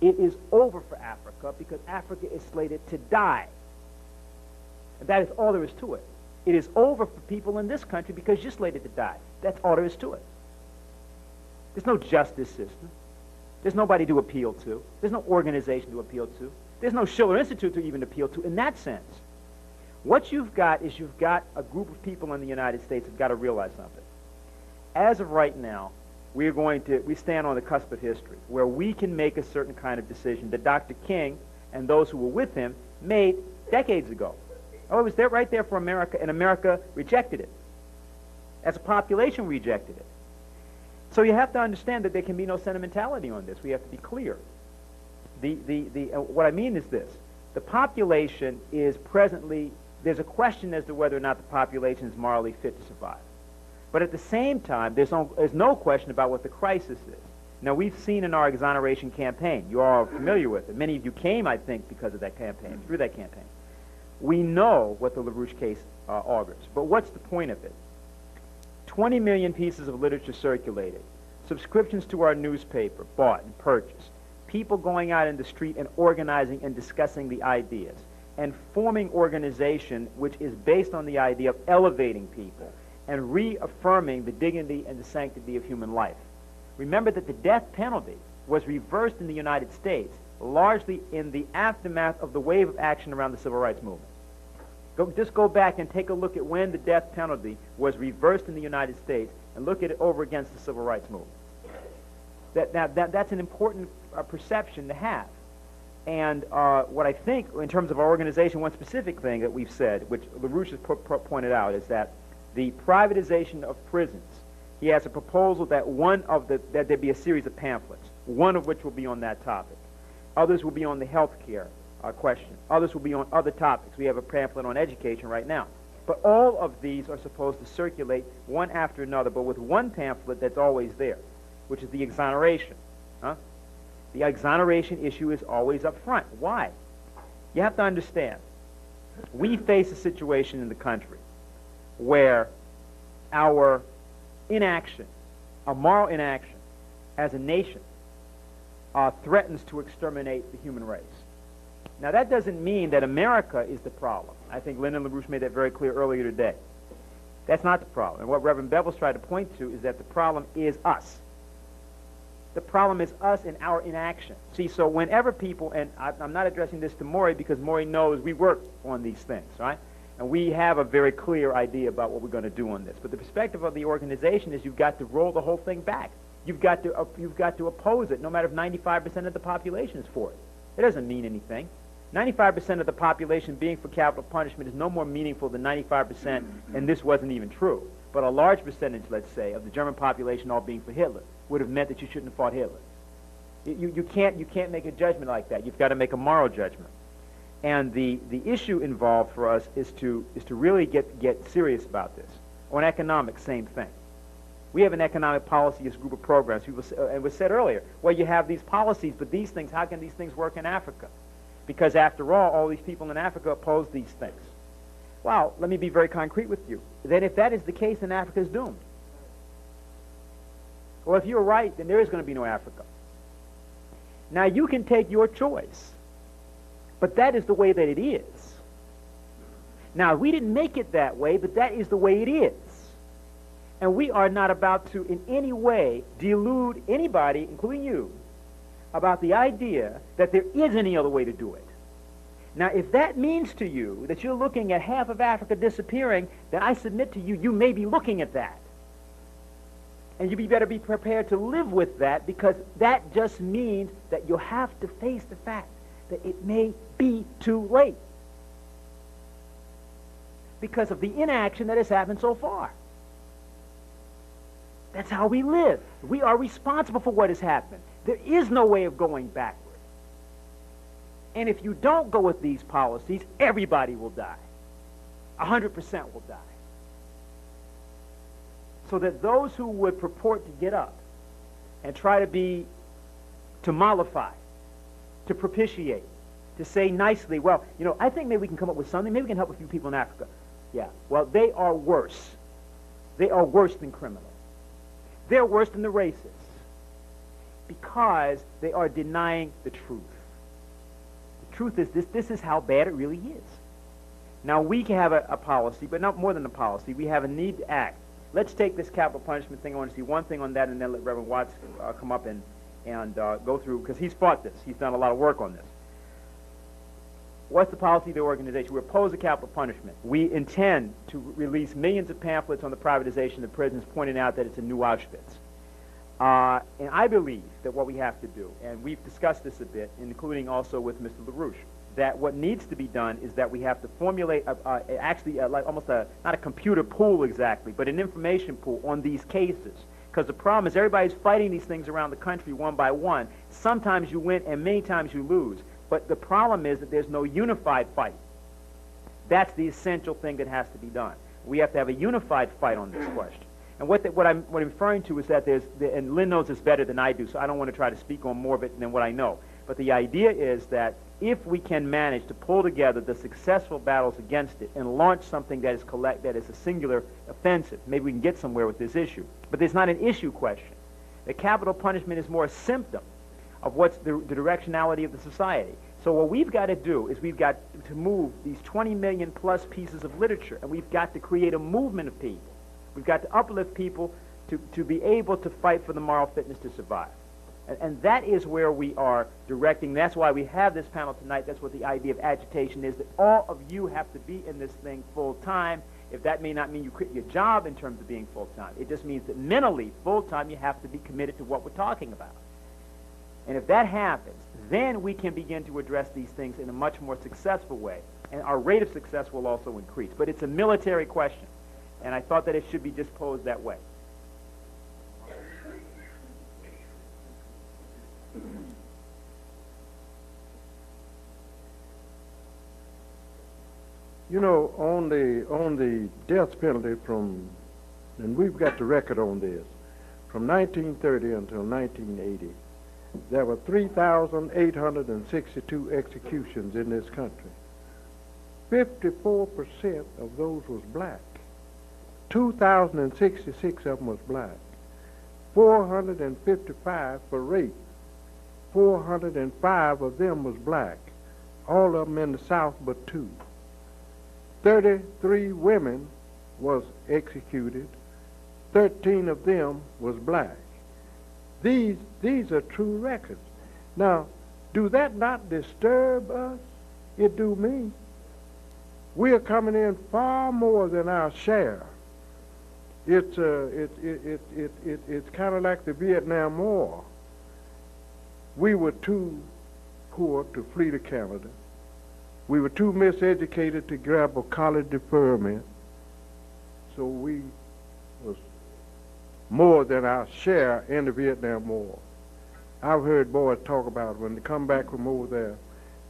It is over for Africa because Africa is slated to die. And that is all there is to it. It is over for people in this country because you're slated to die. That's all there is to it. There's no justice system. There's nobody to appeal to. There's no organization to appeal to. There's no Schiller Institute to even appeal to in that sense. What you've got is you've got a group of people in the United States who've got to realize something. As of right now, we stand on the cusp of history where we can make a certain kind of decision that Dr. King and those who were with him made decades ago. Oh, it was there, right there for America, and America rejected it. As a population, rejected it. So you have to understand that there can be no sentimentality on this. We have to be clear. What I mean is this. The population is presently, there's a question as to whether or not the population is morally fit to survive. But at the same time, there's no question about what the crisis is. Now, we've seen in our exoneration campaign, you all are familiar with it. Many of you came, I think, because of that campaign, through that campaign. We know what the LaRouche case augurs. But what's the point of it? 20 million pieces of literature circulated. Subscriptions to our newspaper bought and purchased. People going out in the street and organizing and discussing the ideas. And forming organization which is based on the idea of elevating people and reaffirming the dignity and the sanctity of human life. Remember that the death penalty was reversed in the United States largely in the aftermath of the wave of action around the civil rights movement. Just go back and take a look at when the death penalty was reversed in the United States and look at it over against the civil rights movement. That's an important perception to have. And what I think, in terms of our organization, one specific thing that we've said, which LaRouche has pointed out, is that the privatization of prisons, he has a proposal that that there be a series of pamphlets, one of which will be on that topic. Others will be on the health care question. Others will be on other topics. We have a pamphlet on education right now. But all of these are supposed to circulate one after another, but with one pamphlet that's always there, which is the exoneration. The exoneration issue is always up front. Why? You have to understand, we face a situation in the country where our inaction, our moral inaction as a nation, threatens to exterminate the human race. Now, that doesn't mean that America is the problem. I think Lyndon LaRouche made that very clear earlier today. That's not the problem. And what Reverend Bevel's tried to point to is that the problem is us. The problem is us and our inaction. See, so whenever people, and I'm not addressing this to Maury because Maury knows we work on these things, right? And we have a very clear idea about what we're going to do on this. But the perspective of the organization is you've got to roll the whole thing back. You've got to oppose it, no matter if 95% of the population is for it. It doesn't mean anything. 95% of the population being for capital punishment is no more meaningful than 95%, and this wasn't even true. But a large percentage, let's say, of the German population all being for Hitler would have meant that you shouldn't have fought Hitler. You can't make a judgment like that. You've got to make a moral judgment. And the issue involved for us is to really get serious about this. On economics, same thing. We have an economic policy as a group of programs. And it was said earlier, well, you have these policies, but these things, how can these things work in Africa? Because after all these people in Africa oppose these things. Well, let me be very concrete with you. Then if that is the case, then Africa is doomed. Well, if you're right, then there is going to be no Africa. Now, you can take your choice, but that is the way that it is. Now, we didn't make it that way, but that is the way it is. And we are not about to in any way delude anybody, including you, about the idea that there is any other way to do it. Now, if that means to you that you're looking at half of Africa disappearing, then I submit to you, you may be looking at that. And you better be prepared to live with that, because that just means that you'll have to face the fact that it may be too late because of the inaction that has happened so far. That's how we live. We are responsible for what has happened. There is no way of going backward. And if you don't go with these policies, everybody will die. 100% will die. So that those who would purport to get up and try to mollify, to propitiate, to say nicely, well, you know, I think maybe we can come up with something. Maybe we can help a few people in Africa. Yeah, well, they are worse. They are worse than criminals. They're worse than the racists because they are denying the truth. The truth is this is how bad it really is. Now, we can have a policy, but not more than a policy. We have a need to act. Let's take this capital punishment thing. I want to see one thing on that, and then let Reverend Watts come up and go through, because he's fought this. He's done a lot of work on this. What's the policy of the organization? We oppose the capital punishment. We intend to release millions of pamphlets on the privatization of prisons, pointing out that it's a new Auschwitz. And I believe that what we have to do, and we've discussed this a bit, including also with Mr. LaRouche, that what needs to be done is that we have to formulate like almost not a computer pool exactly, but an information pool on these cases. Because the problem is everybody's fighting these things around the country one by one. Sometimes you win and many times you lose. But the problem is that there's no unified fight. That's the essential thing that has to be done. We have to have a unified fight on this question. And what I'm referring to is that and Lynn knows this better than I do, so I don't want to try to speak on more of it than what I know. But the idea is that if we can manage to pull together the successful battles against it and launch something that is a singular offensive, maybe we can get somewhere with this issue. But there's not an issue question. The capital punishment is more a symptom of what's the directionality of the society. So what we've got to do is we've got to move these 20 million plus pieces of literature, and we've got to create a movement of people. We've got to uplift people to be able to fight for the moral fitness to survive. And that is where we are directing. That's why we have this panel tonight. That's what the idea of agitation is, that all of you have to be in this thing full time. If that may not mean you quit your job in terms of being full time, it just means that mentally, full time, you have to be committed to what we're talking about. And if that happens, then we can begin to address these things in a much more successful way. And our rate of success will also increase. But it's a military question. And I thought that it should be just posed that way. You know, on the death penalty and we've got the record on this, from 1930 until 1980, there were 3,862 executions in this country. 54% of those was black. 2,066 of them was black. 455 for rape. 405 of them was black. All of them in the South but 2. 33 women was executed. 13 of them was black. These are true records. Now, do that not disturb us? It do me. We are coming in far more than our share. It's kind of like the Vietnam War. We were too poor to flee to Canada. We were too miseducated to grab a college deferment. So we was more than our share in the Vietnam War. I've heard boys talk about when they come back from over there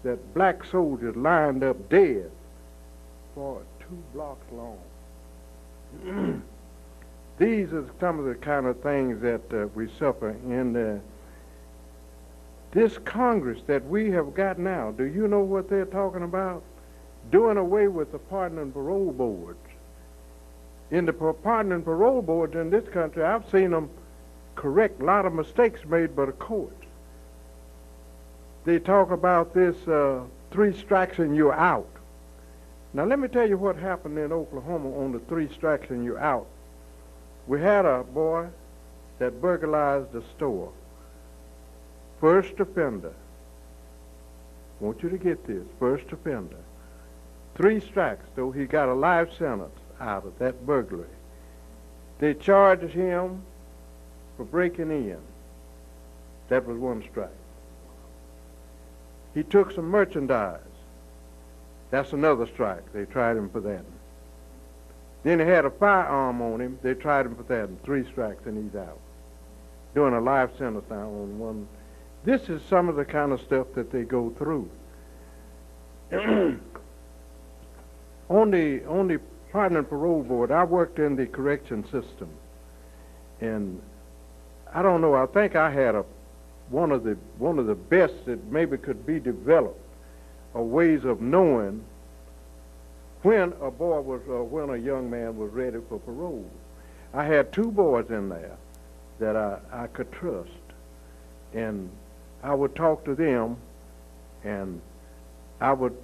that black soldiers lined up dead for 2 blocks long. These are some of the kind of things that we suffer in this Congress that we have got now. Do you know what they're talking about? Doing away with the pardon and parole boards. In the pardon and parole boards in this country, I've seen them correct a lot of mistakes made by the courts. They talk about this 3 strikes and you're out. Now let me tell you what happened in Oklahoma on the 3 strikes and you're out. We had a boy that burglarized a store. First offender. I want you to get this. First offender. 3 strikes, though he got a life sentence out of that burglary. They charged him for breaking in. That was 1 strike. He took some merchandise. That's another strike. They tried him for that. Then he had a firearm on him. They tried him for that. 3 strikes and he's out. Doing a life sentence now on 1. This is some of the kind of stuff that they go through. On the pardon and parole board, I worked in the correction system. And I don't know, I think I had one of the best that maybe could be developed, or ways of knowing when a boy was, when a young man was ready for parole. I had 2 boys in there that I could trust. And I would talk to them, and I would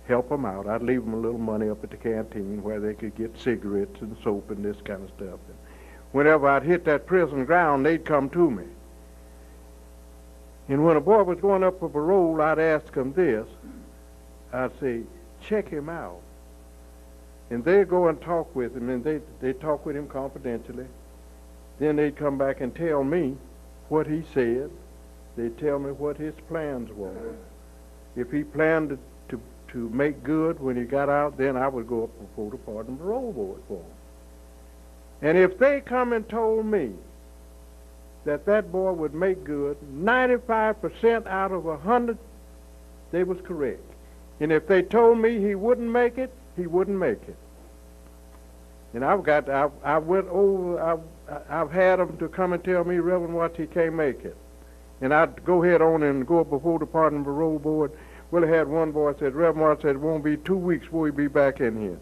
help them out. I'd leave them a little money up at the canteen where they could get cigarettes and soap and this kind of stuff. And whenever I'd hit that prison ground, they'd come to me. And when a boy was going up for parole, I'd ask him this. I'd say, check him out. And they'd go and talk with him, and they'd talk with him confidentially. Then they'd come back and tell me what he said. They'd tell me what his plans were. If he planned to to make good when he got out, then I would go up before the Pardon and Parole Board for him. And if they come and told me that that boy would make good, 95% out of 100, they was correct. And if they told me he wouldn't make it, he wouldn't make it. And I've had them to come and tell me, Reverend Watts, he can't make it. And I'd go ahead on and go up before the Pardon and Parole Board. Well, I had one boy said, Reverend Watts said, it won't be 2 weeks before he be back in here.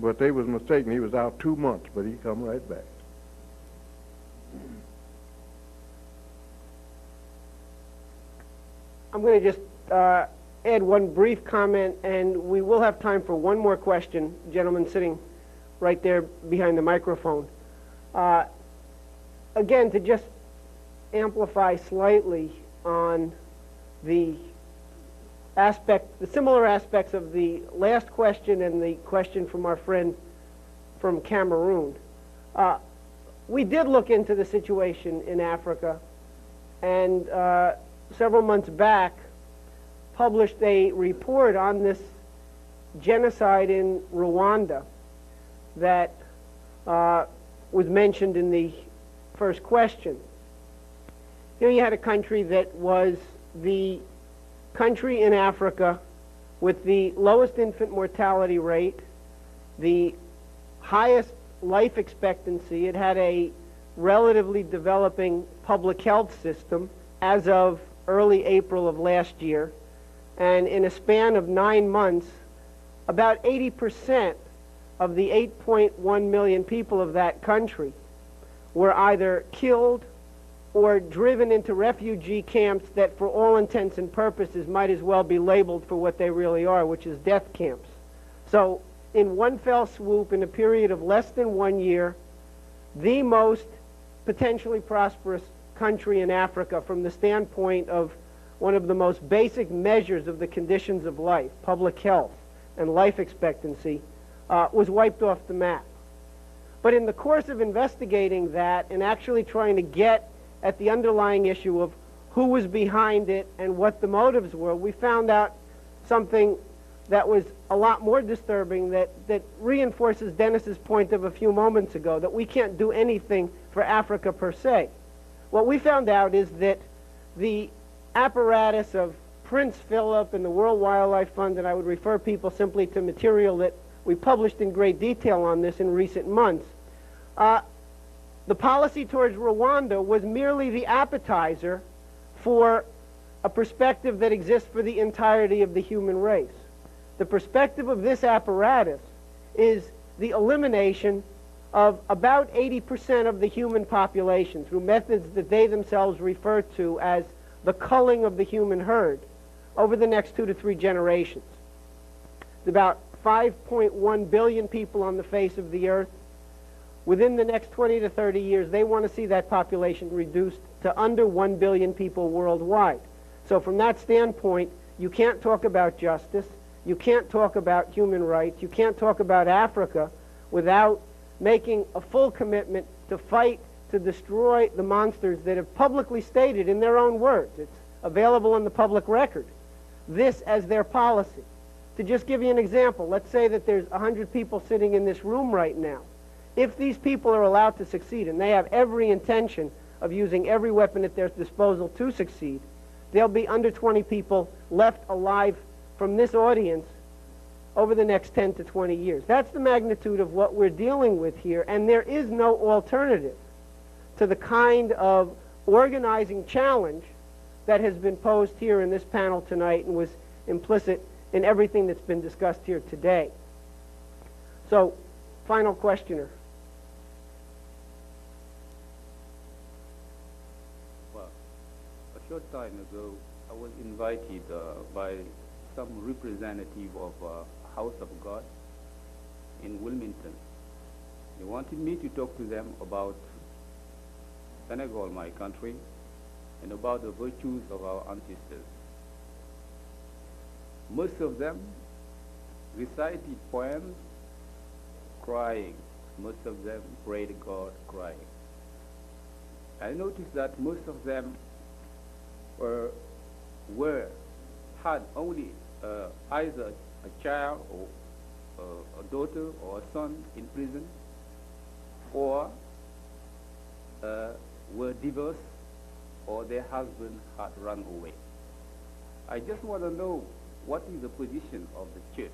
But they was mistaken. He was out 2 months, but he come right back. I'm going to just add one brief comment, and we will have time for one more question. Gentleman sitting right there behind the microphone. Again, to just amplify slightly on the similar aspects of the last question and the question from our friend from Cameroon. We did look into the situation in Africa, and several months back published a report on this genocide in Rwanda that was mentioned in the first question. Here you had a country that was the country in Africa with the lowest infant mortality rate, the highest life expectancy. It had a relatively developing public health system as of early April of last year. And in a span of 9 months, about 80% of the 8.1 million people of that country were either killed or driven into refugee camps that for all intents and purposes might as well be labeled for what they really are, which is death camps. So in one fell swoop, in a period of less than 1 year, the most potentially prosperous country in Africa from the standpoint of one of the most basic measures of the conditions of life, public health and life expectancy, was wiped off the map. But in the course of investigating that and actually trying to get at the underlying issue of who was behind it and what the motives were, we found out something that was a lot more disturbing that reinforces Dennis's point of a few moments ago, that we can't do anything for Africa per se. What we found out is that the apparatus of Prince Philip and the World Wildlife Fund, and I would refer people simply to material that we published in great detail on this in recent months, the policy towards Rwanda was merely the appetizer for a perspective that exists for the entirety of the human race. The perspective of this apparatus is the elimination of about 80% of the human population through methods that they themselves refer to as the culling of the human herd over the next 2 to 3 generations. There's about 5.1 billion people on the face of the earth. Within the next 20 to 30 years, they want to see that population reduced to under 1 billion people worldwide. So from that standpoint, you can't talk about justice, you can't talk about human rights, you can't talk about Africa without making a full commitment to fight to destroy the monsters that have publicly stated in their own words, it's available in the public record, this as their policy. To just give you an example, let's say that there's 100 people sitting in this room right now. If these people are allowed to succeed, and they have every intention of using every weapon at their disposal to succeed, there'll be under 20 people left alive from this audience over the next 10 to 20 years. That's the magnitude of what we're dealing with here, and there is no alternative to the kind of organizing challenge that has been posed here in this panel tonight and was implicit in everything that's been discussed here today. So, final questioner. Well, a short time ago, I was invited by some representative of House of God in Wilmington. They wanted me to talk to them about Senegal, my country, and about the virtues of our ancestors. Most of them recited poems crying. Most of them prayed God crying. I noticed that most of them had only either a child or a daughter or a son in prison, or were divorced, or their husband had run away. I just want to know what is the position of the church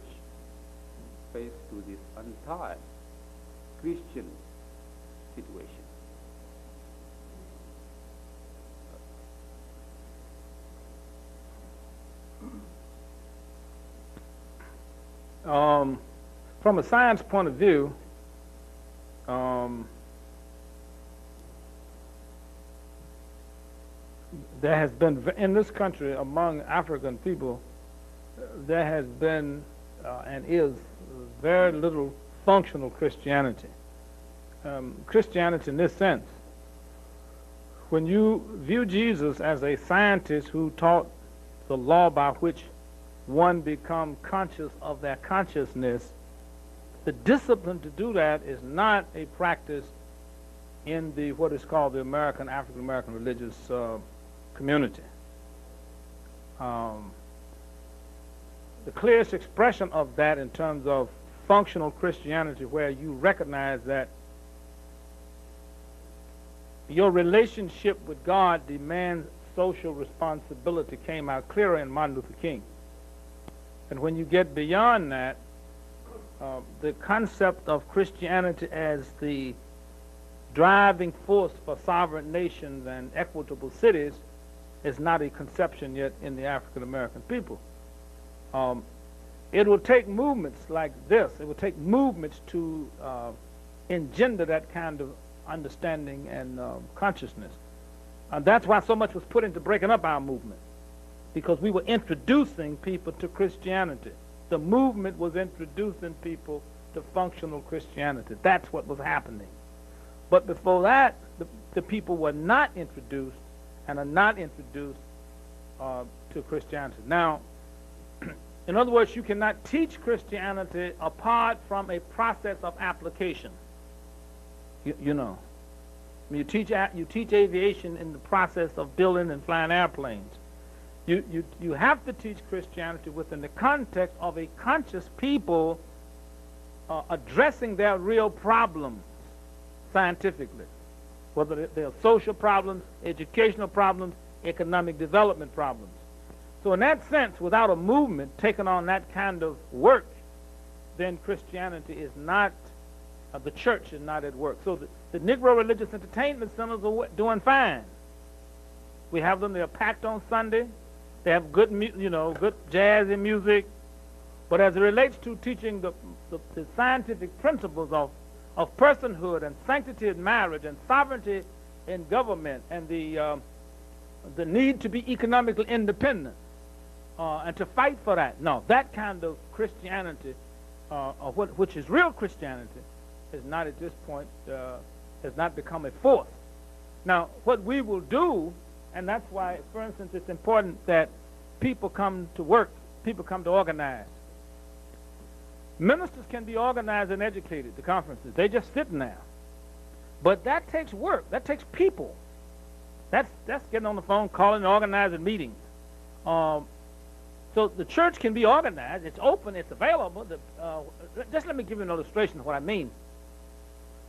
faced to this entire Christian situation. From a science point of view, there has been, in this country, among African people, there has been and is very little functional Christianity. Christianity in this sense, when you view Jesus as a scientist who taught the law by which one become conscious of their consciousness, the discipline to do that is not a practice in the what is called the American, African American religious community. The clearest expression of that in terms of functional Christianity, where you recognize that your relationship with God demands social responsibility, came out clearer in Martin Luther King. And when you get beyond that, the concept of Christianity as the driving force for sovereign nations and equitable cities is not a conception yet in the African American people. It will take movements like this, it will take movements to engender that kind of understanding and consciousness. And that's why so much was put into breaking up our movement, because we were introducing people to Christianity. The movement was introducing people to functional Christianity. That's what was happening. But before that, the people were not introduced and are not introduced to Christianity. Now, in other words, you cannot teach Christianity apart from a process of application. You know, you teach aviation in the process of building and flying airplanes. You have to teach Christianity within the context of a conscious people addressing their real problems scientifically, whether they're social problems, educational problems, economic development problems. So in that sense, without a movement taking on that kind of work, then Christianity is not, the church is not at work. So the Negro religious entertainment centers are doing fine. We have them, they're packed on Sunday. They have good, good jazz and music. But as it relates to teaching the scientific principles of personhood and sanctity in marriage and sovereignty in government and the need to be economically independent and to fight for that. No, that kind of Christianity, which is real Christianity, is not at this point, has not become a force. Now, what we will do, and that's why, for instance, it's important that people come to work, people come to organize. Ministers can be organized and educated, the conferences. They just sitting there. But that takes work. That takes people. That's getting on the phone, calling, and organizing meetings. So the church can be organized. It's open. It's available. Just let me give you an illustration of what I mean.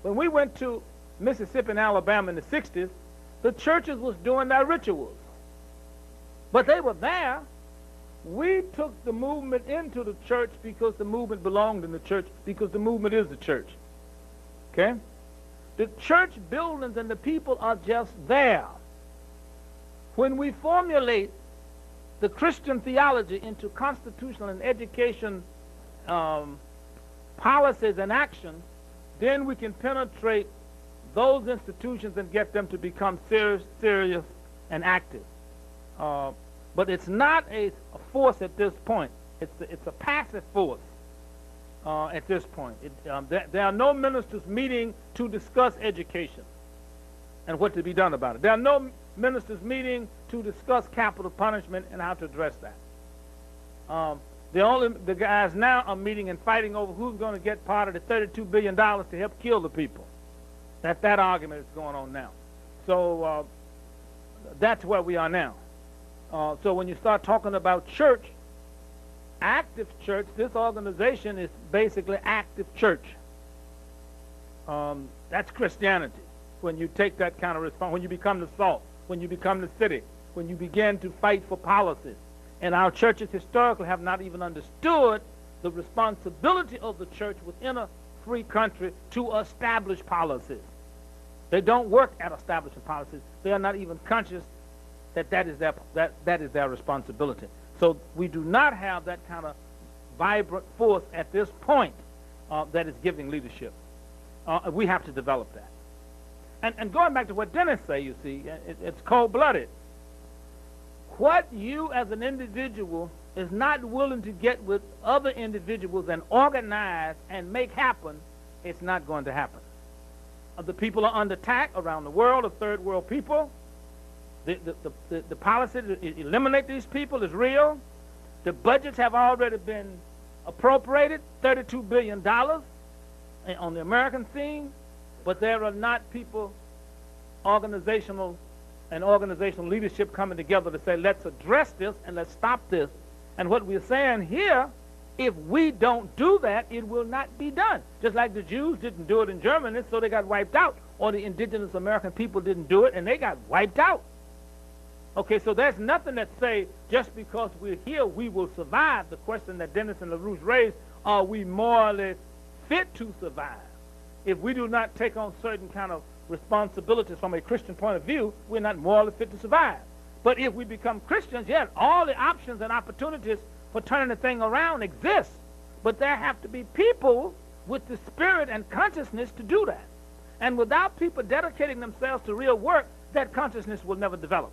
When we went to Mississippi and Alabama in the 60s, the churches was doing their rituals. But they were there. We took the movement into the church because the movement belonged in the church, because the movement is the church. Okay? The church buildings and the people are just there. When we formulate the Christian theology into constitutional and education policies and actions, then we can penetrate those institutions and get them to become serious and active. But it's not a force at this point. It's a passive force at this point. There are no ministers meeting to discuss education and what to be done about it. There are no ministers meeting to discuss capital punishment and how to address that. The guys now are meeting and fighting over who's going to get part of the $32 billion to help kill the people. That argument is going on now. So that's where we are now. So when you start talking about church, active church, this organization is basically active church. That's Christianity. When you take that kind of response, when you become the salt, when you become the city, when you begin to fight for policies. And our churches historically have not even understood the responsibility of the church within a free country to establish policies. They don't work at establishing policies. They are not even conscious that that is their responsibility. So we do not have that kind of vibrant force at this point that is giving leadership. We have to develop that. And going back to what Dennis said, you see, it's cold-blooded. What you as an individual is not willing to get with other individuals and organize and make happen, it's not going to happen. The people are under attack around the world, the third world people. The policy to eliminate these people is real. The budgets have already been appropriated, $32 billion on the American scene, but there are not people, organizational leadership coming together to say, let's address this and let's stop this. And what we're saying here, if we don't do that, it will not be done. Just like the Jews didn't do it in Germany, so they got wiped out. Or the indigenous American people didn't do it, and they got wiped out. Okay, so there's nothing that say, just because we're here, we will survive. The question that Dennis and LaRouche raised, are we morally fit to survive? If we do not take on certain kind of responsibilities from a Christian point of view, we're not morally fit to survive. But if we become Christians, yes, all the options and opportunities for turning the thing around exist. But there have to be people with the spirit and consciousness to do that. And without people dedicating themselves to real work, that consciousness will never develop.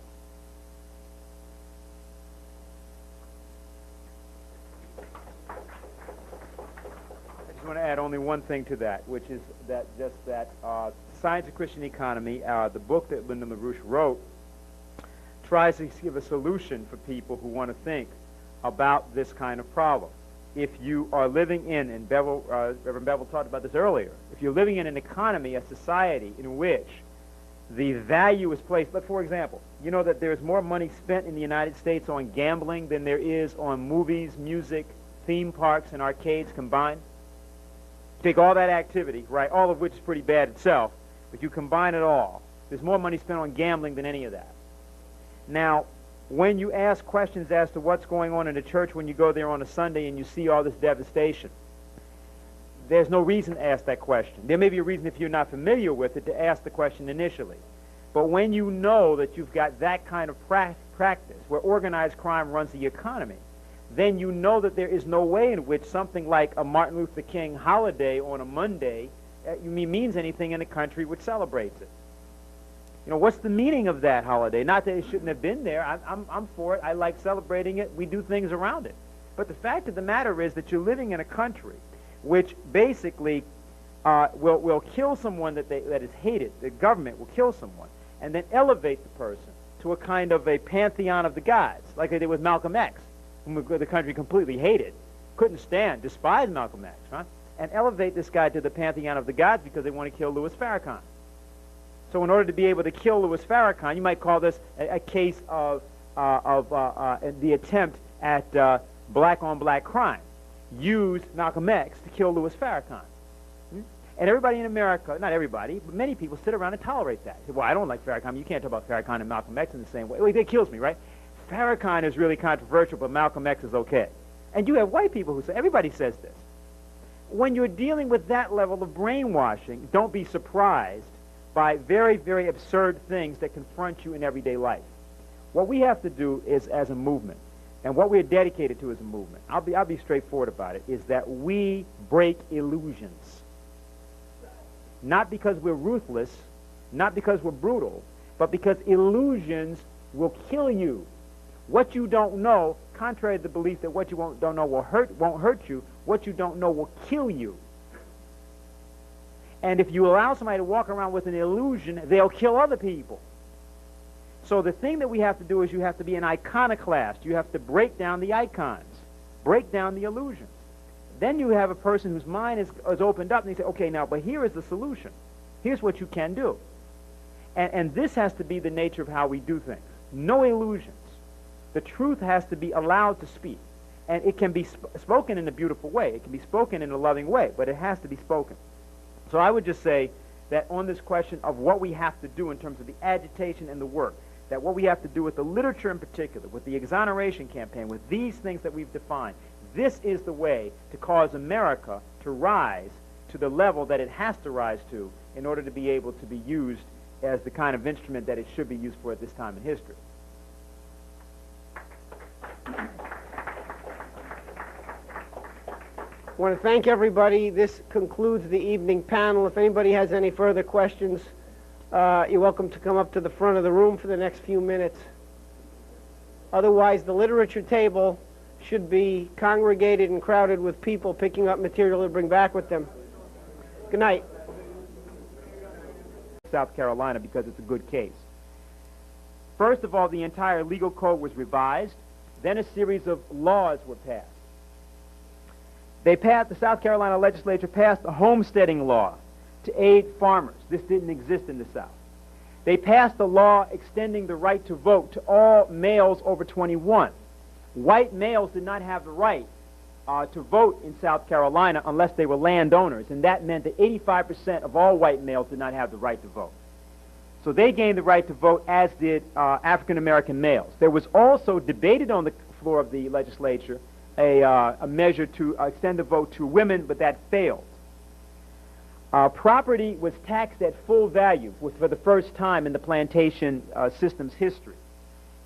I want to add only one thing to that, which is that Science of Christian Economy, the book that Lyndon LaRouche wrote, tries to give a solution for people who want to think about this kind of problem. If you are living in, and Reverend Bevel talked about this earlier, if you're living in an economy, a society in which the value is placed, but for example, you know that there's more money spent in the United States on gambling than there is on movies, music, theme parks, and arcades combined? Take all that activity, right, all of which is pretty bad itself, but you combine it all. There's more money spent on gambling than any of that. Now, when you ask questions as to what's going on in the church when you go there on a Sunday and you see all this devastation, there's no reason to ask that question. There may be a reason if you're not familiar with it to ask the question initially. But when you know that you've got that kind of practice where organized crime runs the economy, then you know that there is no way in which something like a Martin Luther King holiday on a Monday means anything in a country which celebrates it. You know, what's the meaning of that holiday? Not that it shouldn't have been there. I'm for it. I like celebrating it. We do things around it. But the fact of the matter is that you're living in a country which basically will kill someone that is hated. The government will kill someone and then elevate the person to a kind of a pantheon of the gods, like they did with Malcolm X, whom the country completely hated, couldn't stand, despised Malcolm X, right? And elevate this guy to the pantheon of the gods because they want to kill Louis Farrakhan. So in order to be able to kill Louis Farrakhan, you might call this a case of the attempt at black-on-black crime. Use Malcolm X to kill Louis Farrakhan. And everybody in America, not everybody, but many people sit around and tolerate that. Say, well, I don't like Farrakhan. You can't talk about Farrakhan and Malcolm X in the same way. Well, that kills me, right? Farrakhan is really controversial, but Malcolm X is okay. And you have white people who say, everybody says this. When you're dealing with that level of brainwashing, don't be surprised by very, very absurd things that confront you in everyday life. What we have to do is, as a movement, and what we're dedicated to as a movement, I'll be straightforward about it, is that we break illusions. Not because we're ruthless, not because we're brutal, but because illusions will kill you. What you don't know, contrary to the belief that what you don't know won't hurt you, what you don't know will kill you. And if you allow somebody to walk around with an illusion, they'll kill other people. So the thing that we have to do is you have to be an iconoclast. You have to break down the icons, break down the illusions. Then you have a person whose mind is opened up, and they say, okay, now, but here is the solution. Here's what you can do. And this has to be the nature of how we do things. No illusions. The truth has to be allowed to speak. And it can be spoken in a beautiful way. It can be spoken in a loving way, but it has to be spoken. So I would just say that on this question of what we have to do in terms of the agitation and the work, that what we have to do with the literature in particular, with the exoneration campaign, with these things that we've defined, this is the way to cause America to rise to the level that it has to rise to in order to be able to be used as the kind of instrument that it should be used for at this time in history. I want to thank everybody. This concludes the evening panel. If anybody has any further questions, you're welcome to come up to the front of the room for the next few minutes. Otherwise, the literature table should be congregated and crowded with people picking up material to bring back with them. Good night. South Carolina, because it's a good case. First of all, the entire legal code was revised. Then a series of laws were passed. The South Carolina legislature passed a homesteading law to aid farmers. This didn't exist in the South. They passed a law extending the right to vote to all males over 21. White males did not have the right to vote in South Carolina unless they were landowners, and that meant that 85% of all white males did not have the right to vote. So they gained the right to vote, as did African American males. There was also debated on the floor of the legislature a measure to extend the vote to women, but that failed. Property was taxed at full value for the first time in the plantation system's history.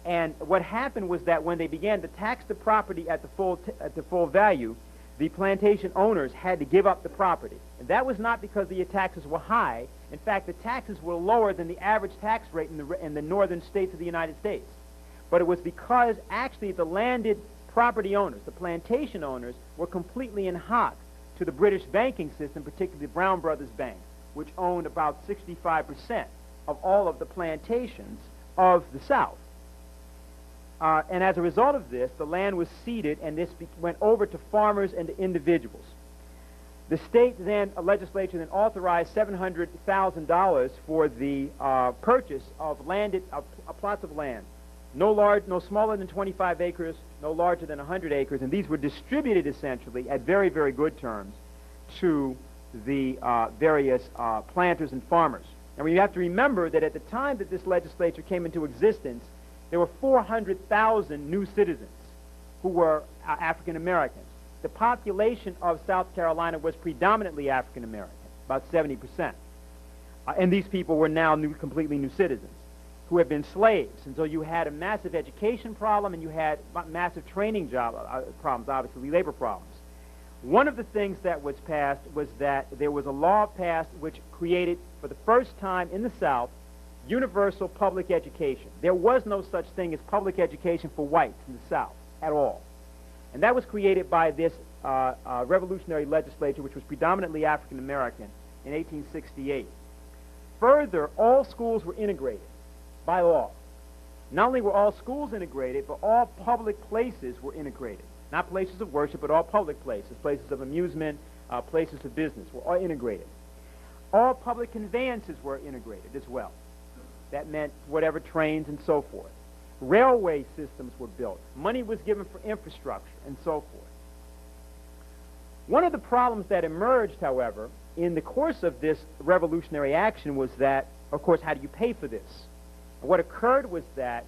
And what happened was that when they began to tax the property at the full value, the plantation owners had to give up the property. And that was not because the taxes were high. In fact, the taxes were lower than the average tax rate in the northern states of the United States. But it was because actually the landed property owners, the plantation owners, were completely in hock to the British banking system, particularly the Brown Brothers Bank, which owned about 65% of all of the plantations of the South. And as a result of this, the land was ceded, and this went over to farmers and to individuals. The state legislature then authorized $700,000 for the purchase of plots of land, no smaller than 25 acres, no larger than 100 acres, and these were distributed essentially at very, very good terms to the various planters and farmers. And you have to remember that at the time that this legislature came into existence, there were 400,000 new citizens who were African Americans. The population of South Carolina was predominantly African American, about 70%. And these people were now completely new citizens who had been slaves. And so you had a massive education problem, and you had massive training problems, obviously labor problems. One of the things that was passed was that there was a law passed which created, for the first time in the South, universal public education. There was no such thing as public education for whites in the South at all. And that was created by this revolutionary legislature, which was predominantly African American, in 1868. Further, all schools were integrated by law. Not only were all schools integrated, but all public places were integrated. Not places of worship, but all public places, places of amusement, places of business were all integrated. All public conveyances were integrated as well. That meant whatever trains and so forth. Railway systems were built. Money was given for infrastructure and so forth. One of the problems that emerged, however, in the course of this revolutionary action was that, of course, how do you pay for this? And what occurred was that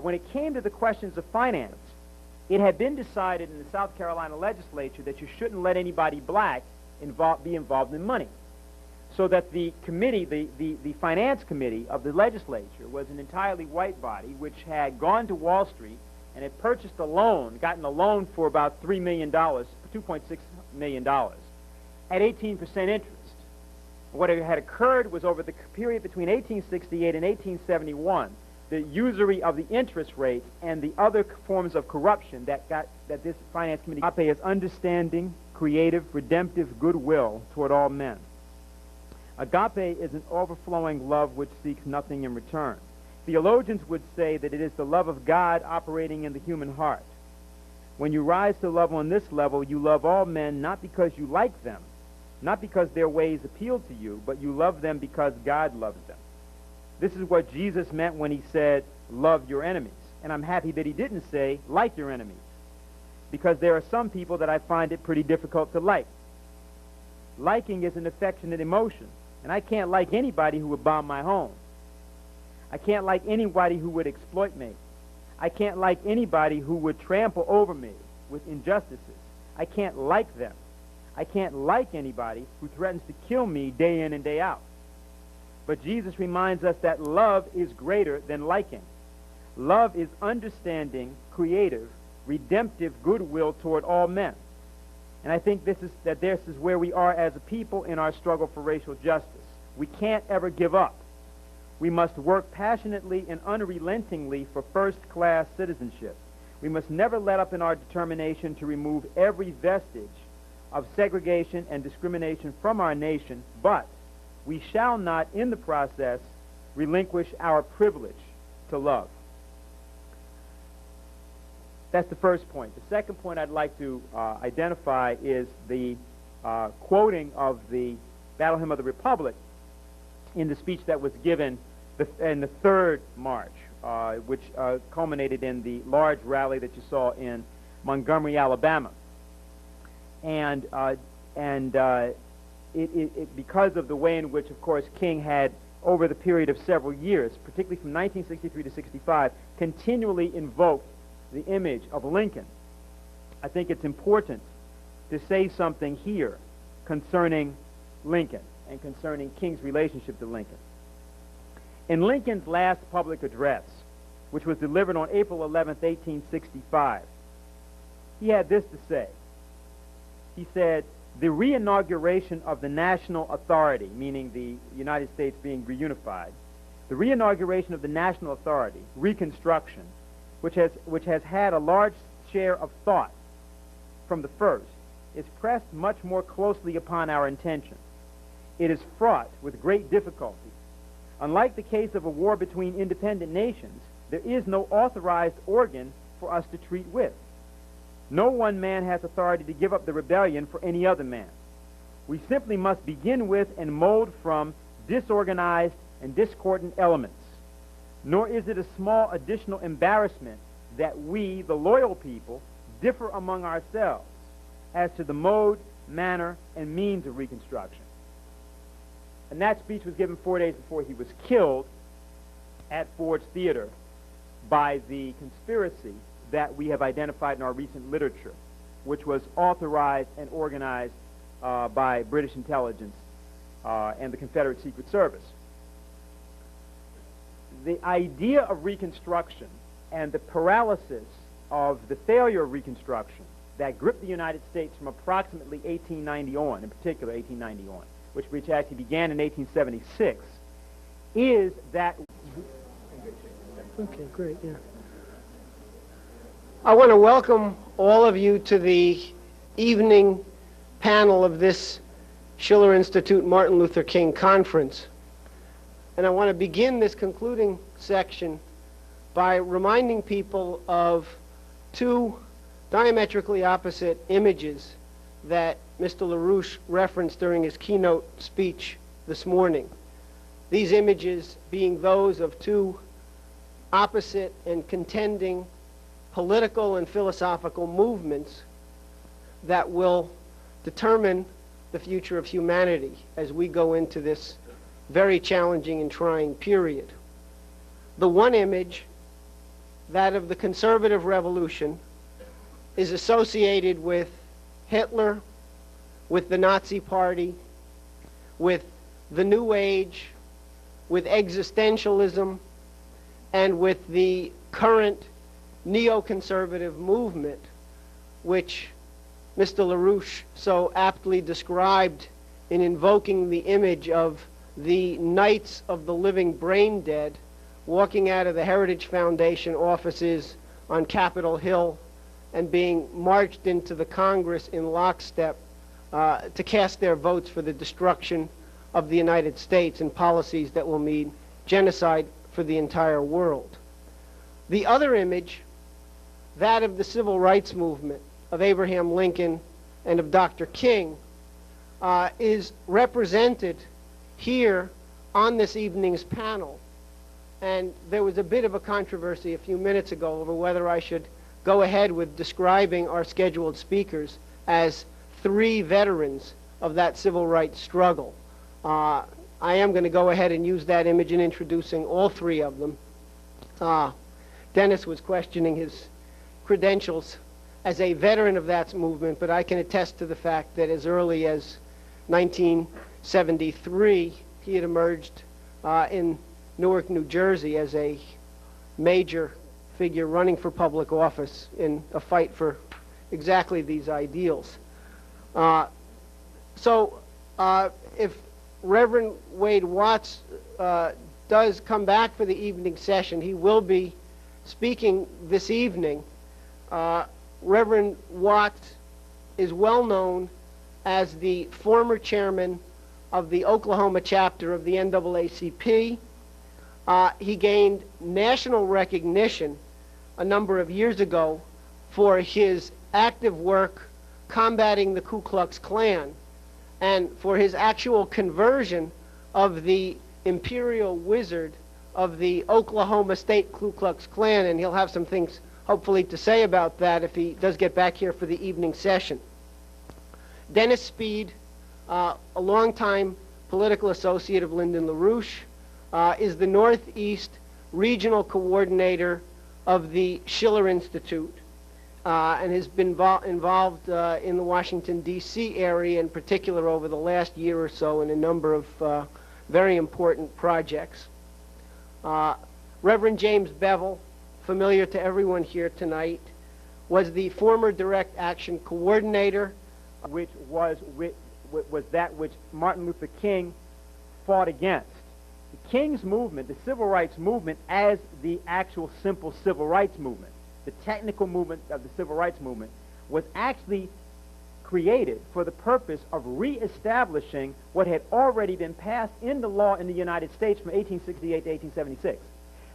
when it came to the questions of finance, it had been decided in the South Carolina legislature that you shouldn't let anybody black be involved in money. So that the committee, the finance committee of the legislature was an entirely white body which had gone to Wall Street and had purchased a loan, gotten a loan for about $3 million, $2.6 million, at 18% interest. What had occurred was over the period between 1868 and 1871, the usury of the interest rates and the other forms of corruption that this finance committee agape is understanding, creative, redemptive goodwill toward all men. Agape is an overflowing love which seeks nothing in return. Theologians would say that it is the love of God operating in the human heart. When you rise to love on this level, you love all men not because you like them, not because their ways appeal to you, but you love them because God loves them. This is what Jesus meant when he said, love your enemies. And I'm happy that he didn't say, like your enemies. because there are some people that I find it pretty difficult to like. Liking is an affectionate emotion, and I can't like anybody who would bomb my home. I can't like anybody who would exploit me. I can't like anybody who would trample over me with injustices. I can't like them. I can't like anybody who threatens to kill me day in and day out. But Jesus reminds us that love is greater than liking. Love is understanding, creative, redemptive goodwill toward all men. And I think this is where we are as a people in our struggle for racial justice. We can't ever give up. We must work passionately and unrelentingly for first-class citizenship. We must never let up in our determination to remove every vestige of segregation and discrimination from our nation, but we shall not, in the process, relinquish our privilege to love. That's the first point. The second point I'd like to identify is the quoting of the Battle Hymn of the Republic in the speech that was given in the third march, which culminated in the large rally that you saw in Montgomery, Alabama. And because of the way in which, of course, King had, over the period of several years, particularly from 1963 to 65, continually invoked the image of Lincoln, I think it's important to say something here concerning Lincoln and concerning King's relationship to Lincoln. In Lincoln's last public address, which was delivered on April 11, 1865, he had this to say. He said, "The reinauguration of the national authority," meaning the United States being reunified, the reinauguration of the national authority, Reconstruction, which has had a large share of thought from the first, is pressed much more closely upon our attention. It is fraught with great difficulty. Unlike the case of a war between independent nations, there is no authorized organ for us to treat with. No one man has authority to give up the rebellion for any other man. We simply must begin with and mold from disorganized and discordant elements. Nor is it a small additional embarrassment that we, the loyal people, differ among ourselves as to the mode, manner, and means of Reconstruction. And that speech was given 4 days before he was killed at Ford's Theater by the conspiracy that we have identified in our recent literature, which was authorized and organized by British intelligence and the Confederate Secret Service. The idea of Reconstruction and the paralysis of the failure of Reconstruction that gripped the United States from approximately 1890 on, in particular 1890 on, which actually began in 1876, is that... Okay, great, yeah. I want to welcome all of you to the evening panel of this Schiller Institute Martin Luther King Conference. And I want to begin this concluding section by reminding people of two diametrically opposite images that Mr. LaRouche referenced during his keynote speech this morning. These images being those of two opposite and contending political and philosophical movements that will determine the future of humanity as we go into this very challenging and trying period. The one image, that of the conservative revolution, is associated with Hitler, with the Nazi Party, with the New Age, with existentialism, and with the current neoconservative movement, which Mr. LaRouche so aptly described in invoking the image of the Knights of the Living Brain Dead walking out of the Heritage Foundation offices on Capitol Hill and being marched into the Congress in lockstep to cast their votes for the destruction of the United States and policies that will mean genocide for the entire world. The other image, that of the civil rights movement of Abraham Lincoln and of Dr. King, is represented here on this evening's panel. And there was a bit of a controversy a few minutes ago over whether I should go ahead with describing our scheduled speakers as 3 veterans of that civil rights struggle. I am going to go ahead and use that image in introducing all 3 of them. Dennis was questioning his credentials as a veteran of that movement, but I can attest to the fact that as early as 1973, he had emerged in Newark, New Jersey as a major figure running for public office in a fight for exactly these ideals. If Reverend Wade Watts does come back for the evening session, he will be speaking this evening. Reverend Watts is well known as the former chairman of the Oklahoma chapter of the NAACP. He gained national recognition a number of years ago for his active work combating the Ku Klux Klan and for his actual conversion of the imperial wizard of the Oklahoma State Ku Klux Klan, and he'll have some things hopefully to say about that if he does get back here for the evening session. Dennis Speed, a longtime political associate of Lyndon LaRouche, is the Northeast Regional Coordinator of the Schiller Institute and has been involved in the Washington, D.C. area in particular over the last year or so in a number of very important projects. Reverend James Bevel, familiar to everyone here tonight, was the former Direct Action Coordinator, which was that which Martin Luther King fought against. The King's movement, the civil rights movement, as the actual simple civil rights movement, the technical movement of the civil rights movement, was actually created for the purpose of reestablishing what had already been passed into law in the United States from 1868 to 1876.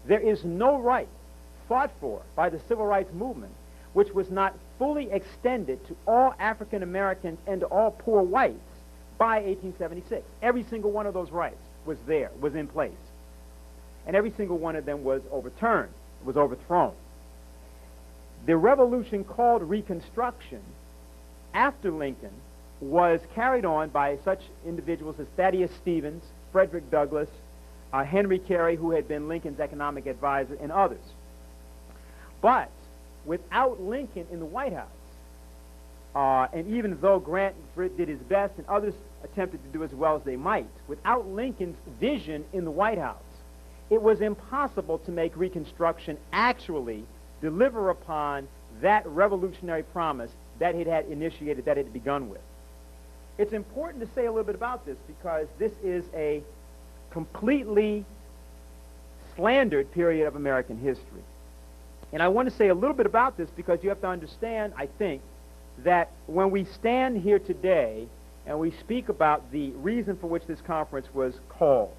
There is no right fought for by the civil rights movement which was not fully extended to all African Americans and to all poor whites by 1876. Every single one of those rights was there, was in place. And every single one of them was overturned, was overthrown. The revolution called Reconstruction after Lincoln was carried on by such individuals as Thaddeus Stevens, Frederick Douglass, Henry Carey, who had been Lincoln's economic advisor, and others. But without Lincoln in the White House, and even though Grant did his best and others attempted to do as well as they might, without Lincoln's vision in the White House, it was impossible to make Reconstruction actually deliver upon that revolutionary promise that it had initiated, that it had begun with. It's important to say a little bit about this because this is a completely slandered period of American history. And I want to say a little bit about this because you have to understand, I think, that when we stand here today and we speak about the reason for which this conference was called,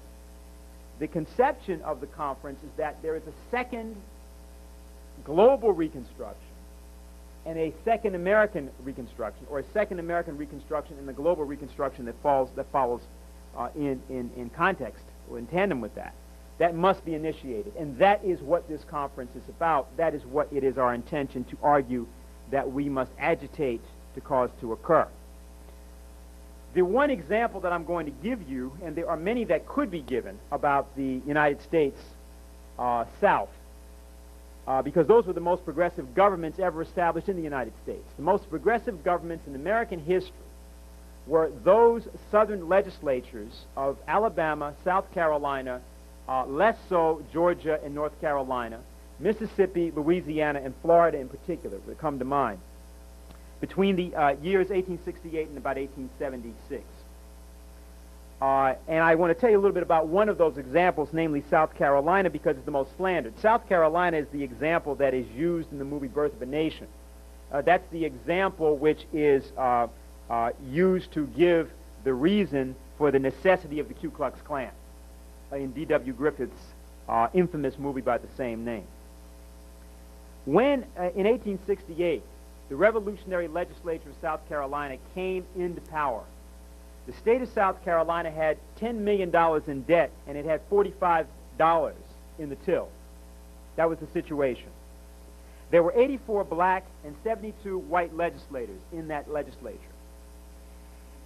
the conception of the conference is that there is a second global Reconstruction and a second American Reconstruction, or a second American Reconstruction and the global Reconstruction that follows in context or in tandem with that. That must be initiated, and that is what this conference is about. That is what it is our intention to argue that we must agitate to cause to occur. The one example that I'm going to give you, and there are many that could be given about the United States South, because those were the most progressive governments ever established in the United States. The most progressive governments in American history were those southern legislatures of Alabama, South Carolina, less so Georgia and North Carolina, Mississippi, Louisiana, and Florida in particular that come to mind, between the years 1868 and about 1876. And I want to tell you a little bit about one of those examples, namely South Carolina, because it's the most slandered. South Carolina is the example that is used in the movie Birth of a Nation. That's the example which is used to give the reason for the necessity of the Ku Klux Klan in D.W. Griffith's infamous movie by the same name. When, in 1868, the revolutionary legislature of South Carolina came into power, the state of South Carolina had $10 million in debt, and it had $45 in the till. That was the situation. There were 84 black and 72 white legislators in that legislature.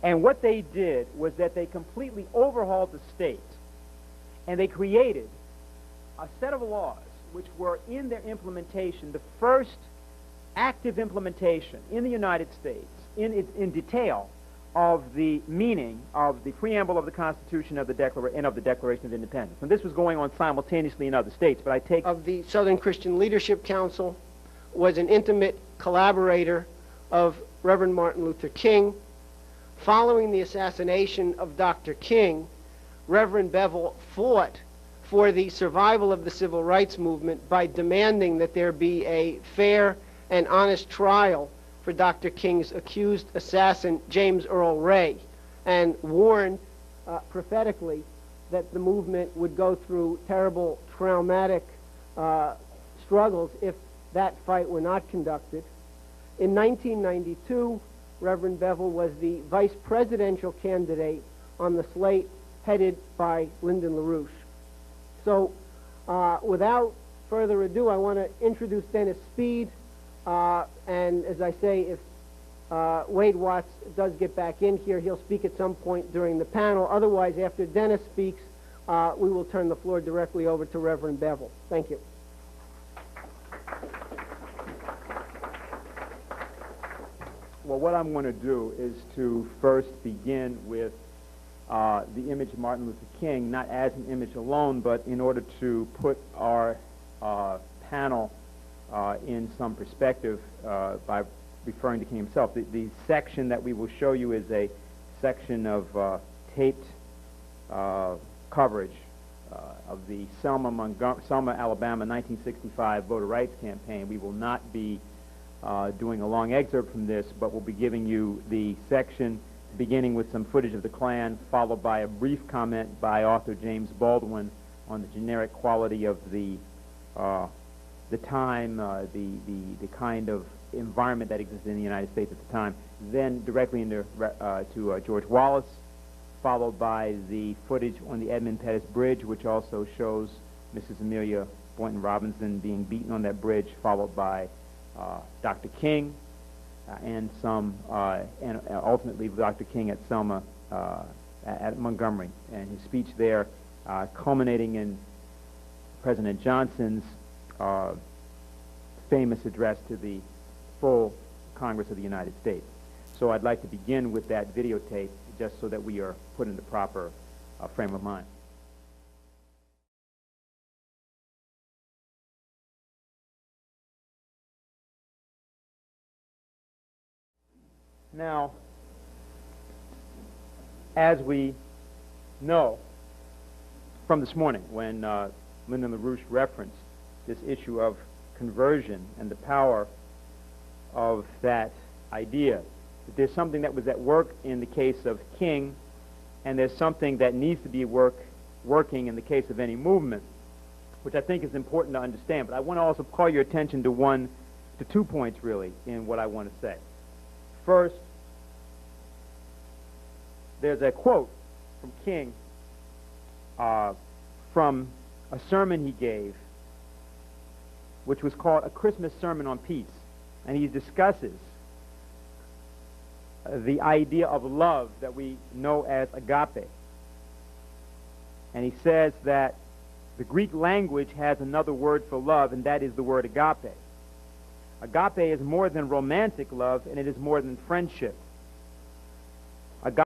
And what they did was that they completely overhauled the state, and they created a set of laws which were in their implementation the first active implementation in the United States in detail of the meaning of the preamble of the Constitution of the and of the Declaration of Independence. And this was going on simultaneously in other states, but I take... Of the Southern Christian Leadership Council, was an intimate collaborator of Reverend Martin Luther King. Following the assassination of Dr. King, Reverend Bevel fought for the survival of the civil rights movement by demanding that there be a fair and honest trial for Dr. King's accused assassin, James Earl Ray, and warned prophetically that the movement would go through terrible, traumatic struggles if that fight were not conducted. In 1992, Reverend Bevel was the vice presidential candidate on the slate headed by Lyndon LaRouche. So without further ado, I want to introduce Dennis Speed. And as I say, if Wade Watts does get back in here, he'll speak at some point during the panel. Otherwise, after Dennis speaks, we will turn the floor directly over to Reverend Bevel. Thank you. Well, what I'm going to do is to first begin with the image of Martin Luther King, not as an image alone, but in order to put our panel in some perspective by referring to King himself. The section that we will show you is a section of taped coverage of the Selma, Alabama 1965 voter rights campaign. We will not be doing a long excerpt from this, but we'll be giving you the section beginning with some footage of the Klan, followed by a brief comment by author James Baldwin on the generic quality of the time, the kind of environment that existed in the United States at the time. Then directly into to George Wallace, followed by the footage on the Edmund Pettus Bridge, which also shows Mrs. Amelia Boynton Robinson being beaten on that bridge, followed by Dr. King, and ultimately Dr. King at Selma, at Montgomery, and his speech there, culminating in President Johnson's famous address to the full Congress of the United States. So I'd like to begin with that videotape, just so that we are put in the proper frame of mind. Now, as we know from this morning, when Lyndon LaRouche referenced this issue of conversion and the power of that idea, that there's something that was at work in the case of King, and there's something that needs to be working in the case of any movement, which I think is important to understand. But I want to also call your attention to 2 points, really, in what I want to say. First, there's a quote from King from a sermon he gave, which was called A Christmas Sermon on Peace. And he discusses the idea of love that we know as agape. And he says that the Greek language has another word for love, and that is the word agape. Agape is more than romantic love, and it is more than friendship.